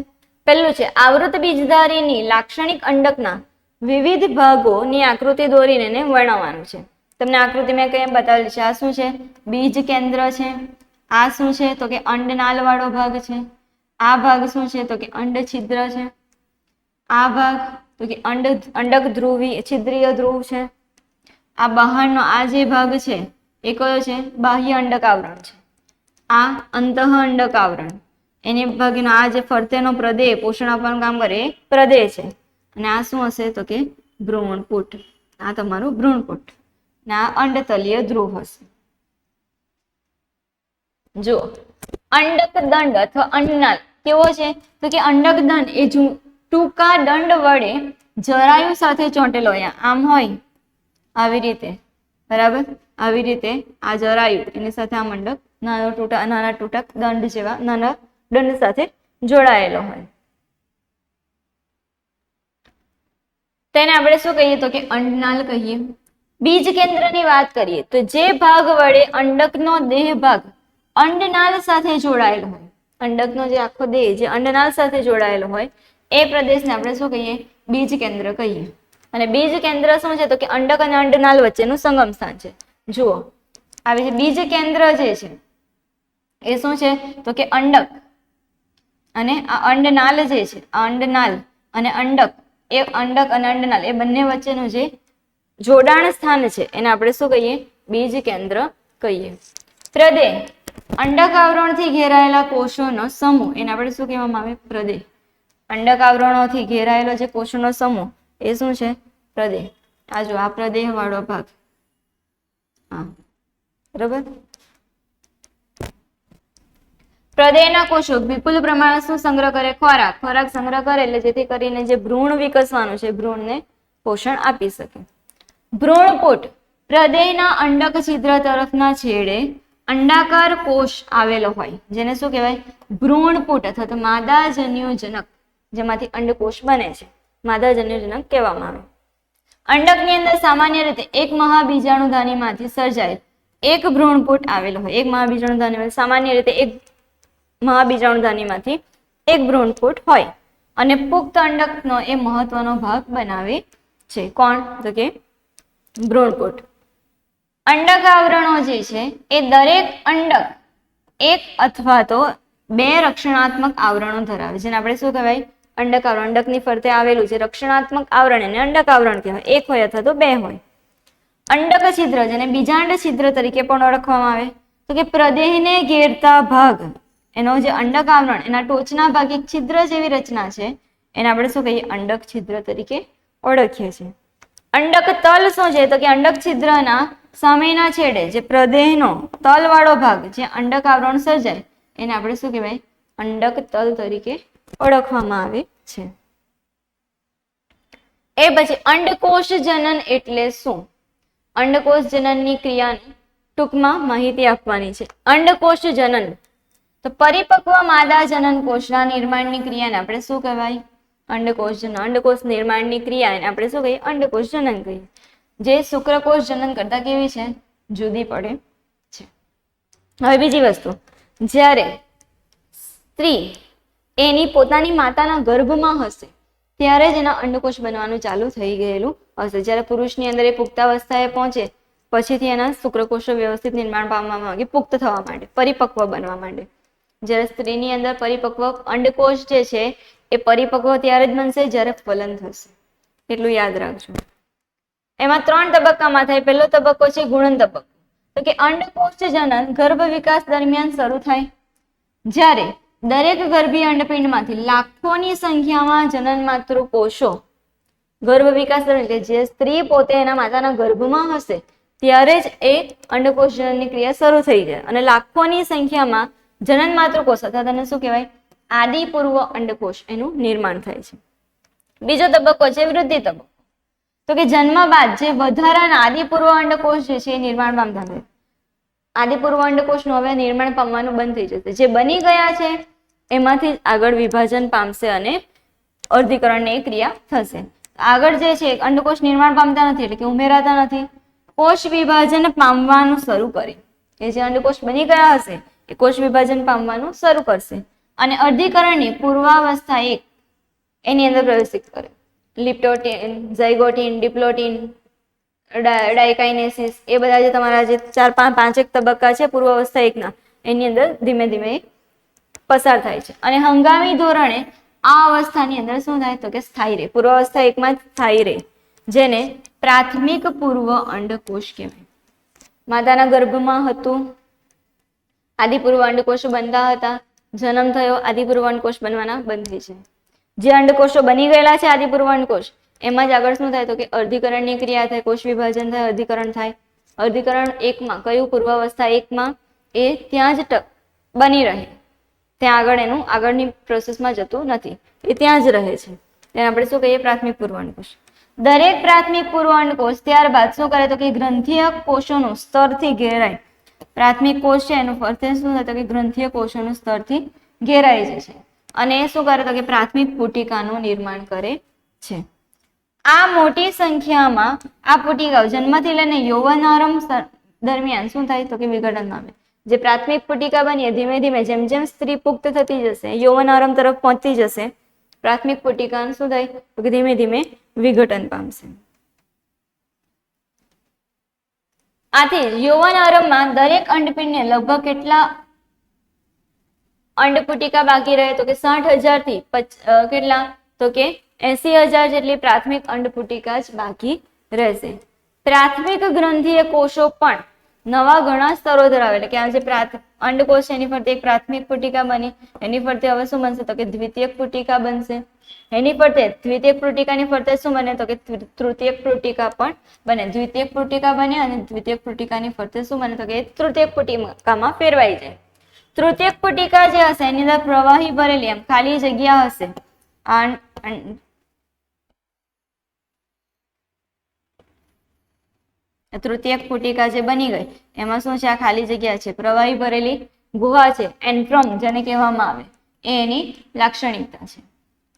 પહેલું છે આવૃત બીજધારીની લાક્ષણિક અંડકના વિવિધ ભાગોની આકૃતિ દોરીને એને વર્ણવવાનું છે. તમને આકૃતિ મેં કેમ બતાવેલી છે? આ શું છે? બીજ કેન્દ્ર છે. આ શું છે? તો કે અંડનાલ વાળો ભાગ છે. આ ભાગ શું છે? તો કે અંડ છિદ્ર છે. આ ભાગ તો કે અંડક ધ્રુવી છિદ્રીય ધ્રુવ છે. આ બહારનો આ જે ભાગ છે એ કયો છે? બાહ્ય અંડક આવરણ છે. આ અંતઃ અંડક આવરણ, એની ભાગનો આ જે ફરતેનો પ્રદેહ પોષણ આપવાનું કામ કરે એ પ્રદેહ છે. અને આ શું હશે? તો કે ભ્રૂણપુટ. આ તમારું ભ્રૂણપુટ ને આ અંડતલીય ધ્રુવ હશે. જો અંડક દંડ અથવા અંડનાલ કેવો છે? તો કે અંડક દંડ એ ટૂંકા દંડ વડે જરાયુ સાથે ચોંટેલો હોય, આમ હોય આવી રીતે. બરાબર. આવી રીતે આ જરાયુ એની સાથે આ મંડક નાના ટૂંકા દંડ જેવા નાના દંડ સાથે જોડાયેલો હોય. તેને આપણે શું કહીએ? તો કે અંડનાલ કહીએ. બીજ કેન્દ્રની વાત કરીએ તો જે ભાગ વડે અંડકનો દેહ ભાગ અંડનાલ સાથે જોડાયેલો હોય, અંડકનો જે આખો દેહ જે અંડનાલ સાથે જોડાયેલો હોય એ પ્રદેશને આપણે શું કહીએ? બીજ કેન્દ્ર કહીએ. અને બીજ કેન્દ્ર શું છે તો કે અંડક અને અંડનાલ વચ્ચેનું સંગમ સ્થાન છે. જુઓ આવી છે બીજ કેન્દ્ર જે છે એ શું છે તો કે અંડક અને આ અંડનાલ જે છે આ અંડનાલ અને અંડક અને અંડનાલ એ બંને વચ્ચેનું જે જોડાણ સ્થાન છે એને આપણે શું કહીએ બીજ કેન્દ્ર કહીએ. પ્રદેહ અંડક આવરણથી ઘેરાયેલા કોષોનો સમૂહ એને આપણે શું કહેવામાં આવે પ્રદેહ. અંડક આવરણોથી ઘેરાયેલો જે કોષોનો સમૂહ એ શું છે પ્રદેહ. આ જો આ પ્રદેહ વાળો ભાગ હા બરોબર. પ્રદેહના કોષો વિપુલ પ્રમાણમાં શું સંગ્રહ કરે ખોરાક સંગ્રહ કરે એટલે જેથી કરીને જે ભ્રૂણ વિકસવાનું છે ભ્રૂણને પોષણ આપી શકે. ભ્રૂણપોટ પ્રદેહના અંડક છિદ્ર તરફના છેડે અંડાકાર કોષ આવેલો હોય જેને શું કહેવાય ભ્રૂણપુટ અથવા તો માદાજન્યુજનક જેમાંથી અંડકોષ બને છે માદાજન્યુજનક કહેવામાં આવે. અંડકની અંદર સામાન્ય રીતે એક મહાબીજાણુધાનીમાંથી સર્જાયેલ એક ભ્રૂણપુટ આવેલો હોય. એક મહાબીજાણુધાની સામાન્ય રીતે એક મહાબીજાણુધાનીમાંથી એક ભ્રૂણપુટ હોય અને પુખ્ત અંડકનો એ મહત્વનો ભાગ બનાવે છે. કોણ તો કે ભ્રૂણપુટ. અંડક આવરણો જે છે એ દરેક અંડક એક અથવા તો બે રક્ષણાત્મક આવરણો ધરાવે છે જેને આપણે શું કહેવાય અંડક આવરણ. અંડકની ફરતે આવેલું છે રક્ષણાત્મક આવરણ એને અંડક આવરણ કહેવાય. એક હોય અથવા તો બે હોય. અંડક છિદ્ર જેને બીજાંડ છિદ્ર તરીકે પણ ઓળખવામાં આવે તો કે પ્રદેહને ઘેરતા ભાગ એનો જે અંડક આવરણ એના ટોચના ભાગે એક છિદ્ર જેવી રચના છે એને આપણે શું કહીએ અંડક છિદ્ર તરીકે ઓળખીએ છીએ. અંડક તલ શું છે તો કે અંડક છિદ્રના સામેના છેડે જે પ્રદેહનો તલ વાળો ભાગ જે અંડક આવરણ સર્જાય એને આપણે શું કહેવાય અંડક તલ તરીકે ઓળખવામાં આવે છે. એ પછી અંડકોષ જનન એટલે શું? અંડકોષ જનનની ક્રિયાની ટૂંકમાં માહિતી આપવાની છે. અંડકોષ જનન તો પરિપક્વ માદા જનન કોષના નિર્માણની ક્રિયાને આપણે શું કહેવાય અંડકોષ જનન. અંડકોષ નિર્માણની ક્રિયા એને આપણે શું કહીએ અંડકોષ જનન કહીએ. જે શુક્રકોષ જનન કરતા કેવી છે જુદી પડે છે. હવે બીજી વસ્તુ જ્યારે સ્ત્રી એની પોતાની માતાના ગર્ભમાં હશે ત્યારે જ એના અંડકોષ બનવાનું ચાલુ થઈ ગયેલું હશે. જ્યારે પુરુષની અંદર એ પુખ્તાવસ્થાએ પહોંચે પછીથી એના શુક્રકોષો વ્યવસ્થિત નિર્માણ પામવા માંગે પુખ્ત થવા માંડે પરિપક્વ બનવા માંડે. જ્યારે સ્ત્રીની અંદર પરિપક્વ અંડકોષ જે છે એ પરિપક્વ ત્યારે જ બનશે જ્યારે ફલન થશે. એટલું યાદ રાખજો. એમાં 3 તબક્કામાં થાય. પહેલો તબક્કો છે ગુણન તબક્કો તો કે અંડકોષ જનન ગર્ભ વિકાસ દરમિયાન શરૂ થાય જ્યારે દરેક ગર્ભીય અંડપિંડમાંથી લાખોની સંખ્યામાં જનન માતૃ કોષો ગર્ભ વિકાસ દરમિયાન જે સ્ત્રી પોતે એના માતાના ગર્ભમાં હશે ત્યારે જ એ અંડકોષ જનનની ક્રિયા શરૂ થઈ જાય અને લાખોની સંખ્યામાં જનન માતૃ કોષ અથવા તેને શું કહેવાય આદિપૂર્વ અંડકોષ એનું નિર્માણ થાય છે. બીજો તબક્કો છે વૃદ્ધિ તબક્કો તો કે જન્મ બાદ જે વધારાના આદિપૂર્વ અંડકોષ જે છે એ નિર્માણ પામતા હોય. આદિપૂર્વ અંડકોષનું હવે નિર્માણ પામવાનું બંધ થઈ જશે. જે બની ગયા છે એમાંથી આગળ વિભાજન પામશે અને અર્ધીકરણની ક્રિયા થશે. આગળ જે છે અંડકોષ નિર્માણ પામતા નથી એટલે કે ઉમેરાતા નથી. કોષ વિભાજન પામવાનું શરૂ કરે. એ જે અંડકોષ બની ગયા હશે એ કોષ વિભાજન પામવાનું શરૂ કરશે અને અર્ધીકરણની પૂર્વાવસ્થા એક એની અંદર પ્રવેશિત કરે. લિપ્ટોટીન, ઝાયગોટીન, ડિપ્લોટીન, ડાયકાઇનેસિસ એ બધા જે તમારા જે 4-5 તબક્કા છે પૂર્વાવસ્થા એકના એની અંદર ધીમે ધીમે પસાર થાય છે અને હંગામી ધોરણે આ અવસ્થાની અંદર શું થાય તો કે સ્થાયી રહે. પૂર્વાવસ્થા એકમાં જ સ્થાયી રહે જેને પ્રાથમિક પૂર્વ અંડકોષ કહેવાય. માતાના ગર્ભમાં હતું આદિપૂર્વ અંડકોષો બનતા હતા. જન્મ થયો આદિપૂર્વ અંડકોષ બનવાના બંધ થઈ છે. જે અંડકોષો બની ગયેલા છે આદિપૂર્વ અંડકોષ એમાં જ આગળ શું થાય તો કે અર્ધીકરણની ક્રિયા થાય. કોષ વિભાજન થાય અર્ધીકરણ થાય. અર્ધીકરણ એકમાં કયું પૂર્વાવસ્થા એકમાં એ ત્યાં જ બની રહે. ત્યાં આગળ એનું આગળની પ્રોસેસમાં જતું નથી. એ ત્યાં જ રહે છે. તેને આપણે શું કહીએ પ્રાથમિક પૂર્વ અંડકોષ. દરેક પ્રાથમિક પૂર્વ અંડકોષ ત્યારબાદ શું કરે તો કે ગ્રંથીય કોષોનું સ્તરથી ઘેરાય. પ્રાથમિક કોષ છે એનું ફરતે શું થાય તો કે ગ્રંથીય કોષોનું સ્તરથી ઘેરાઈ જાય છે અને એ શું કરે તો કે પ્રાથમિક પુટિકાનું નિર્માણ કરે છે. આ મોટી સંખ્યામાં આ પુટિકાઓ જન્મથી લઈને યૌવનારંભ દરમિયાન શું થાય તો કે વિઘટન પામે. જે પ્રાથમિક પુટિકા બની ધીમે ધીમે જેમ જેમ સ્ત્રી પુખ્ત થતી જશે યૌવનારંભ તરફ પહોંચતી જશે પ્રાથમિક પુટિકા શું થાય તો કે ધીમે ધીમે વિઘટન પામશે. આથી યૌવન આરંભમાં દરેક અંડપિંડને લગભગ કેટલા અંડપુટિકા બાકી રહે તો કે 60,000 થી કેટલા તો કે 80,000 જેટલી પ્રાથમિક અંડપુટિકા જ બાકી રહેશે. પ્રાથમિક ગ્રંથીય કોષો પણ નવા ઘણા સ્તરો ધરાવે એટલે કે આ જે અંડકોષ છે એની ફરતે એક પ્રાથમિક પુટિકા બની, એની ફરતે હવે શું બનશે તો કે દ્વિતીયક પુટિકા બનશે, એની ફરતે દ્વિતીયક પુટિકાની ફરતે શું બને તો કે તૃતીયક પુટિકા પણ બને. દ્વિતીયક પુટિકા બને અને દ્વિતીયક પુટિકાની ફરતે શું બને તો કે તૃતીયક પુટિકામાં ફેરવાઈ જાય. તૃતીયક પુટિકા જે હશે એની અંદર પ્રવાહી ભરેલી એમ ખાલી જગ્યા હશે. તૃતીયક પુટિકા જે બની ગઈ એમાં શું છે આ ખાલી જગ્યા છે, પ્રવાહી ભરેલી ગુહા છે, એન્ટ્રમ જેને કહેવામાં આવે એ એની લાક્ષણિકતા છે.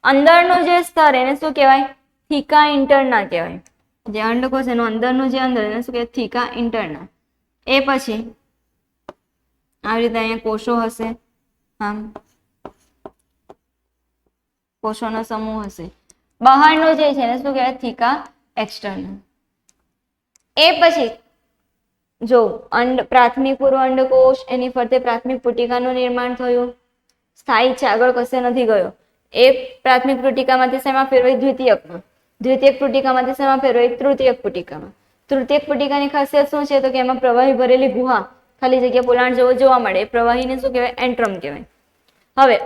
અંદરનું જે સ્તર એને શું કહેવાય થીકા ઇન્ટરના કહેવાય. જે અંડકોષ એનું અંદરનું જે અંદર એને શું કહેવાય થીકા ઇન્ટરના. એ પછી આવી રીતે અહીંયા કોષો હશે, આમ કોષોનો સમૂહ હશે. બહારનું જે છે એને શું કહેવાય થીકા એક્સટર્નલ. એ પછી જો પ્રાથમિક પૂર્વ અંડકોષ એની ફરતે પ્રાથમિક પુટિકાનું નિર્માણ થયું, સ્થાયી છે આગળ કશે નથી ગયો. એ પ્રાથમિક પુટિકામાંથી શેમાં ફેરવાય દ્વિતીયકમાં, દ્વિતીયક પુટિકામાંથી શેમાં ફેરવાય તૃતીયક પુટિકામાં. તૃતીયક પુટિકાની ખાસિયત શું છે તો કે એમાં પ્રવાહી ભરેલી ગુહા ખાલી જગ્યા પોલાણ જેવો જોવા મળે. એ પ્રવાહીને શું કહેવાય એન્ટ્રમ કહેવાય. હવે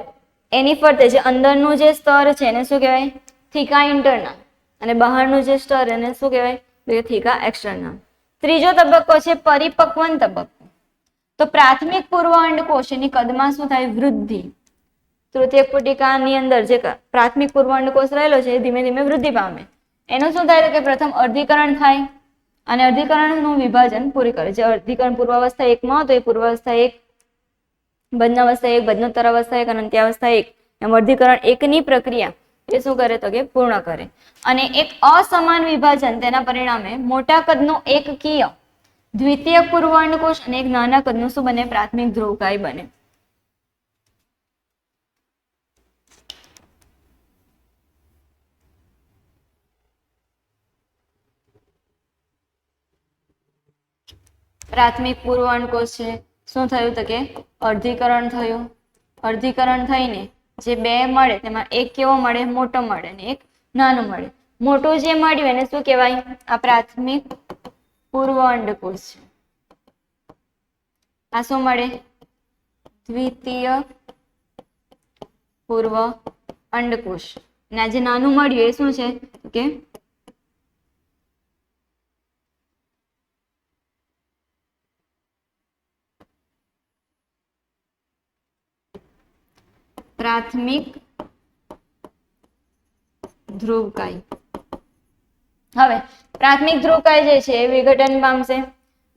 એની ફરતે જે અંદરનું જે સ્તર છે એને શું કહેવાય થીકા ઇન્ટરના અને બહારનું જે સ્તર એને શું કહેવાય થીકા એક્સટર્નલ. ત્રીજો તબક્કો છે પરિપક્વન તબક્કો. તો પ્રાથમિક પૂર્વ અંડકોષ એની કદમાં શું થાય વૃદ્ધિ. તૃતીયક પુટિકાની અંદર જે પ્રાથમિક પૂર્વ અંડકોષ રહેલો છે એ ધીમે ધીમે વૃદ્ધિ પામે. એનું શું થાય કે પ્રથમ અર્ધીકરણ થાય અને અર્ધીકરણનું વિભાજન પૂરી કરે. જે અર્ધીકરણ પૂર્વાવસ્થા 1 માં હતો એ પૂર્વાવસ્થા 1, બંધનાવસ્થા 1, બંધનોત્તર અવસ્થા 1 અને અંત્યાવસ્થા 1 એમ અર્ધીકરણ 1 ની પ્રક્રિયા એ શું કરે તો કે પૂર્ણ કરે. અને એક અસમાન વિભાજન તેના પરિણામે મોટા કદનું એકકીય દ્વિતીયક પૂર્વ અંડકોષ અને એક નાના કદનું શું બને પ્રાથમિક ધ્રુવકાય બને. પ્રાથમિક પૂર્વ અંડકોષ છે શું થયું તો કે અર્ધીકરણ થયું. અર્ધીકરણ થઈને જે બે મળે તેમાં એક કેવો મળે મોટો મળે ને એક નાનું મળે. મોટું જે મળ્યું એને શું કહેવાય આ પ્રાથમિક પૂર્વ અંડકોષ છે. આ શું મળે દ્વિતીય પૂર્વ અંડકોષ. અને આ જે નાનું મળ્યું એ શું છે કે પ્રાથમિક ધ્રુવકાય. હવે પ્રાથમિક ધ્રુવકાય જે છે એ વિઘટન પામશે.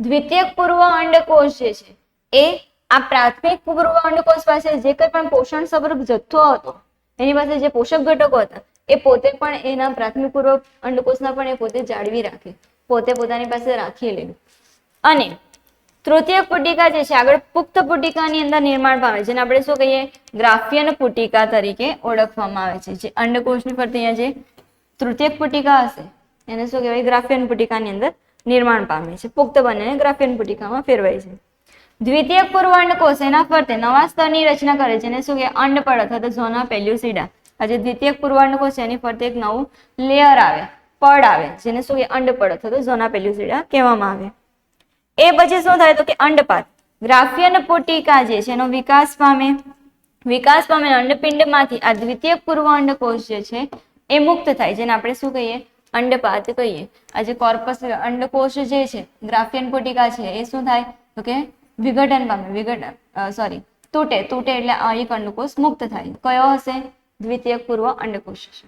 દ્વિતીયક પૂર્વ અંડકોષ જે છે એ આ પ્રાથમિક પૂર્વ અંડકોષ પાસે જે કંઈ પણ પોષણ સમૃદ્ધ જથ્થો હતો એની પાસે જે પોષક ઘટકો હતા એ પોતે પણ એના પ્રાથમિક પૂર્વ અંડકોષના પણ એ પોતે જાળવી રાખે, પોતે પોતાની પાસે રાખી લે. અને તૃતીયક પુટિકા જે છે આગળ પુખ્ત પુટિકાની અંદર નિર્માણ પામે જેને આપણે શું કહીએ ગ્રાફિયન પુટિકા તરીકે ઓળખવામાં આવે છે. જે અંડકોષની ફરતે અહીંયા જે તૃતીયક પુટિકા હશે એને શું કહેવાય ગ્રાફિયન પુટિકાની અંદર નિર્માણ પામે છે, પુખ્ત બનીને ગ્રાફિયન પુટિકામાં ફેરવાય છે. દ્વિતીયક પૂર્વ અંડકોષ એના ફરતે નવા સ્તરની રચના કરે જેને શું કહેવાય અંડપડ અથવા તો ઝોના પેલ્યુસિડા. આ જે દ્વિતીયક પૂર્વ અંડકોષ છે એની ફરતે એક નવું લેયર આવે, પડ આવે જેને શું કહેવાય અંડપડ અથવા તો ઝોના પેલ્યુસિડા કહેવામાં આવે. એ પછી શું થાય તો કે અંડપાદ. ગ્રાફિયન પુટિકા જે છે એનો વિકાસ પામે. વિકાસ પામે અંડપિંડમાંથી આ દ્વિતીયક પૂર્વ અંડકોષ જે છે એ મુક્ત થાય જેને આપણે શું કહીએ અંડપાદ કહીએ. આ જે કોર્પસ અંડકોષ જે છે ગ્રાફિયન પુટિકા છે એ શું થાય તો કે વિઘટન પામે. તૂટે એટલે આ એક અંડકોષ મુક્ત થાય. કયો હશે દ્વિતીયક પૂર્વ અંડકોષ હશે.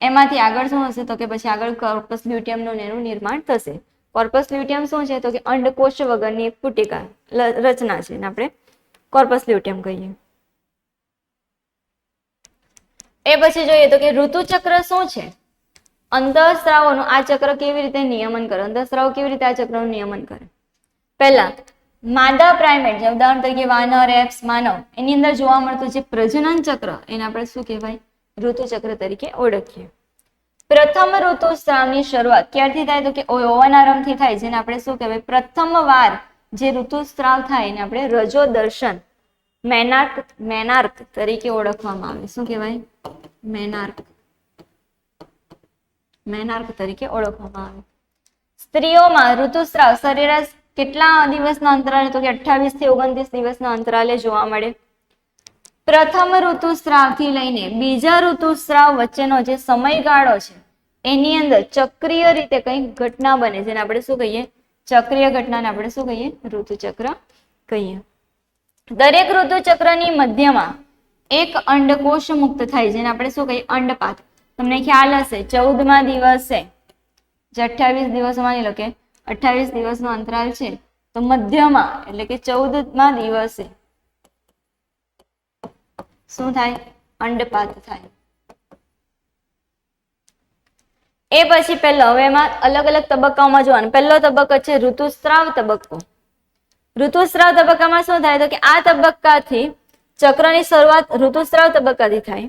એમાંથી આગળ શું હશે તો કે પછી આગળ કોર્પસ લ્યુટિયમનું એનું નિર્માણ થશે. કોર્પસ લ્યુટિયમ શું છે તો કે અંડકોષ વગરની એક પુટિકા રચના છે આપણે કોર્પસ લ્યુટિયમ કહીએ. એ પછી જોઈએ તો કે ઋતુચક્ર શું છે. અંતઃસ્રાવોનું આ ચક્ર કેવી રીતે નિયમન કરે, અંતઃસ્રાવ કેવી રીતે આ ચક્રનું નિયમન કરે. પહેલા માદા પ્રાઇમેટ જે ઉદાહરણ તરીકે વાનર, એપ્સ, માનવ એની અંદર જોવા મળતું જે પ્રજનન ચક્ર એને આપણે શું કહેવાય ઋતુચક્ર તરીકે ઓળખીએ. પ્રથમ ઋતુસ્રાવની શરૂઆત ક્યારથી થાય તો કે યૌવનારંભથી થાય, જેને આપણે શું કહેવાય, પ્રથમ વાર જે ઋતુસ્રાવ થાય એને આપણે રજો દર્શન મેનાર્ક તરીકે ઓળખવામાં આવે. શું કહેવાય? મેનાર્ક તરીકે ઓળખવામાં આવે. સ્ત્રીઓમાં ઋતુસ્રાવ સરેરાશ કેટલા દિવસના અંતરાલે તો કે 28 થી 29 દિવસના અંતરાલે જોવા મળે. પ્રથમ ઋતુસ્રાવથી લઈને બીજા ઋતુસ્રાવ વચ્ચેનો જે સમયગાળો છે એની અંદર ચક્રીય રીતે કંઈક ઘટના બને, જેને આપણે શું કહીએ? ચક્રીય ઘટનાને આપણે શું કહીએ? ઋતુચક્ર કહીએ. દરેક ઋતુચક્રની મધ્યમાં એક અંડકોષ મુક્ત થાય, જેને આપણે શું કહીએ? અંડપાત. તમને ખ્યાલ હશે 14મા દિવસે જે 28 દિવસો માની લો કે 28 દિવસનો અંતરાલ છે, તો મધ્યમાં એટલે કે 14મા દિવસે શું થાય? અંડપાત થાય. એ પછી પહેલો, હવે એમાં અલગ અલગ તબક્કાઓમાં જોવાનું. પહેલો તબક્કો છે ઋતુસ્રાવ તબક્કો. ઋતુસ્રાવ તબક્કામાં શું થાય તો કે આ તબક્કાથી ચક્રની શરૂઆત ઋતુસ્રાવ તબક્કાથી થાય.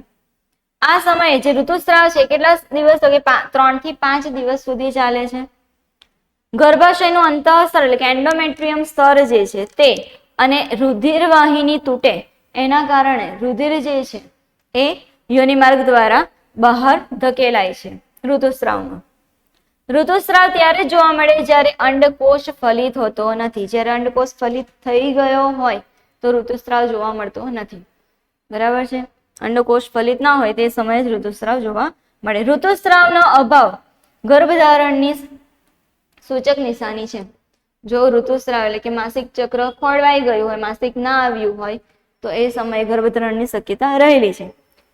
આ સમયે જે ઋતુસ્રાવ છે કેટલા દિવસ તો કે 3 થી 5 દિવસ સુધી ચાલે છે. ગર્ભાશયનું અંતઃસ્તર એટલે કે એન્ડોમેટ્રિયમ સ્તર જે છે તે અને રુધિર વાહિની તૂટે એના કારણે રુધિર જે છે એ યોનિમાર્ગ દ્વારા બહાર ધકેલાય છે. ઋતુસ્રાવમાં ઋતુસ્રાવ ત્યારે જોવા મળે જ્યારે અંડકોષ ફલિત હોતો નથી. જ્યારે અંડકોષ ફલિત થઈ ગયો હોય તો ઋતુસ્રાવ જોવા મળતો નથી. બરાબર છે? અંડકોષ ફલિત ના હોય તે સમયે જ ઋતુસ્રાવ જોવા મળે. ઋતુસ્રાવનો અભાવ ગર્ભધારણની સૂચક નિશાની છે. જો ઋતુસ્રાવ એટલે કે માસિક ચક્ર ખોરવાઈ ગયું હોય, માસિક ના આવ્યું હોય તો એ સમયે ગર્ભધારણની શક્યતા રહેલી છે,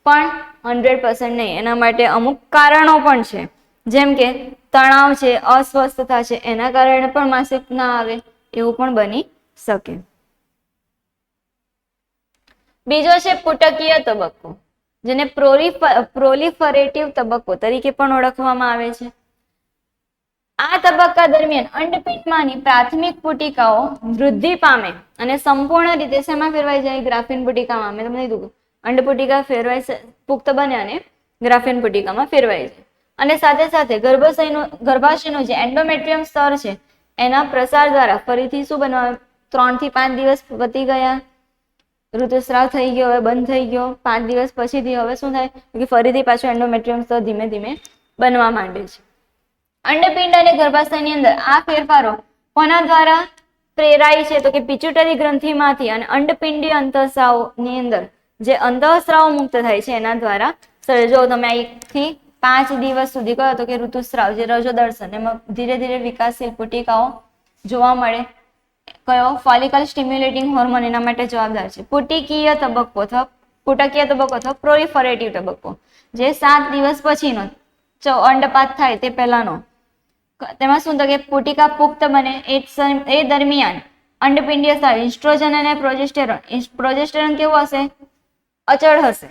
પણ 100% નહીં. એના માટે અમુક કારણો પણ છે, જેમ કે તણાવ છે, અસ્વસ્થતા છે, એના કારણે પણ માસિક ના આવે એવું પણ બની શકે. બીજો છે પુટકીય તબક્કો, જેને પ્રોલિફરેટિવ તબક્કો તરીકે પણ ઓળખવામાં આવે છે. આ તબક્કા દરમિયાન અંડપિંડમાંની પ્રાથમિક પુટિકાઓ વૃદ્ધિ પામે અને સંપૂર્ણ રીતે શેમાં ફેરવાઈ જાય? ગ્રાફીન પુટિકામાં. મેં તમને કીધું અંડપુટિકા ફેરવાય, પુખ્ત બને અને ગ્રાફીન પુટિકામાં ફેરવાય જાય. અને સાથે સાથે ગર્ભાશયનું જે એન્ડોમેટ્રિયમ સ્તર છે એના પ્રસાર દ્વારા ફરીથી શું બનવા? 3 થી 5 દિવસ વધી ગયા, ઋતુસ્રાવ થઈ ગયો, હવે બંધ થઈ ગયો. 5 દિવસ પછીથી હવે શું થાય કે ફરીથી પાછું એન્ડોમેટ્રિયમ સ્તર ધીમે ધીમે બનવા માંડે છે. અંડપિંડ અને ગર્ભાશયની અંદર આ ફેરફારો કોના દ્વારા પ્રેરાય છે તો કે પિચ્યુટરી ગ્રંથિમાંથી અને અંડપિંડી અંતઃસ્રાવની અંદર જે અંતઃસ્રાવ મુક્ત થાય છે એના દ્વારા. જો તમે 1 થી 5 દિવસ સુધી કહો તો કે ઋતુસ્રાવ જે રજોદર્શન, એમાં ધીરે ધીરે વિકાસશીલ પુટિકાઓ જોવા મળે. કયો? ફોલિકલ સ્ટિમ્યુલેટિંગ હોર્મોન એના માટે જવાબદાર છે. પુટકીય તબક્કો અથવા પ્રોલિફરેટિવ તબક્કો જે 7 દિવસ પછીનો અંડપાત થાય તે પહેલાનો. તેમાં શું થાય કે પુટિકા પુખ્ત બને એ દરમિયાન અંડપિંડીય સ્રાવ ઇસ્ટ્રોજન અને પ્રોજેસ્ટેરોન કેવું હશે? અચળ હશે.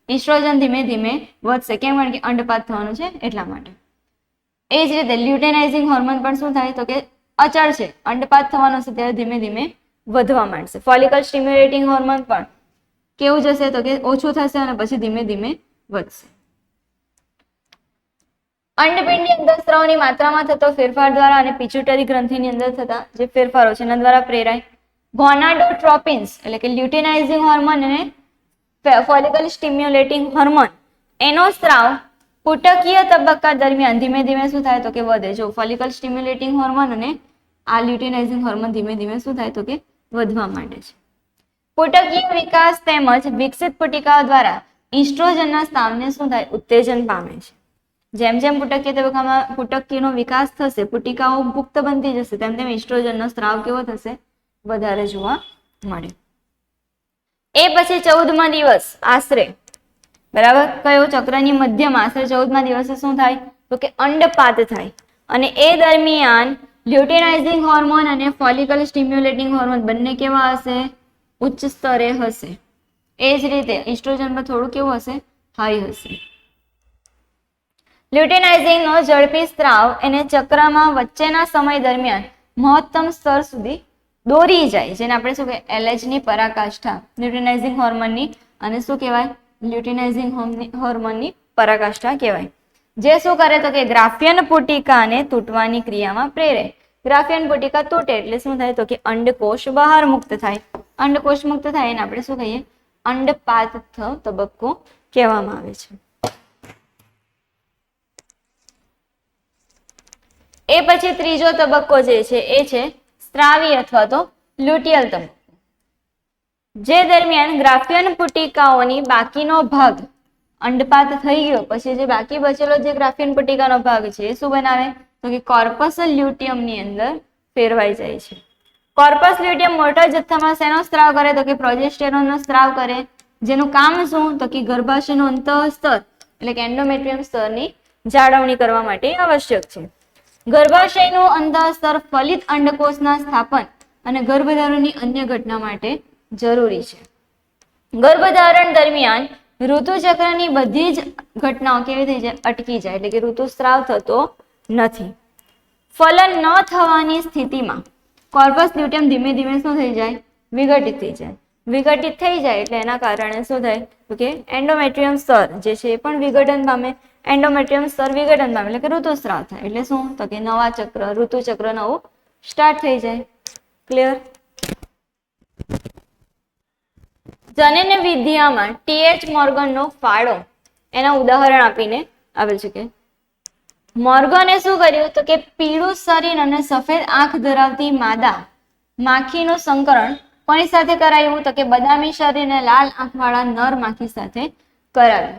ઇસ્ટ્રોજન ધીમે ધીમે વધશે. કેમ? કારણ કે અંડપાત થવાનું છે એટલા માટે. એ જ રીતે લ્યુટેનાઇઝિંગ હોર્મોન પણ શું થાય તો કે અચળ છે, અંડપાત થવાનો છે ત્યારે ધીમે ધીમે વધવા માંડશે. ફોલિકલ સ્ટિમ્યુલેટિંગ હોર્મોન પણ કેવું જશે તો કે ઓછું થશે અને પછી ધીમે ધીમે વધશે. અંડપિંડી અંતઃસ્રાવની માત્રામાં થતો ફેરફાર દ્વારા અને પિચ્યુટરી ગ્રંથિની અંદર થતા જે ફેરફારો છે એના દ્વારા પ્રેરાય. ગોનાડોટ્રોપિન્સ એટલે કે લ્યુટેનાઇઝિંગ હોર્મોન અને ફોલિકલ સ્ટિમ્યુલેટિંગ હોર્મોન એનો સ્ત્રાવ પુટકીય તબક્કા દરમિયાન ધીમે ધીમે શું થાય તો કે વધે. જો ફોલિકલ સ્ટિમ્યુલેટિંગ હોર્મોન અને આ લ્યુટેનાઇઝિંગ હોર્મોન ધીમે ધીમે શું થાય તો કે વધવા માંડે છે. પુટકીય વિકાસ તેમજ વિકસિત પુટિકાઓ દ્વારા ઇસ્ટ્રોજનના સ્ત્રાવને શું થાય? ઉત્તેજન પામે છે. જેમ જેમ પુટકીય તબક્કામાં પુટકીયનો વિકાસ થશે, પુટિકાઓ પુખ્ત બનતી જશે, તેમ તેમ ઇસ્ટ્રોજનનો સ્ત્રાવ કેવો થશે? વધારે જોવા મળે. એ પછી 14મા દિવસ આશરે, બરાબર, કયો? ચક્રની મધ્યમાં આશરે 14મા દિવસે શું થાય તો કે અંડપાત થાય. અને એ દરમિયાન લ્યુટેનાઇઝિંગ હોર્મોન અને ફોલિકલ સ્ટિમ્યુલેટિંગ હોર્મોન બંને કેવા હશે? ઉચ્ચ સ્તરે હશે. એ જ રીતે ઇસ્ટ્રોજન પર થોડું કેવું હશે? હાઈ હશે. લ્યુટેનાઇઝિંગનો ઝડપી સ્ત્રાવ એને ચક્રમાં વચ્ચેના સમય દરમિયાન મહત્તમ સ્તર સુધી દોરી જાય, જેને આપણે શું કહેવાય? LH ની પરાકાષ્ઠા લ્યુટેનાઇઝિંગ હોર્મોનની. અને શું કહેવાય? લ્યુટિનાઇઝિંગ હોર્મોનની પરાકાષ્ઠા કહેવાય. જે શું કરે તો કે ગ્રાફિયન પુટિકાને તૂટવાની ક્રિયામાં પ્રેરે. ગ્રાફિયન પુટિકા તૂટે એટલે શું થાય તો કે અંડકોષ બહાર મુક્ત થાય. અંડકોષ મુક્ત થાય એને આપણે શું કહીએ? અંડપાત તબક્કો કહેવામાં આવે છે. એ પછી ત્રીજો તબક્કો જે છે એ છે સ્ત્રાવી અથવા તો લ્યુટિયલ તબક્કો. જે દરમિયાન ગ્રાફિયન પુટિકાઓની બાકીનો ભાગ અંડપાત થઈ ગયો પછી જે બાકી બચેલો જે ગ્રાફિયન પુટિકાનો ભાગ છે એ શું બનાવે તો કે કોર્પસ લ્યુટિયમની અંદર ફેરવાઈ જાય છે. કોર્પસ લ્યુટિયમ મોટા જથ્થામાં શેનો સ્ત્રાવ કરે તો કે પ્રોજેસ્ટેરોનનો સ્ત્રાવ કરે. જેનું કામ શું તો કે ગર્ભાશયનું અંતઃસ્તર એટલે કે એન્ડોમેટ્રિયમ સ્તરની જાળવણી કરવા માટે આવશ્યક છે. ગર્ભાશયનું અંતઃસ્તર ફલિત અંડકોષના સ્થાપન અને ગર્ભધારણની અન્ય ઘટના માટે જરૂરી છે. ગર્ભધારણ દરમિયાન ઋતુચક્રની બધી જ ઘટનાઓ કેવી થઈ જાય? અટકી જાય એટલે કે ઋતુસ્રાવ થતો નથી. ફલન ન થવાની સ્થિતિમાં કોર્પસ લ્યુટિયમ ધીમે ધીમે શું થઈ જાય? વિઘટિત થઈ જાય. વિઘટિત થઈ જાય એટલે એના કારણે શું થાય તો કે એન્ડોમેટ્રિયમ સ્તર જે છે એ પણ વિઘટન પામે. એન્ડોમેટ્રિયમ સ્તર વિઘટન પામે એટલે કે ઋતુસ્રાવ થાય એટલે શું તો કે નવા ચક્ર ઋતુચક્ર નવું સ્ટાર્ટ થઈ જાય. ક્લિયર? જનન વિદ્યામાં ટી.એચ. મોર્ગનનો ફાળો એના ઉદાહરણ આપીને આવેલ છે કે મોર્ગને શું કર્યું તો કે પીળું શરીર અને સફેદ આંખ ધરાવતી માદા માખીનું સંકરણ કોની સાથે કરાયું તો કે બદામી શરીર અને લાલ આંખવાળા નર માખી સાથે કરાવ્યું.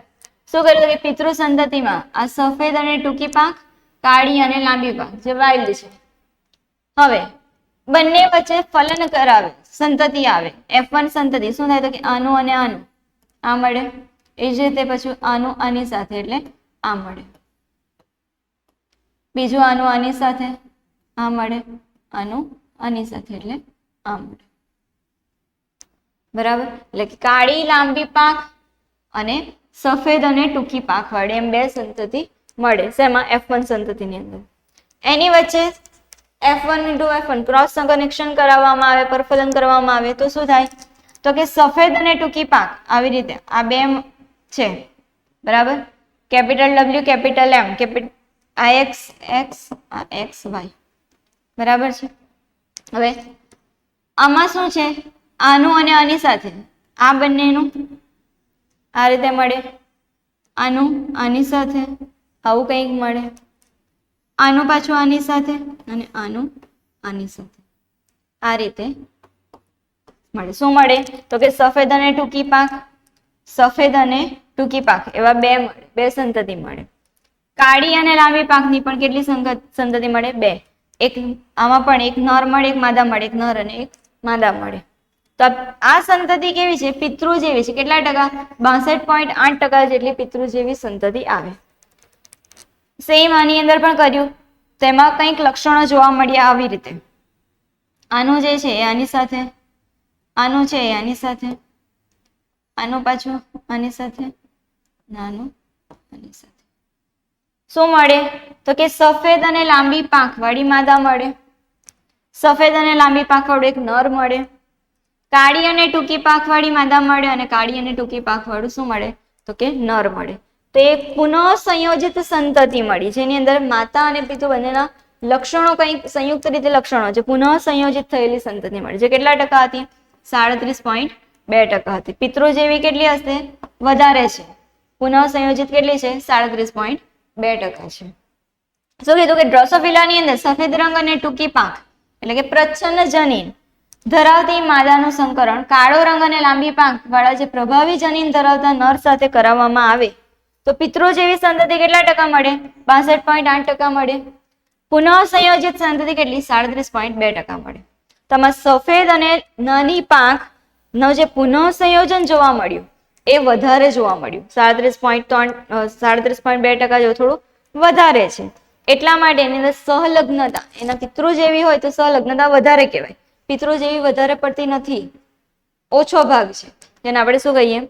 શું કર્યું કે પિતૃ સંતતિમાં આ સફેદ અને ટૂંકી પાંખ, કાળી અને લાંબી પાંખ જે વાઇલ્ડ છે. હવે બંને વચ્ચે ફલન કરાવે સંતતિ આવે. F1 સંતતિ શું થાય તો કે આનું અને આનું આ મળે. એ જ રીતે પછી આનું આની સાથે એટલે આ મળે. બીજું આનું આની સાથે આ મળે. આનું આની સાથે એટલે આ મળે. બરાબર? એટલે કે કાળી લાંબી પાંખ અને સફેદ અને ટૂંકી પાંખ વાળી એમ બે સંતતિ મળે. શેમાં? F1 સંતતિની અંદર. એની વચ્ચે F1 into F1 cross connection કરાવવામાં આવે, પરફલન કરવામાં આવે તો શું થાય તો કે સફેદ અને ટૂંકી પાંખ આવી રીતે આ બે છે. બરાબર? કેપિટલ W કેપિટલ M આ X આ X Y. બરાબર છે? હવે આમાં શું છે? આનું અને આની સાથે આ બંનેનું આ રીતે મળે. આનું આની સાથે આવું કંઈક મળે. આનું પાછું આની સાથે અને આનું આની સાથે આ રીતે મળે. શું મળે તો કે સફેદ અને ટૂંકી પાંખ, સફેદ અને ટૂંકી પાંખ એવા બે મળે. બે સંતતિ મળે. કાળી અને લાંબી પાંખની પણ કેટલી સંતતિ મળે? બે. એક આમાં પણ એક નર મળે, એક માદા મળે. એક નર અને એક માદા મળે. તો આ સંતતિ કેવી છે? પિતૃ જેવી છે. કેટલા ટકા? 62.8% જેટલી પિતૃ જેવી સંતતિ આવે. સેમ આની અંદર પણ કર્યું. તેમાં કંઈક લક્ષણો જોવા મળ્યા આવી રીતે. આનું જે છે એ આની સાથે, આનું છે એ આની સાથે, આનું પાછું આની સાથે, આનું આની સાથે. શું મળે તો કે સફેદ અને લાંબી પાંખ વાળી માદા મળે. સફેદ અને લાંબી પાંખ વાળું એક નર મળે. કાળી અને ટૂંકી પાંખ વાળી માદા મળે અને કાળી અને ટૂંકી પાંખ વાળું શું મળે તો કે નર મળે. તો એક પુનઃ સંયોજિત સંતતિ મળી જેની અંદર માતા અને પિતૃ બંનેના લક્ષણો કંઈક સંયુક્ત રીતે લક્ષણો છે. પુનઃ સંયોજિત થયેલી સંતતિ મળી જે કેટલા ટકા હતી? 37.2% હતી. પિતૃ જેવી કેટલી હશે? વધારે છે. પુનઃ સંયોજિત કેટલી છે? 37.2% છે. શું કીધું કે ડ્રોસોફિલાની અંદર સફેદ રંગ અને ટૂંકી પાંખ એટલે કે પ્રચ્છન્ન જનીન ધરાવતી માદાનું સંકરણ કાળો રંગ અને લાંબી પાંખ વાળા જે પ્રભાવી જનીન ધરાવતા નર સાથે કરાવવામાં આવે તો પિતૃ જેવી સંતતિ કેટલા ટકા મળે? 62.8% મળે. પુનઃ સંયોજિત સંતતિ કેટલી? 37.2% મળે. તમારે સફેદ અને નાની પાંખ નો જે પુનઃ સંયોજન જોવા મળ્યું એ વધારે જોવા મળ્યું. 37.2% જેવું થોડું વધારે છે. એટલા માટે એની અંદર સહલગ્નતા એના પિતૃ જેવી હોય તો સહલગ્નતા વધારે કહેવાય. પિતૃ જેવી વધારે પડતી નથી, ઓછો ભાગ છે જેને આપણે શું કહીએ?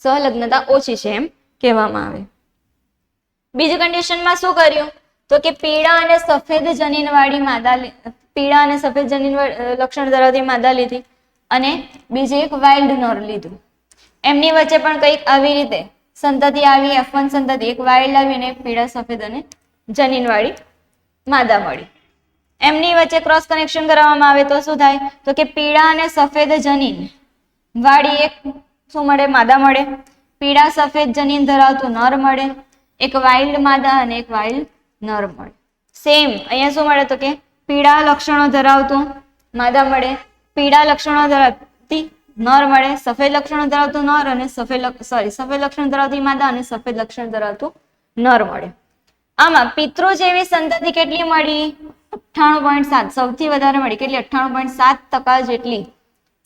સહલગ્નતા ઓછી છે એમ કહેવામાં આવે. બીજી કન્ડિશનમાં શું કર્યું તો કે પીળા અને સફેદ જનીન વાળી માદા, પીળા અને સફેદ જનીન લક્ષણ ધરાવતી માદા લીધી અને બીજી એક વાઇલ્ડ નર લીધું. એમની વચ્ચે પણ કંઈક આવી રીતે સંતતિ આવી, F1 સંતતિ, એક વાઇલ્ડ આવીને એક પીળા સફેદ અને જનીનવાળી માદા મળી. એમની વચ્ચે ક્રોસ કનેક્શન કરવામાં આવે તો શું થાય? તો કે પીળા અને સફેદ જનીન વાળી એક શું મળે? માદા મળે. પીળા સફેદ જનીન ધરાવતું નર મળે. એક વાઇલ્ડ માદા અને એક વાઇલ્ડ નર મળે. સેમ અહીંયા શું મળે? તો કે પીળા લક્ષણો ધરાવતું માદા મળે, પીળા લક્ષણો ધરાવતી નર મળે, સફેદ લક્ષણો ધરાવતું નર અને સફેદ લક્ષણ ધરાવતી માદા અને સફેદ લક્ષણ ધરાવતું નર મળે. આમાં પિતૃ જેવી સંતતિ કેટલી મળી? 98.7, સૌથી વધારે મળી. કેટલી? 98.7% જેટલી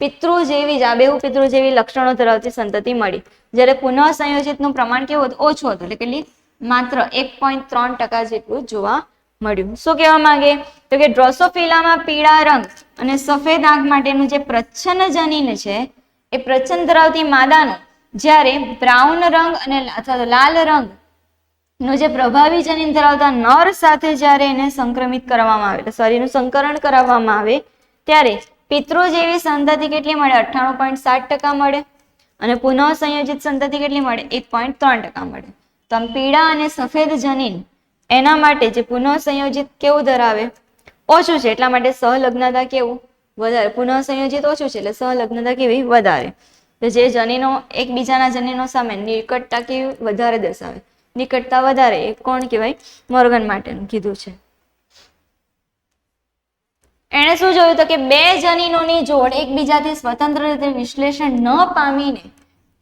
પિતૃ જેવી જ આબેહૂબ પિતૃ જેવી લક્ષણો ધરાવતી સંતતિ મળી. જ્યારે પુનઃ સંયોજિતનું પ્રમાણ કેવું હતું? ઓછું હતું. એટલે કેટલી? માત્ર 1.3% જેટલું જોવા મળ્યું. શું કહેવા માંગે? તો કે ડ્રોસોફિલામાં પીળા રંગ અને સફેદ આંખ માટેનું જે પ્રચ્છન્ન જનીન છે એ પ્રચ્છન્ન ધરાવતી માદાનું જ્યારે બ્રાઉન રંગ અને અથવા તો લાલ રંગ નું જે પ્રભાવી જનીન ધરાવતા નર સાથે જ્યારે એને સંક્રમિત કરવામાં આવે, શરીરનું સંકરણ કરાવવામાં આવે ત્યારે પિતૃ જેવી સંતતિ કેટલી મળે? 98.7% મળે. અને પુનઃ સંયોજિત સંતતિ કેટલી મળે? 1.3% મળે. તો આમ પીળા અને સફેદ જનીન એના માટે જે પુનઃ સંયોજિત કેવું ધરાવે? ઓછું છે, એટલા માટે સહલગ્નતા કેવું? વધારે. પુનઃ સંયોજિત ઓછું છે એટલે સહલગ્નતા કેવી? વધારે. તો જે જનીનો એકબીજાના જનીનો સામે નિકટતા કેવી? વધારે દર્શાવે. નિકટતા વધારે એ કોણ કહેવાય? મોર્ગન માટેનું કીધું છે. એણે શું જોયું? તો કે બે જનીનોની જોડ એકબીજાથી સ્વતંત્ર રીતે વિશ્લેષણ ન પામીને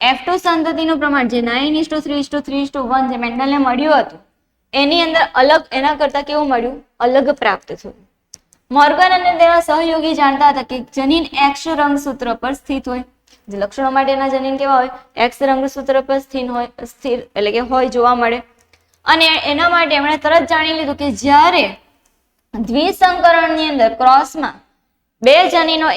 F2 સંતતિનું પ્રમાણ જે 9:3:3:1 જે મેન્ડલને મળ્યું હતું એની અંદર અલગ, એના કરતા કેવું મળ્યું? અલગ પ્રાપ્ત થયું. મોર્ગન અને તેના સહયોગી જાણતા હતા કે જનીન X રંગસૂત્ર પર સ્થિત હોય. જે લક્ષણો માટેના જનીન કેવા હોય? X રંગસૂત્ર પર સ્થિર એટલે કે હોય, જોવા મળે. અને એના માટે એમણે તરત જાણી લીધું કે જ્યારે દ્વિસંકરણની અંદર ક્રોસમાં બે જનીનો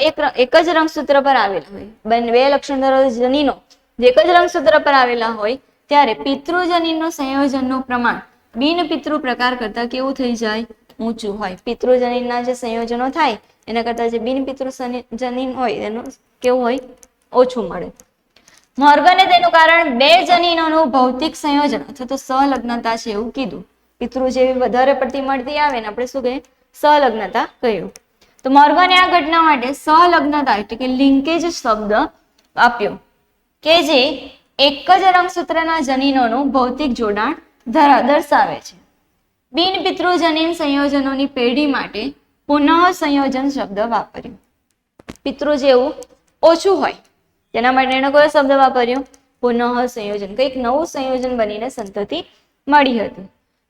એક જ રંગસૂત્ર પર આવેલા હોય, બે લક્ષણ ધરાવતા જનીનો જે એક જ રંગસૂત્ર પર આવેલા હોય ત્યારે પિતૃજનીનનું સંયોજનનું પ્રમાણ બિનપિતૃ પ્રકાર કરતા કેવું થઈ જાય? ઊંચું હોય. પિતૃજનીનના જે સંયોજનો થાય એના કરતા જે બિનપિતૃ જનીન હોય એનું કેવું હોય? ઓછું મળે. મોર્ગને તેનું કારણ બે જનીનોનું ભૌતિક સંયોજન અથવા તો સહલગ્નતા છે એવું કીધું. પિતૃ જેવી વધારે પડતી મળતી આવે ને આપણે શું કહીએ? સહલગ્નતા કહ્યું. તો મોર્ગને આ ઘટના માટે સહલગ્નતા એટલે કે લિંકેજ શબ્દ આપ્યો કે જે એક જ રંગસૂત્રના જનીનોનું ભૌતિક જોડાણ દર્શાવે છે. બિનપિતૃ જનીન સંયોજનોની પેઢી માટે પુનઃ સંયોજન શબ્દ વાપર્યો. પિતૃ જેવું ઓછું હોય તેના માટે એનો કયો શબ્દ વાપર્યો? પુનઃ સંયોજન. કંઈક નવું સંયોજન બનીને સંતતિ મળી હતી.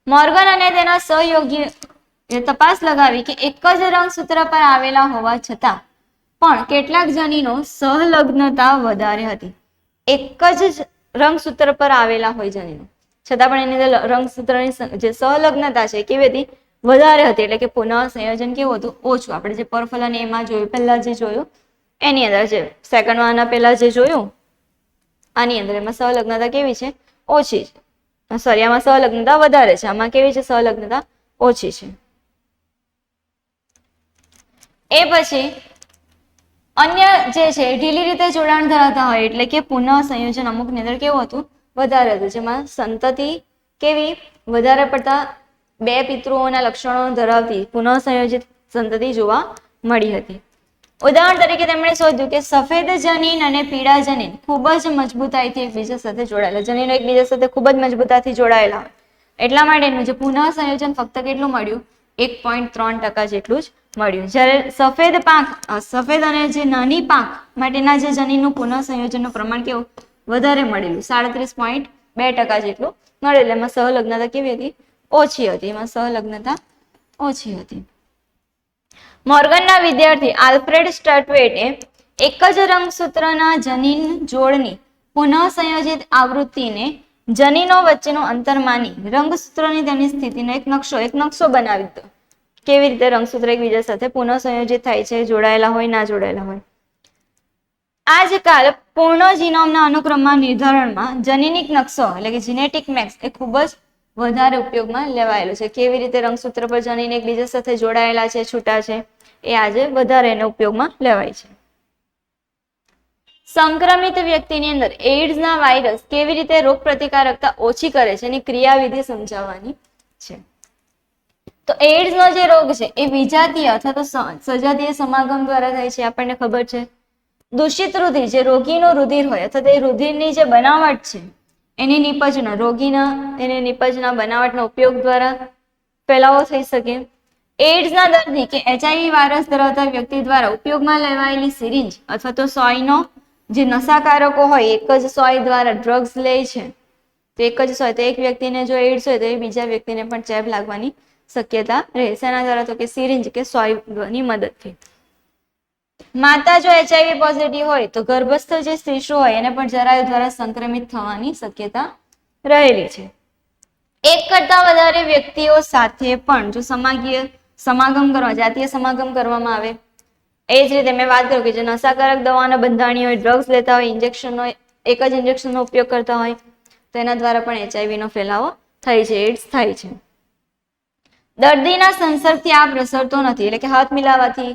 મોર્ગન અને તેના સહયોગી તપાસ લગાવી કે એક જ રંગસૂત્ર પર આવેલા હોવા છતાં પણ કેટલાક જનીનો સહલગ્નતા વધારે હતી. એક જ રંગસૂત્ર પર આવેલા હોય જનીનો છતાં પણ એની અંદર રંગસૂત્રની જે સહલગ્નતા છે કેવી હતી? વધારે હતી. એટલે કે પુનઃ સંયોજન કેવું હતું? ઓછું. આપણે જે પરફલન એમાં જોયું, પહેલા જે જોયું એની અંદર, જે સેકન્ડમાં આના પહેલા જે જોયું આની અંદર, એમાં સહલગ્નતા કેવી છે? ઓછી છે. સોરી, આમાં સહલગ્નતા વધારે છે, આમાં કેવી છે? સહલગ્નતા ઓછી છે. એ પછી અન્ય જે છે ઢીલી રીતે જોડાણ ધરાવતા હોય એટલે કે પુનઃ સંયોજન અમુકની અંદર કેવું હતું? વધારે હતું. જેમાં સંતતિ કેવી? વધારે પડતા બે પિતૃઓના લક્ષણો ધરાવતી પુનઃ સંયોજિત સંતતિ જોવા મળી હતી. ઉદાહરણ તરીકે તેમણે શોધ્યું કે સફેદ જનીન અને પીળા જનીન ખૂબ જ મજબૂતાઈથી એકબીજા સાથે જોડાયેલા. જનીનો એકબીજા સાથે ખૂબ જ મજબૂતાઈથી જોડાયેલા હોય એટલા માટે એનું જે પુનઃ સંયોજન ફક્ત કેટલું મળ્યું? 1.3% જેટલું જ મળ્યું. જ્યારે સફેદ અને જે નાની પાંખ માટેના જે જનીનનું પુનઃ સંયોજનનું પ્રમાણ કેવું? વધારે મળેલું. 37.2% જેટલું મળેલું. એમાં સહલગ્નતા કેવી હતી? ઓછી હતી. એમાં સહલગ્નતા ઓછી હતી. મોર્ગનના વિદ્યાર્થી આલ્ફ્રેડ સ્ટટવેટે એક જ રંગસૂત્રના જનીન જોડની પુનઃ સંયોજિત આવૃત્તિને જનીનો વચ્ચેનું અંતર માની રંગસૂત્રની તેની સ્થિતિનો એક નકશો બનાવી દીધો. કેવી રીતે રંગસૂત્ર એકબીજા સાથે પુનઃ સંયોજિત થાય છે, જોડાયેલા હોય, ના જોડાયેલા હોય. આજકાલ પૂર્ણ જીનોમના અનુક્રમમાં નિર્ધારણમાં જનીનિક નકશો એટલે કે જીનેટિક મેપ્સ એ ખૂબ જ વધારે ઉપયોગમાં લેવાયેલો છે. કેવી રીતે રંગસૂત્ર પર જનીન એકબીજા સાથે જોડાયેલા છે, છૂટા છે, એ આજે વધારે એને ઉપયોગમાં લેવાય છે. સંક્રમિત વ્યક્તિની અંદર એઇડ્સના વાયરસ કેવી રીતે રોગ પ્રતિકારકતા ઓછી કરે છે એની ક્રિયાવિધિ સમજાવવાની છે. તો એઇડ્સનો જે રોગ છે એ વિજાતીય અથવા તો સજાતીય સમાગમ દ્વારા થાય છે, આપણને ખબર છે. દૂષિત રુધિર, જે રોગીનો રુધિર હોય અથવા તો એ રુધિરની જે બનાવટ છે એની નિપજના, રોગીના એની નિપજના બનાવટના ઉપયોગ દ્વારા ફેલાવો થઈ શકે. એઇડ્સના દર્દી કે HIV વાયરસ ધરાવતા વ્યક્તિ દ્વારા ઉપયોગમાં લેવાયેલી સિરિંજ અથવા તો સોયનો જે નશાકારકો હોય એક જ સોય દ્વારા ડ્રગ્સ લે છે, તો એક જ સોય, તો એક વ્યક્તિને જો એઇડ્સ હોય તો એ બીજા વ્યક્તિને પણ ચેપ લાગવાની શક્યતા રહે. શેના દ્વારા? તો કે સિરિંજ કે સોયની મદદથી. માતા જો HIV પોઝિટિવ હોય તો ગર્ભસ્થ જે શિશુ હોય એને પણ જરાયુ દ્વારા સંક્રમિત થવાની શક્યતા રહેલી છે. એક કરતા વધારે વ્યક્તિઓ સાથે પણ જો સમાગમ કરવા, જાતીય સમાગમ કરવામાં આવે, એ જ રીતે મેં વાત કરું કે જે નશાકારક દવાના બંધાણી હોય, ડ્રગ્સ લેતા હોય, ઇન્જેક્શનનો એક જ ઇન્જેક્શનનો ઉપયોગ કરતા હોય, તો એના દ્વારા પણ HIV નો ફેલાવો થાય છે, એઇડ્સ થાય છે. દર્દીના સંસર્ગથી આ પ્રસરતો નથી, એટલે કે હાથ મિલાવાથી,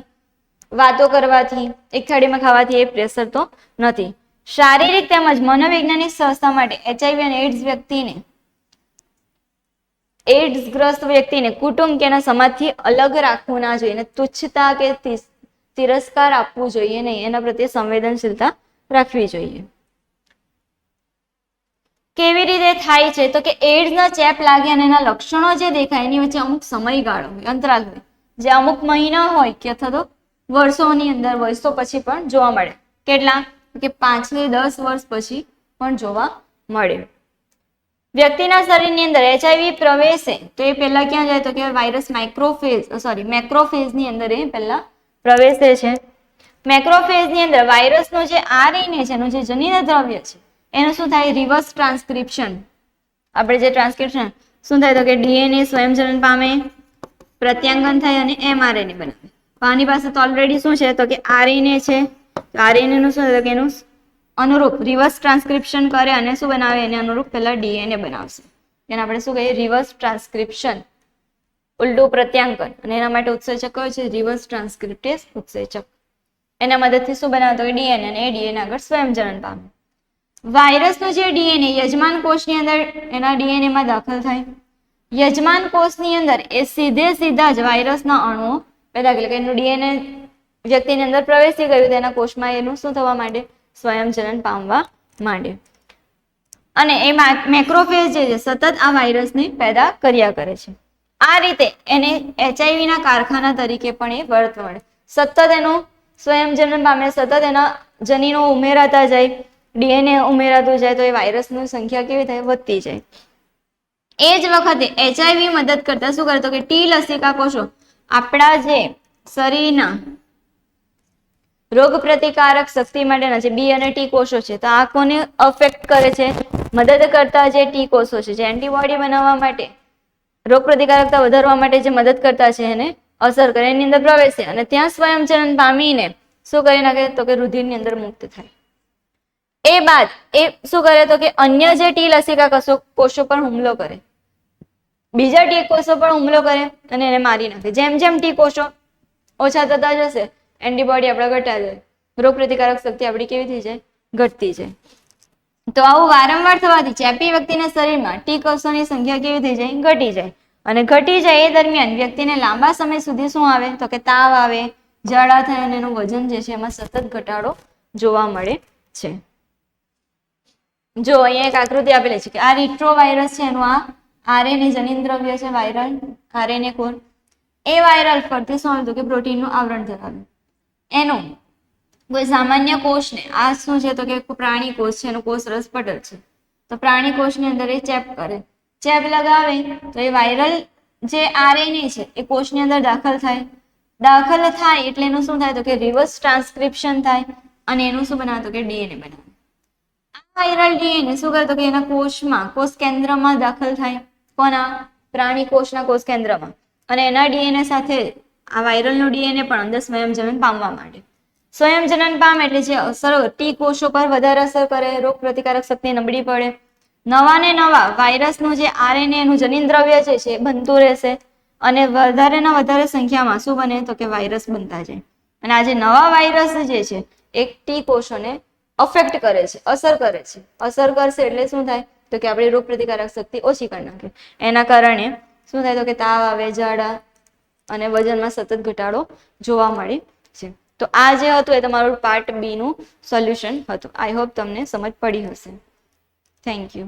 વાતો કરવાથી, એક થાળીમાં ખાવાથી એ પ્રસરતો નથી. શારીરિક તેમજ મનોવૈજ્ઞાનિક સ્વસ્થતા માટે HIV અને એઇડ્સગ્રસ્ત વ્યક્તિને કુટુંબ કે સમાજથી અલગ રાખવું ના જોઈએ, તુચ્છતા કે તિરસ્કાર આપવું જોઈએ નહીં, એના પ્રત્યે સંવેદનશીલતા રાખવી જોઈએ. કેવી રીતે થાય છે? તો કે એઇડ્સનો ચેપ લાગે અને એના લક્ષણો જે દેખાય એની વચ્ચે અમુક સમયગાળો હોય, અંતરાલ હોય, જે અમુક મહિના હોય કે અથવા તો વર્ષોની અંદર, વર્ષો પછી પણ જોવા મળે. કેટલા? કે 5 થી 10 વર્ષ પછી પણ જોવા મળે. વ્યક્તિના શરીરની અંદર HIV પ્રવેશે તો એ પહેલા ક્યાં જાય? તો કે વાયરસ મેક્રોફેઝની અંદર એ પહેલા પ્રવેશે છે. મેક્રોફેઝની અંદર વાયરસનો જે RNA છે, એનું જે જનીન દ્રવ્ય છે, એનું શું થાય? Reverse transcription. આપણે જે ટ્રાન્સક્રિપ્શન શું થાય? તો કે DNA સ્વયંજનન પામે, પ્રત્યાંગન થાય અને mRNA બનાવે. આની પાસે તો ઓલરેડી શું છે? તો કે RNA છે. RNA નું શું? તો કે એનું અનુરૂપ રિવર્સ ટ્રાન્સક્રિપ્શન કરે અને શું બનાવે? એને અનુરૂપ પહેલા DNA બનાવશે. એને આપણે શું કહીએ? રિવર્સ ટ્રાન્સક્રિપ્શન, ઉલટું પ્રત્યાંકન. અને એના માટે ઉત્સેચક કયો છે? રિવર્સ ટ્રાન્સક્રિપ્ટેઝ ઉત્સેચક. એના મદદથી શું બનાવે? તો કે DNA, અને એ DNA આગળ સ્વયંજનન પામે. વાયરસનું જે DNA યજમાન કોષની અંદર એના DNA માં દાખલ થાય. યજમાન કોષની અંદર એ સીધા જ વાયરસના અણુઓ પેદા કરે, એનું DNA વ્યક્તિની અંદર પ્રવેશી ગયું, તેના કોષમાં એનું શું થવા માંડે? સ્વયંજનન પામવા માંડે. અને એ મેક્રોફેજ જે છે સતત આ વાયરસને પેદા કર્યા કરે છે. આ રીતે એને HIV ના કારખાના તરીકે પણ એ વર્તવા મળે. સતત એનું સ્વયંજનન પામે, સતત એના જનીનો ઉમેરાતા જાય, DNA ઉમેરાતું જાય, તો એ વાયરસની સંખ્યા કેવી થાય? વધતી જાય. એ જ વખતે HIV મદદ કરતા શું કરે? તો કે ટી લસિકા કોષો આપણા જે શરીરના રોગ પ્રતિકારક શક્તિ માટેના જે બી અને ટી કોષો છે, તો આ કોને અફેક્ટ કરે છે? મદદ કરતા જે ટી કોષો છે, જે એન્ટીબોડી બનાવવા માટે, રોગ પ્રતિકારકતા વધારવા માટે જે મદદ કરતા છે, એને અસર કરે, એની અંદર પ્રવેશે અને ત્યાં સ્વયંજનન પામીને શું કરી નાખે? તો કે રુધિરની અંદર મુક્ત થાય. એ બાદ એ શું કરે? તો કે અન્ય જે ટી લસિકા કોષો પર હુમલો કરે, બીજા ટી કોષો પર હુમલો કરે અને એને મારી નાખે. જેમ જેમ ટી કોષો ઓછા થતા જશે, એન્ટીબોડી આપણા ઘટા જાય, રોગ પ્રતિકારક શક્તિ આપણી કેવી થઈ જાય? ઘટતી જાય. તો આવું વારંવાર થવાથી ચેપી વ્યક્તિના શરીરમાં ટી કોષોની સંખ્યા કેવી થઈ જાય? ઘટી જાય. અને ઘટી જાય એ દરમિયાન વ્યક્તિને લાંબા સમય સુધી શું આવે? તો કે તાવ આવે, ઝાડા થાય અને એનું વજન જે છે એમાં સતત ઘટાડો જોવા મળે છે. જો અહીંયા એક આકૃતિ આપેલી છે કે આ રિટ્રોવાયરસ છે, એનું આ RNA જનીન દ્રવ્ય છે, વાયરલ RNA કોર. એ વાયરલ ફરતે શું હતું? કે પ્રોટીનનું આવરણ ધરાવે. એનું કોઈ સામાન્ય કોષને, આ શું છે? તો કે પ્રાણી કોષ છે, એનું કોષ રસપટલ છે, તો પ્રાણી કોષની અંદર એ ચેપ કરે, ચેપ લગાવે તો એ વાયરલ જે RNA છે એ કોષની અંદર દાખલ થાય એટલે એનું શું થાય? તો કે રિવર્સ ટ્રાન્સક્રિપ્શન થાય અને એનું શું બનાવે? તો કે DNA બનાવે. આ વાયરલ DNA શું કરે? તો કે એના કોષમાં, કોષ કેન્દ્રમાં દાખલ થાય. કોના? પ્રાણી કોષના કોષ કેન્દ્રમાં. અને એના DNA સાથે આ વાયરલનું DNA પણ અંદર સ્વયંજનન પામવા માંડે. સ્વયંજનન પામે એટલે જે અસર ટી કોષો પર વધારે અસર કરે, રોગ પ્રતિકારક શક્તિ નબળી પડે. નવા ને નવા વાયરસનું જે RNA નું જનીન દ્રવ્ય છે એ બનતું રહેશે અને વધારે ને વધારે સંખ્યામાં શું બને? તો કે વાયરસ બનતા જાય. અને આ જે નવા વાયરસ જે છે એક ટી કોષોને અફેક્ટ કરે છે, અસર કરે છે. અસર કરશે એટલે શું થાય તો કે આપણી રોગ પ્રતિકારક શક્તિ ઓછી કરી નાખે. એના કારણે શું થાય તો કે તાવ આવે, ઝાડા અને વજનમાં સતત ઘટાડો જોવા મળે છે. તો આ જે હતું એ તમારું પાર્ટ બી નું સોલ્યુશન હતું. આઈ હોપ તમને સમજ પડી હશે. Thank you.